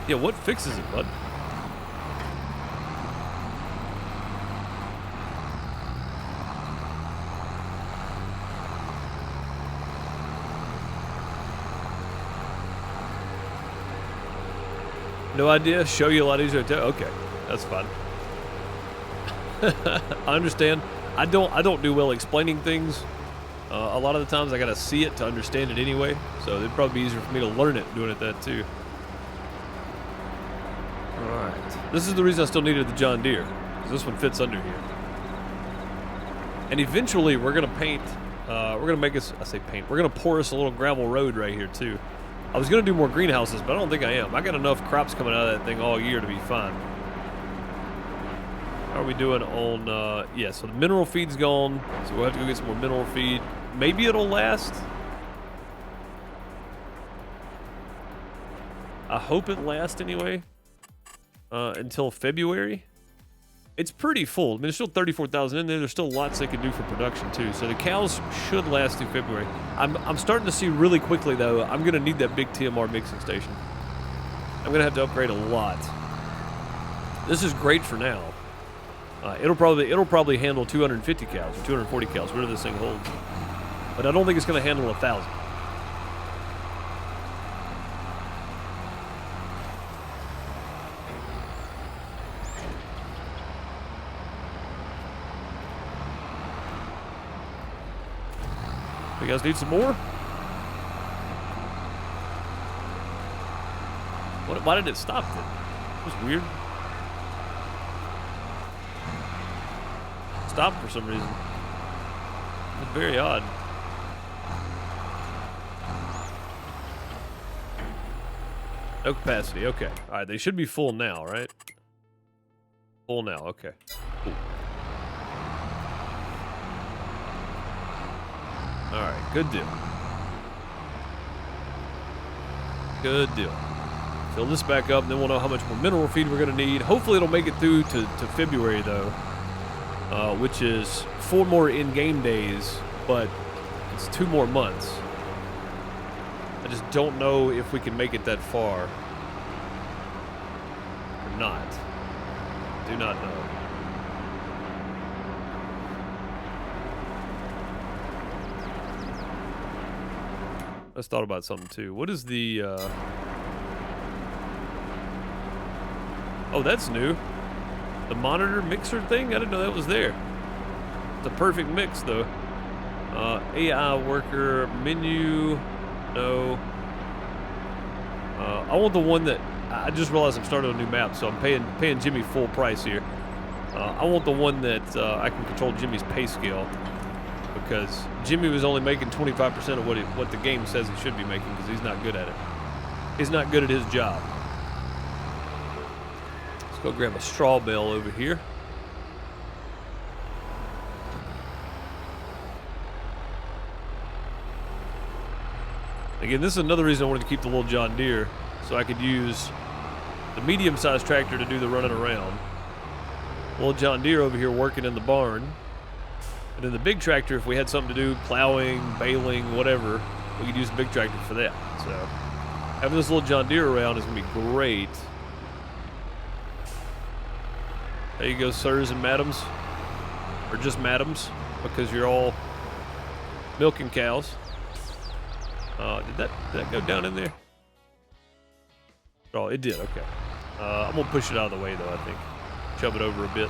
Yeah, what fixes it, bud? No idea. Show you a lot easier to tell. Okay, that's fine. I understand. I don't do well explaining things. A lot of the times I gotta see it to understand it anyway. So it'd probably be easier for me to learn it doing it that too. All right. This is the reason I still needed the John Deere, because this one fits under here. And eventually we're gonna paint. We're gonna make us. I say paint. We're gonna pour us a little gravel road right here too. I was going to do more greenhouses, but I don't think I am. I got enough crops coming out of that thing all year to be fine. How are we doing on, yeah, so the mineral feed's gone, so we'll have to go get some more mineral feed. Maybe it'll last. I hope it lasts anyway, until February. It's pretty full. I mean, there's still 34,000 in there. There's still lots they can do for production, too. So the cows should last through February. I'm starting to see really quickly, though, I'm going to need that big TMR mixing station. I'm going to have to upgrade a lot. This is great for now. It'll probably handle 250 cows or 240 cows, whatever this thing holds. But I don't think it's going to handle 1,000. You guys need some more? Why did it stop then? It was weird. Stopped for some reason. It was very odd. No capacity, okay. Alright, they should be full now, right? Full now, okay. Cool. Alright, good deal. Good deal. Fill this back up, and then we'll know how much more mineral feed we're going to need. Hopefully it'll make it through to February, though. Which is 4 more in-game days, but it's 2 more months. I just don't know if we can make it that far or not. Do not know. I just thought about something too. What is the oh, that's new. The monitor mixer thing? I didn't know that was there. It's a perfect mix though. AI worker menu. No. I want the one that I just realized I'm starting a new map, so I'm paying Jimmy full price here. I want the one that I can control Jimmy's pay scale, because Jimmy was only making 25% of what the game says he should be making, because he's not good at it. He's not good at his job. Let's go grab a straw bale over here. Again, this is another reason I wanted to keep the little John Deere, so I could use the medium-sized tractor to do the running around. Little John Deere over here working in the barn. And then the big tractor, if we had something to do, plowing, baling, whatever, we could use the big tractor for that. So having this little John Deere around is going to be great. There you go, sirs and madams. Or just madams, because you're all milking cows. Did that go down in there? Oh, it did, okay. I'm going to push it out of the way, though, I think. Shove it over a bit.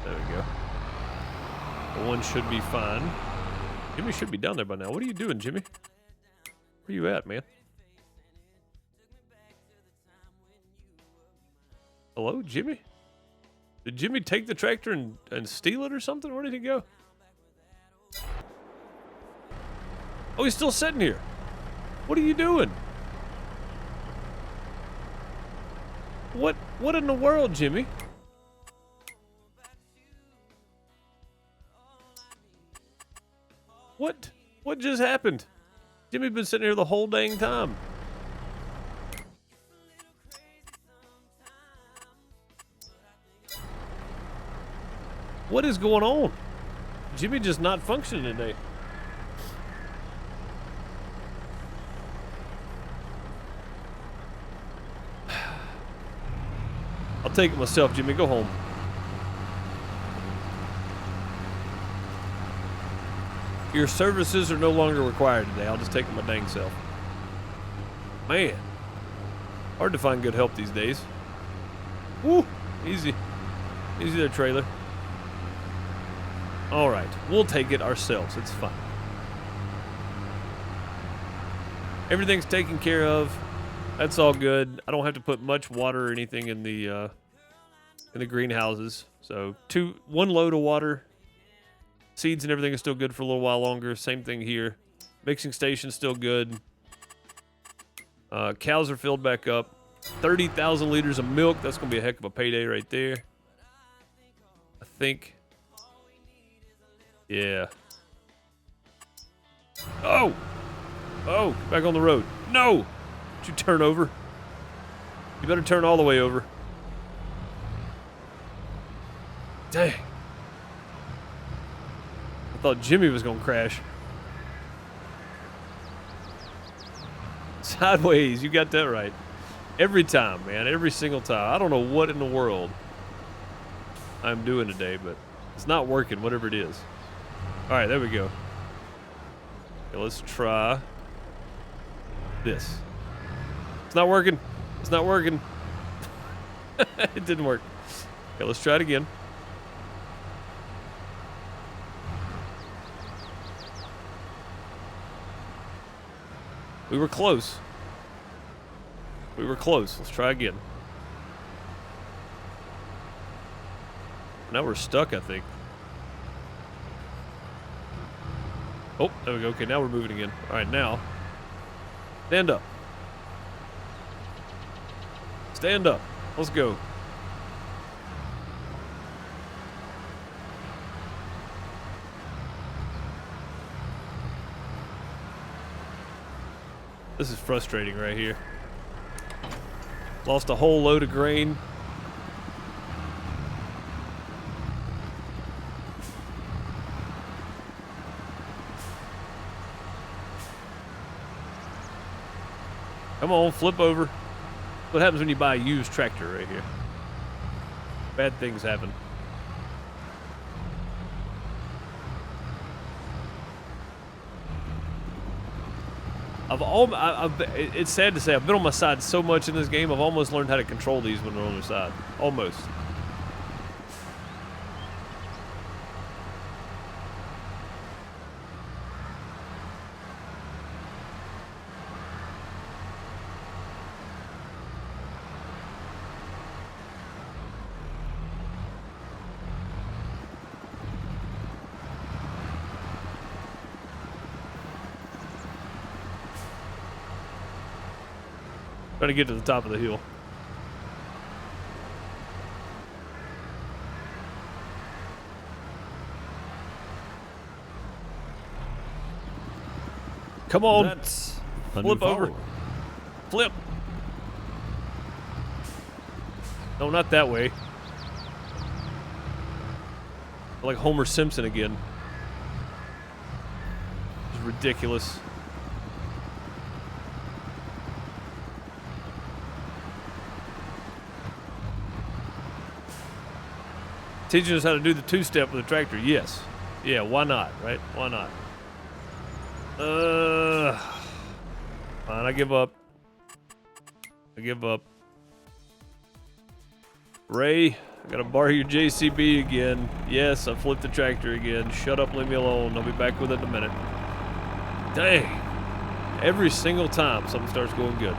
There we go. The one should be fine. Jimmy should be down there by now. What are you doing, Jimmy? Where you at, man? Hello, Jimmy? Did Jimmy take the tractor and steal it or something? Where did he go? Oh, he's still sitting here. What are you doing? What in the world, Jimmy? What just happened? Jimmy's been sitting here the whole dang time. What is going on? Jimmy just not functioning today. I'll take it myself, Jimmy. Go home. Your services are no longer required today. I'll just take it my dang self. Man. Hard to find good help these days. Woo! Easy. Easy there, trailer. Alright. We'll take it ourselves. It's fine. Everything's taken care of. That's all good. I don't have to put much water or anything in the greenhouses. So one load of water. Seeds and everything is still good for a little while longer. Same thing here. Mixing station's still good. Cows are filled back up. 30,000 liters of milk. That's going to be a heck of a payday right there. I think. Yeah. Oh! Oh, back on the road. No! Don't you turn over. You better turn all the way over. Dang. I thought Jimmy was going to crash. Sideways, you got that right. Every time, man. Every single time. I don't know what in the world I'm doing today, but it's not working, whatever it is. Alright, there we go. Okay, let's try this. It's not working. It's not working. It didn't work. Okay, let's try it again. We were close. We were close. Let's try again. Now we're stuck, I think. Oh, there we go. Okay, now we're moving again. All right, now. Stand up. Stand up. Let's go. This is frustrating right here. Lost a whole load of grain. Come on, flip over. What happens when you buy a used tractor right here? Bad things happen. It's sad to say, I've been on my side so much in this game, I've almost learned how to control these when they're on their side. Almost. Trying to get to the top of the hill. Come on. That's a Flip new over. follower. Flip. No, not that way. Like Homer Simpson again. It's ridiculous. Teaching us how to do the two-step with a tractor, yes. Yeah, why not, right? Why not? Fine, I give up. I give up. Ray, I gotta borrow your JCB again. Yes, I flipped the tractor again. Shut up, leave me alone. I'll be back with it in a minute. Dang. Every single time something starts going good.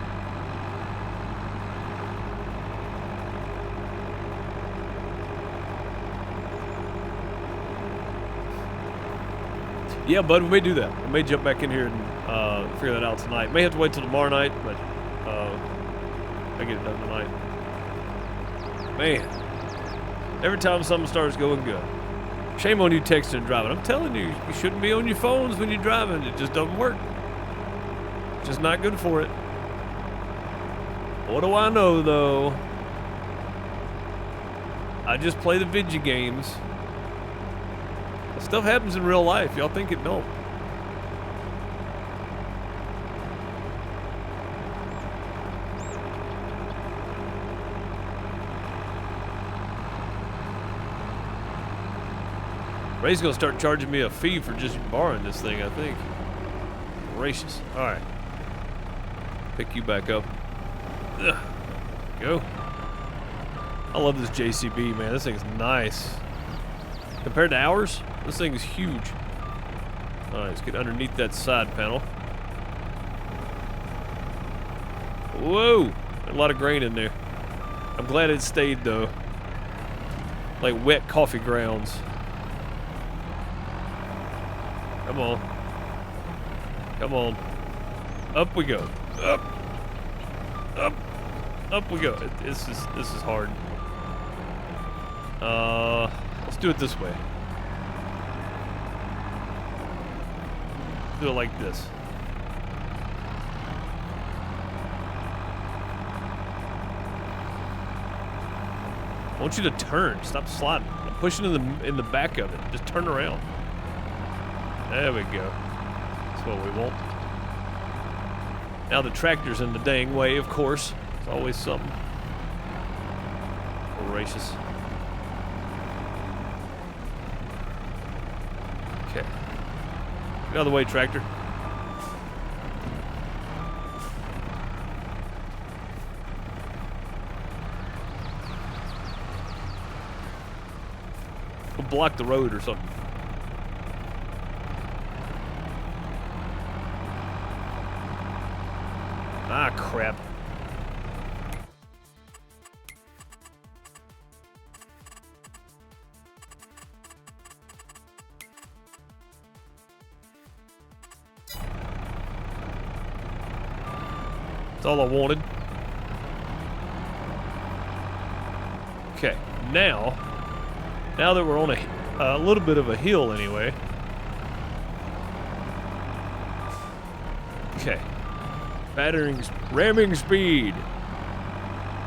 Yeah, bud, we may do that. We may jump back in here and figure that out tonight. May have to wait till tomorrow night, but I get it done tonight. Man, every time something starts going good. Shame on you texting and driving. I'm telling you, you shouldn't be on your phones when you're driving. It just doesn't work. It's just not good for it. What do I know, though? I just play the video games. Stuff happens in real life. Y'all think it don't. Ray's gonna start charging me a fee for just borrowing this thing, I think. Gracious. Alright. Pick you back up. Ugh. Go. I love this JCB, man. This thing's nice. Compared to ours, this thing is huge. Alright, let's get underneath that side panel. Whoa! A lot of grain in there. I'm glad it stayed, though. Like wet coffee grounds. Come on. Come on. Up we go. Up. Up. Up we go. This is hard. Let's do it this way. Do it like this. I want you to turn. Stop sliding. I'm pushing in the back of it. Just turn around. There we go. That's what we want. Now the tractor's in the dang way, of course. It's always something. Gracious. Okay. Get out of the way, tractor. We'll block the road or something. Ah, crap. That's all I wanted. Okay, now that we're on a little bit of a hill anyway. Okay. Ramming speed.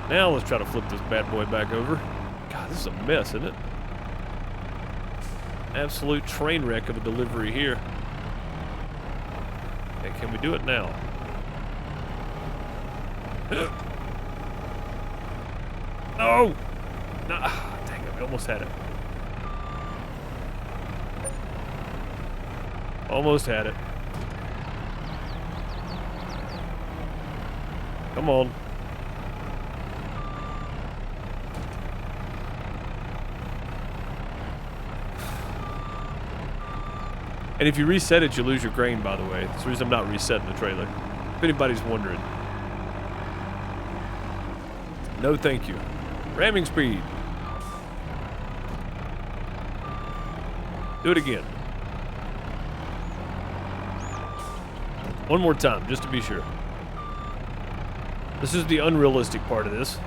Now let's try to flip this bad boy back over. God, this is a mess, isn't it? Absolute train wreck of a delivery here. Okay, can we do it now? No! No! Ah, dang it, we almost had it. Almost had it. Come on. And if you reset it, you lose your grain, by the way. That's the reason I'm not resetting the trailer. If anybody's wondering. No thank you. Ramming speed. Do it again. One more time, just to be sure. This is the unrealistic part of this.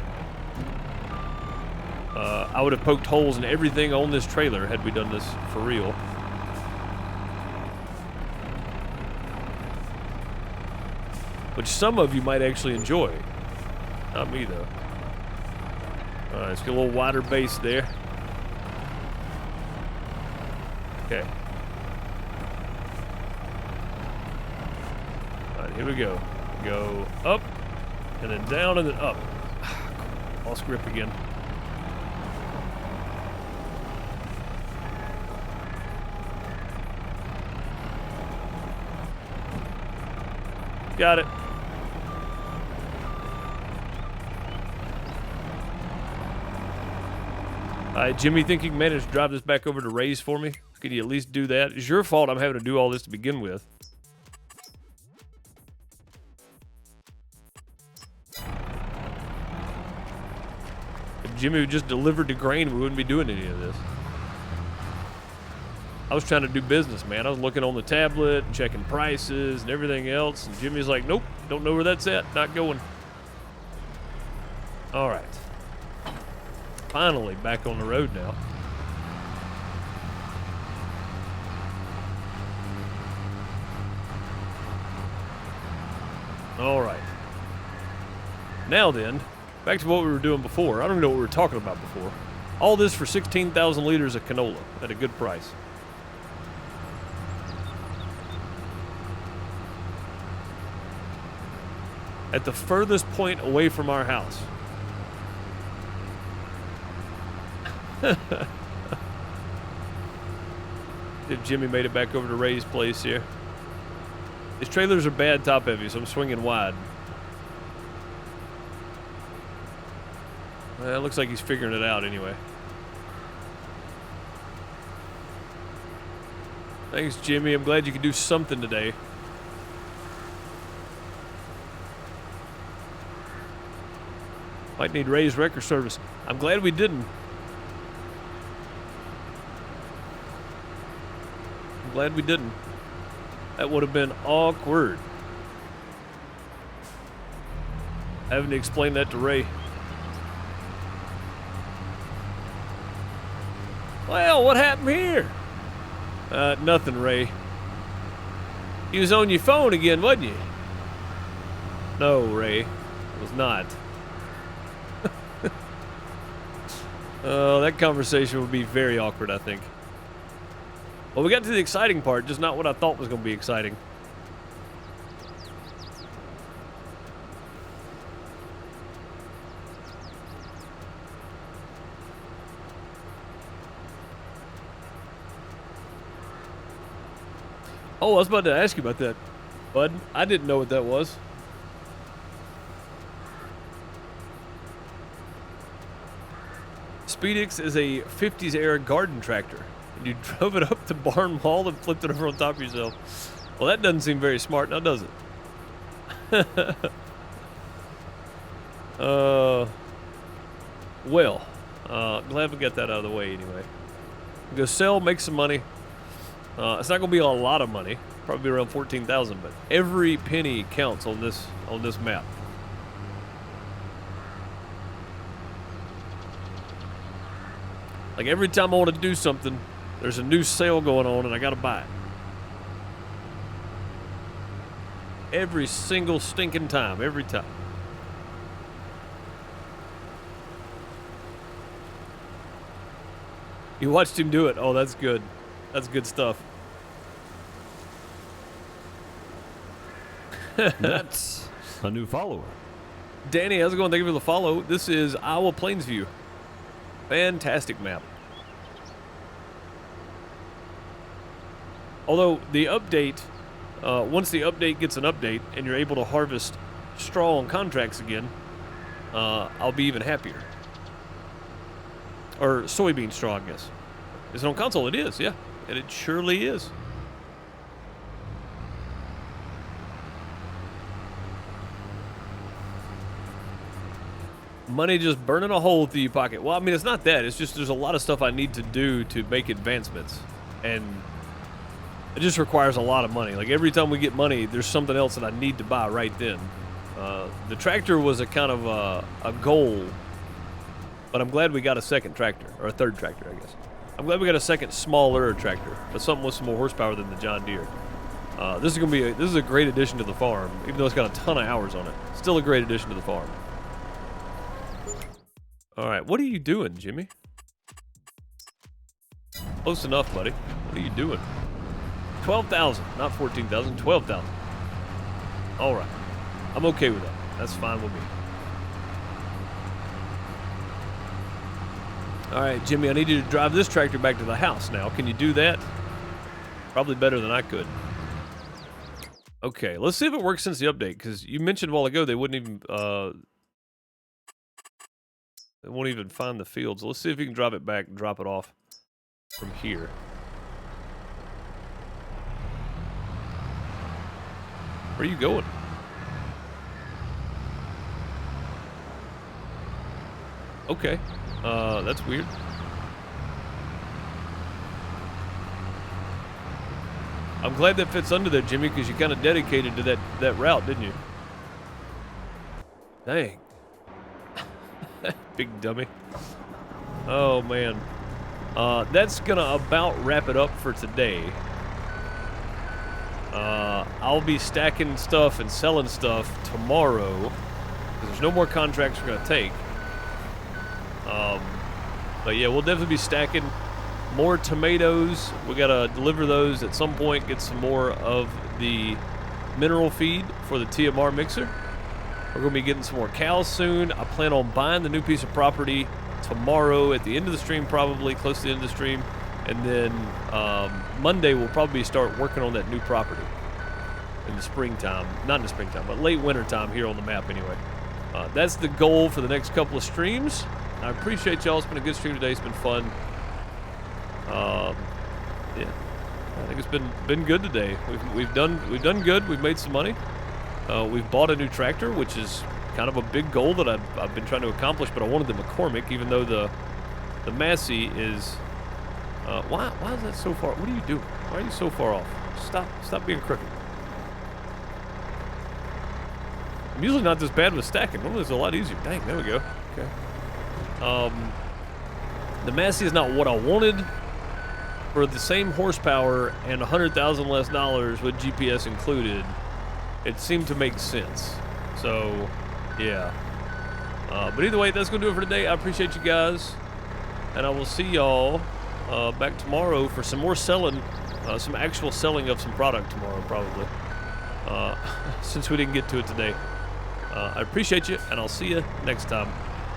I would have poked holes in everything on this trailer had we done this for real. Which some of you might actually enjoy. Not me, though. Alright, let's get a little wider base there. Okay. Alright, here we go. Go up, and then down, and then up. Lost grip again. Got it. Jimmy, think you can manage to drive this back over to Ray's for me? Can you at least do that? It's your fault I'm having to do all this to begin with. If Jimmy would just delivered the grain, we wouldn't be doing any of this. I was trying to do business, man. I was looking on the tablet and checking prices and everything else, and Jimmy's like, nope, don't know where that's at, not going. All right. Finally back on the road now. All right. Now then, back to what we were doing before. I don't even know what we were talking about before. All this for 16,000 liters of canola at a good price. At the furthest point away from our house. If Jimmy made it back over to Ray's place here. These trailers are bad top heavy, so I'm swinging wide. Well, it looks like he's figuring it out anyway. Thanks, Jimmy. I'm glad you could do something today. Might need Ray's record service. I'm glad we didn't. I'm glad we didn't. That would have been awkward. Having to explain that to Ray. Well, what happened here? Nothing, Ray. You was on your phone again, wasn't you? No, Ray. It was not. That conversation would be very awkward, I think. Well, we got to the exciting part, just not what I thought was going to be exciting. Oh, I was about to ask you about that, bud. I didn't know what that was. Speedix is a 50s era garden tractor. And you drove it up the barn wall and flipped it over on top of yourself. Well, that doesn't seem very smart now, does it? Well, glad we got that out of the way anyway. Go sell, make some money. It's not going to be a lot of money, probably around 14,000, but every penny counts on this map. Like every time I want to do something, there's a new sale going on and I got to buy it. Every single stinking time, every time. You watched him do it. Oh, that's good. That's good stuff. That's a new follower. Danny, how's it going? Thank you for the follow. This is Iowa Plainsview. Fantastic map. Although the update, once the update gets an update and you're able to harvest straw on contracts again, I'll be even happier. Or soybean straw, I guess. Is it on console? It is, yeah. And it surely is. Money just burning a hole through your pocket. Well, I mean, it's not that. It's just there's a lot of stuff I need to do to make advancements. And it just requires a lot of money. Like, every time we get money, there's something else that I need to buy right then. The tractor was a kind of a goal, but I'm glad we got a second tractor, or a third tractor, I guess. I'm glad we got a second, smaller tractor, but something with some more horsepower than the John Deere. This is a great addition to the farm, even though it's got a ton of hours on it. Still a great addition to the farm. All right, what are you doing, Jimmy? Close enough, buddy. What are you doing? 12,000, not 14,000, 12,000. All right, I'm okay with that. That's fine with me. All right, Jimmy, I need you to drive this tractor back to the house now. Can you do that? Probably better than I could. Okay, let's see if it works since the update, because you mentioned a while ago they wouldn't even, they won't even find the fields. Let's see if you can drive it back and drop it off from here. Where are you going? Okay. That's weird. I'm glad that fits under there, Jimmy, because you kind of dedicated to that route, didn't you? Dang. Big dummy. Oh, man. That's going to about wrap it up for today. I'll be stacking stuff and selling stuff tomorrow, because there's no more contracts we're going to take. But yeah, we'll definitely be stacking more tomatoes. We gotta deliver those at some point, get some more of the mineral feed for the TMR mixer. We're gonna be getting some more cows soon. I plan on buying the new piece of property tomorrow at the end of the stream, probably close to the end of the stream. And then Monday we'll probably start working on that new property in the springtime. Not in the springtime, but late winter time here on the map anyway. That's the goal for the next couple of streams. I appreciate y'all. It's been a good stream today. It's been fun. Yeah, I think it's been good today. We've done good. We've made some money. We've bought a new tractor, which is kind of a big goal that I've been trying to accomplish. But I wanted the McCormick, even though the Massey is. Why is that so far? What are you doing? Why are you so far off? Stop being crooked. I'm usually not this bad with stacking. Normally it's a lot easier. Dang, there we go. Okay. The Massey is not what I wanted. For the same horsepower and $100,000 less dollars with GPS included, it seemed to make sense. So, yeah. But either way, that's going to do it for today. I appreciate you guys. And I will see y'all back tomorrow for some more selling, some actual selling of some product tomorrow, probably. Since we didn't get to it today. I appreciate you, and I'll see you next time.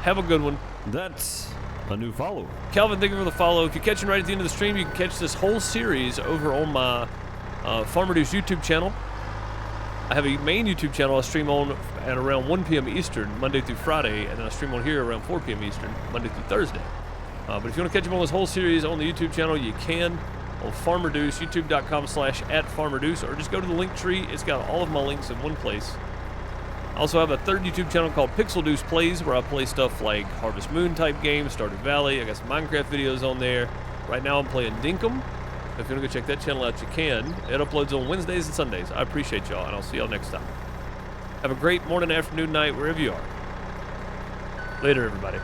Have a good one. That's a new follower. Calvin, thank you for the follow. If you're catching right at the end of the stream, you can catch this whole series over on my Farm Reduce YouTube channel. I have a main YouTube channel I stream on at around 1 p.m. Eastern, Monday through Friday, and then I stream on here around 4 p.m. Eastern, Monday through Thursday. But if you want to catch up on this whole series on the YouTube channel, you can on Farm Reduce, youtube.com/@FarmReduce, or just go to the link tree. It's got all of my links in one place. I also have a third YouTube channel called Pixel Deuce Plays, where I play stuff like Harvest Moon type games, Stardew Valley. I got some Minecraft videos on there. Right now I'm playing Dinkum. If you want to go check that channel out, you can. It uploads on Wednesdays and Sundays. I appreciate y'all, and I'll see y'all next time. Have a great morning, afternoon, night, wherever you are. Later, everybody.